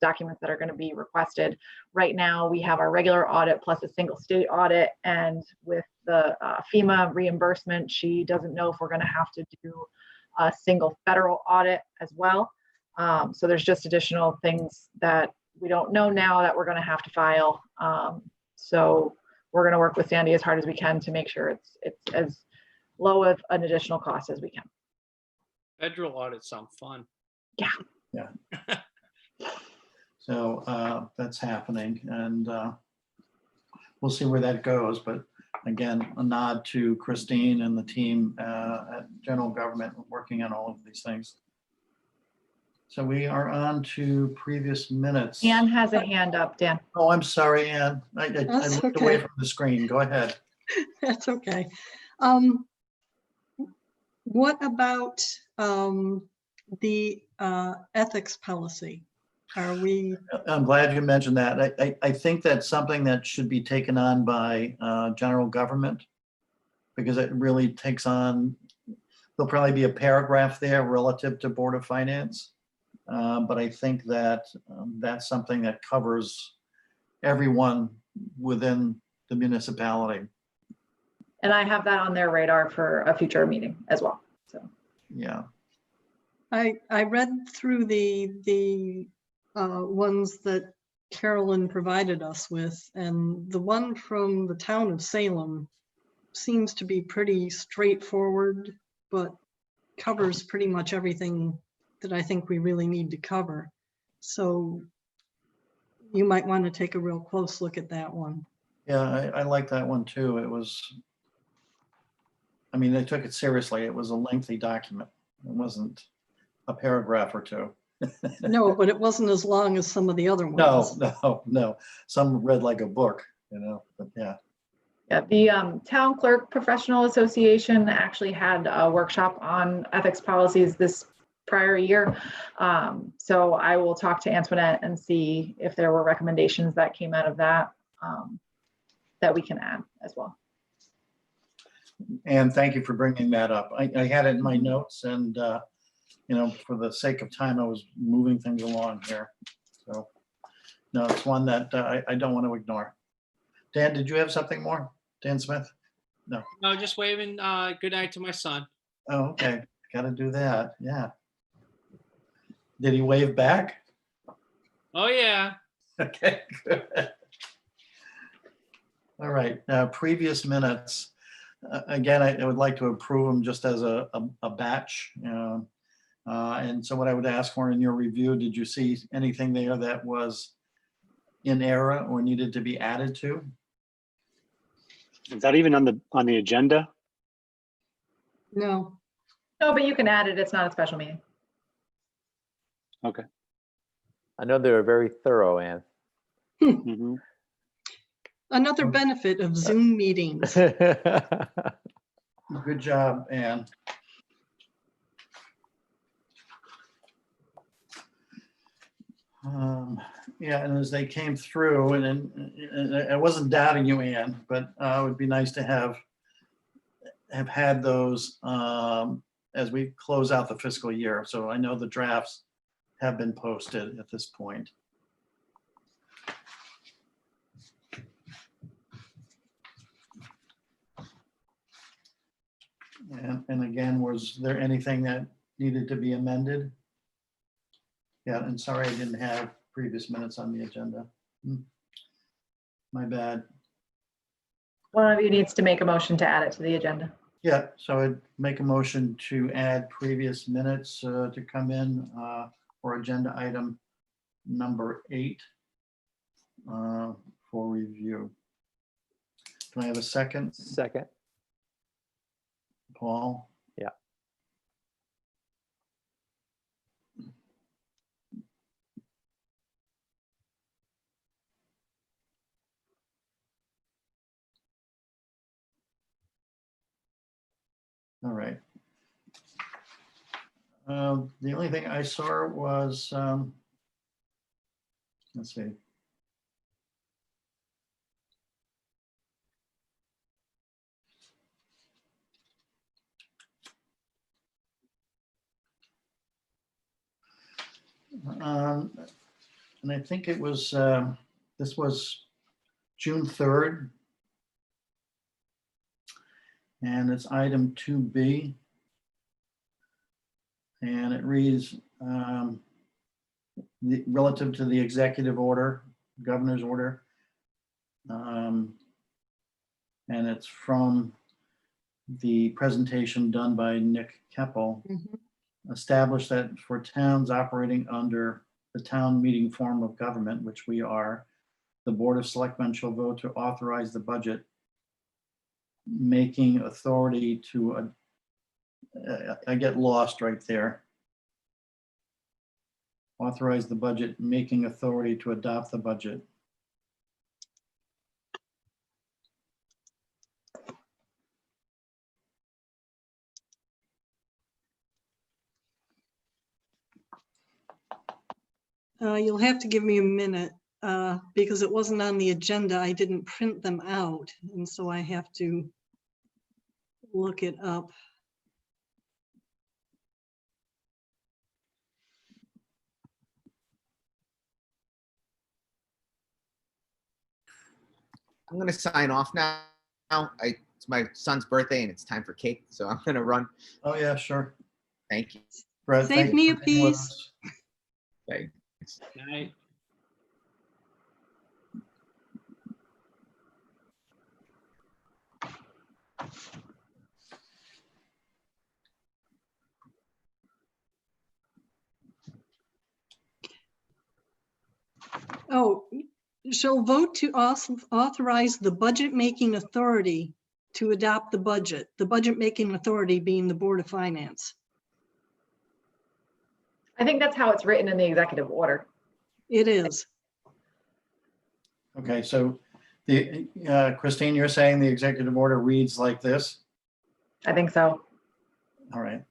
documents that are going to be requested. Right now, we have our regular audit plus a single state audit. And with the FEMA reimbursement, she doesn't know if we're going to have to do a single federal audit as well. So there's just additional things that we don't know now that we're going to have to file. So we're going to work with Sandy as hard as we can to make sure it's as low of an additional cost as we can. Federal audits sound fun. Yeah. So that's happening, and we'll see where that goes. But again, a nod to Christine and the team at General Government working on all of these things. So we are on to previous minutes. Ann has a hand up, Dan. Oh, I'm sorry, Ann. I That's looked away okay. from the screen. Go ahead. That's okay. What about the ethics policy? Are we, I'm glad you mentioned that. I think that's something that should be taken on by General Government, because it really takes on, there'll probably be a paragraph there relative to Board of Finance. But I think that that's something that covers everyone within the municipality. And I have that on their radar for a future meeting as well. So Yeah. I read through the ones that Carolyn provided us with, and the one from the town of Salem seems to be pretty straightforward, but covers pretty much everything that I think we really need to cover. So you might want to take a real close look at that one. Yeah, I like that one too. It was, I mean, they took it seriously. It was a lengthy document. It wasn't a paragraph or two. No, but it wasn't as long as some of the other ones. No. Some read like a book, but yeah. yeah, the Town Clerk Professional Association actually had a workshop on ethics policies this prior year. So I will talk to Antoinette and see if there were recommendations that came out of that that we can add as well. And thank you for bringing that up. I had it in my notes, and for the sake of time, I was moving things along here. So no, it's one that I don't want to ignore. Dan, did you have something more? Dan Smith? No, just waving good night to my son. Oh, okay, gotta do that, yeah. Did he wave back? Oh, yeah. Okay, good. All right, previous minutes. Again, I would like to approve them just as a batch. And so what I would ask for in your review, did you see anything there that was in error or needed to be added to? Is that even on the agenda? No, No, but you can add it. It's not a special meeting. Okay. I know they were very thorough, Ann. Mhm. another benefit of Zoom meetings. Good job, Ann. Yeah, and as they came through, and I wasn't doubting you, Ann, but it would be nice to have had those as we close out the fiscal year. So I know the drafts have been posted at this point. And again, was there anything that needed to be amended? Yeah, and sorry, I didn't have previous minutes on the agenda. My bad. One of you needs to make a motion to add it to the agenda. Yeah, so I'd make a motion to add previous minutes to come in for agenda item number 8 for review. Can I have a second? Second. Paul? Yeah. All right. The only thing I saw was, let's see. And I think it was, this was June 3rd. And it's item 2B. And it reads, relative to the executive order, governor's order. And it's from the presentation done by Nick Keppel. Established that for towns operating under the town meeting form of government, which we are, the Board of Selectmen shall vote to authorize the budget making authority to, I get lost right there. Authorize the budget making authority to adopt the budget. You'll have to give me a minute because it wasn't on the agenda. I didn't print them out, and so I have to look it up. I'm going to sign off now. It's my son's birthday and it's time for cake, so I'm going to run. Oh, yeah, sure. Thank you. Brett, Save thank me you a for being with piece. us. Okay. Good night. Oh, shall vote to authorize the budget making authority to adopt the budget making authority being the Board of Finance. I think that's how it's written in the executive order. It is. Okay, so the Christine, you're saying the executive order reads like this? I think so. All right.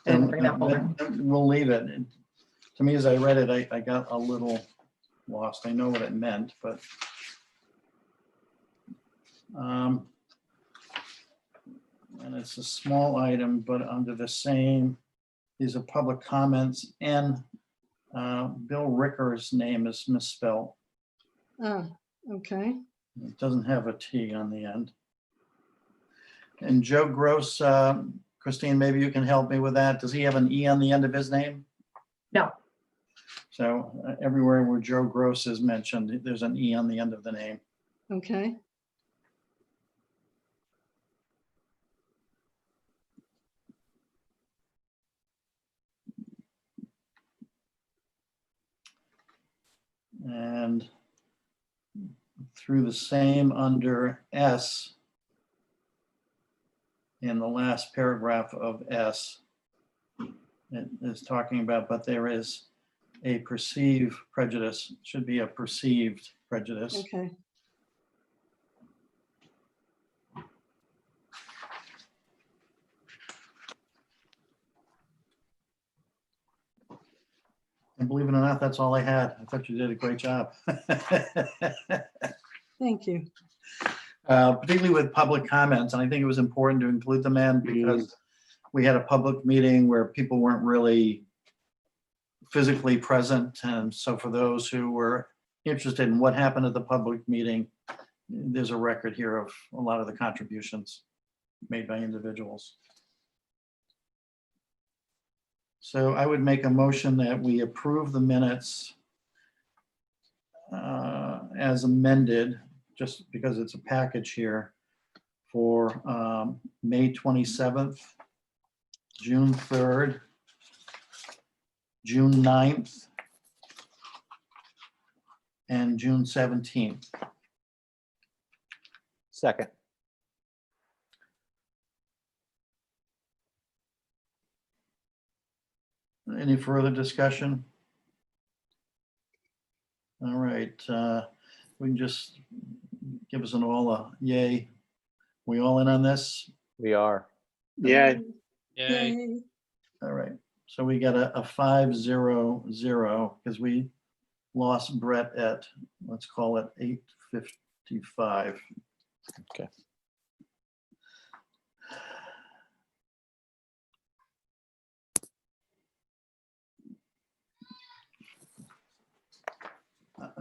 Didn't And bring that folder. we'll leave it. And to me, as I read it, I got a little lost. I know what it meant, but and it's a small item, but under the same, these are public comments, and Bill Ricker's name is misspelled. Oh, okay. It doesn't have a T on the end. And Joe Gross, Christine, maybe you can help me with that. Does he have an E on the end of his name? No. So everywhere where Joe Gross is mentioned, there's an E on the end of the name. Okay. And through the same under S, in the last paragraph of S, it is talking about, but there is a perceived prejudice, should be a perceived prejudice. Okay. And believe it or not, that's all I had. I thought you did a great job. Thank you. Particularly with public comments, and I think it was important to include them in because we had a public meeting where people weren't really physically present. And so for those who were interested in what happened at the public meeting, there's a record here of a lot of the contributions made by individuals. So I would make a motion that we approve the minutes as amended, just because it's a package here, for May 27th, June 3rd, June 9th, and June 17th. Second. Any further discussion? All right, we can just give us an all a yay. We all in on this? We are. Yeah, Yay. Yay. All right, so we got a 5-0-0 because we lost Brett at, let's call it 8:55. Okay.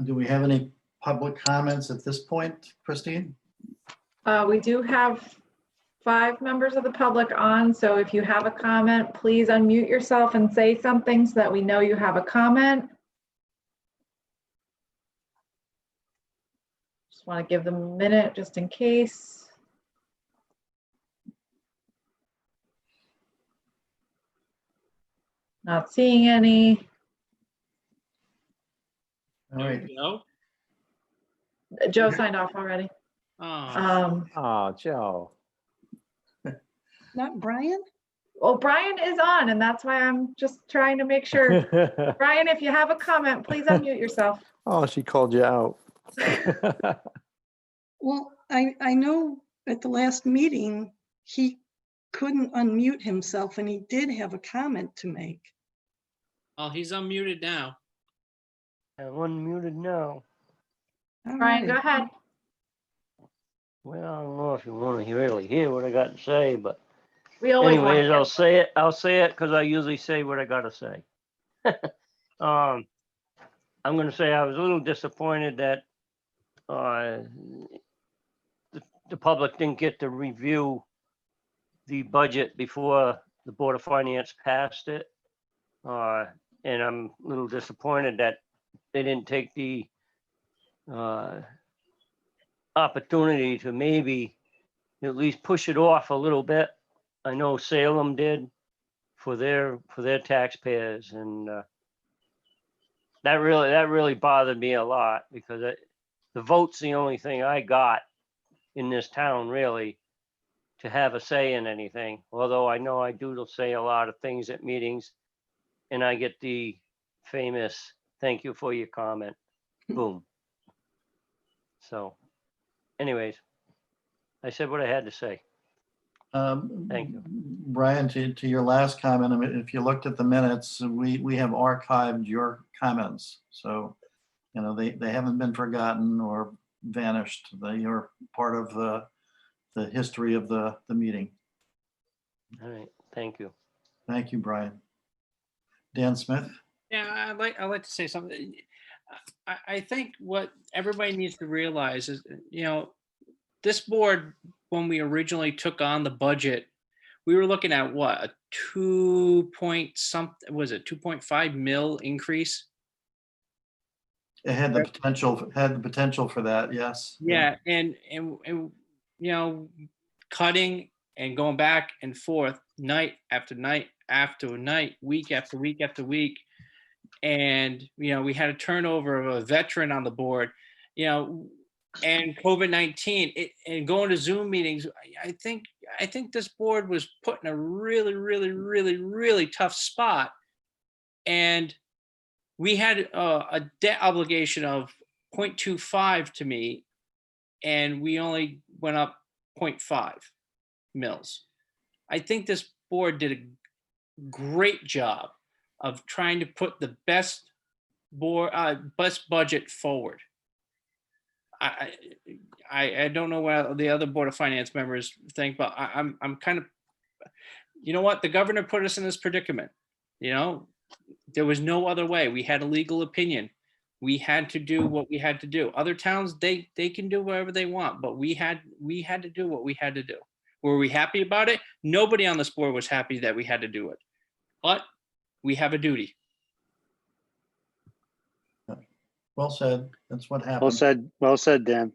Do we have any public comments at this point, Christine? We do have 5 members of the public on, so if you have a comment, please unmute yourself and say something so that we know you have a comment. Just want to give them a minute just in case. Not seeing any. All right, No? Joe signed off already. Oh, Oh, Joe. Not Brian? Well, Brian is on, and that's why I'm just trying to make sure. Brian, if you have a comment, please unmute yourself. Oh, she called you out. Well, I know at the last meeting, he couldn't unmute himself and he did have a comment to make. oh, he's unmuted now. I'm unmuted now. All Brian, go right. ahead. Well, I don't know if you want to really hear what I got to say, but We always want anyways, you. I'll say it because I usually say what I got to say. I'm going to say I was a little disappointed that the public didn't get to review the budget before the Board of Finance passed it. And I'm a little disappointed that they didn't take the opportunity to maybe at least push it off a little bit. I know Salem did for their taxpayers, and that really bothered me a lot because the vote's the only thing I got in this town really to have a say in anything. Although I know I do say a lot of things at meetings, and I get the famous "thank you for your comment." Boom. So, anyways, I said what I had to say. Thank you. Brian, to your last comment, I mean, if you looked at the minutes, we have archived your comments. So, you know, they haven't been forgotten or vanished. They are part of the history of the meeting. All right, thank you. Thank you, Brian. Dan Smith? Yeah, I'd like to say something. I think what everybody needs to realize is, you know, this board when we originally took on the budget, we were looking at what, a 2 point something, was it 2.5 mil increase? It had the potential for that, yes. Yeah, and you know, cutting and going back and forth night after night after night, week after week after week. And, you know, we had a turnover of a veteran on the board, you know, and COVID-19 and going to Zoom meetings. I think this board was put in a really, really, really, really tough spot. And we had a debt obligation of 0.25 to me, and we only went up 0.5 mils. I think this board did a great job of trying to put the best budget forward. I don't know what the other Board of Finance members think, but I'm kind of, you know what, the governor put us in this predicament. You know, there was no other way. We had a legal opinion. We had to do what we had to do. Other towns, they can do whatever they want, but we had to do what we had to do. Were we happy about it? Nobody on this board was happy that we had to do it, but we have a duty. Well said. That's what happened. Well said, Dan.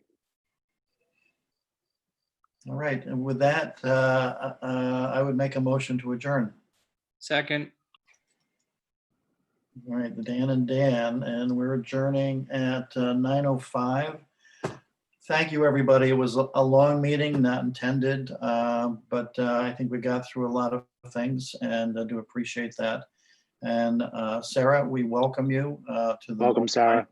All right, and with that, I would make a motion to adjourn. Second. All right, the Dan and we're adjourning at 9:05. Thank you, everybody. It was a long meeting, not intended, but I think we got through a lot of things, and I do appreciate that. And Sarah, we welcome you to the. Welcome, Sarah.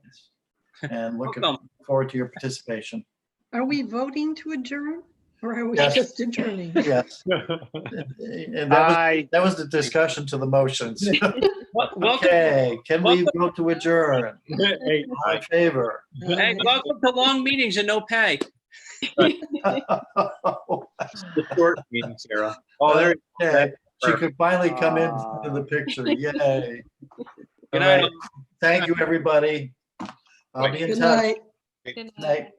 And looking Welcome. forward to your participation. Are we voting to adjourn or are we Yes. just adjourning? Yes. And that was the discussion to the motions. Welcome, Okay, can we welcome. vote to adjourn? Hey, All in favor? Hey, welcome to long meetings and no pay. the short meeting, Sarah. Oh, there. Okay, she could finally come into the picture. Yay. All Good night. right. Thank you, everybody. I'll be in Good touch. night. Good Night.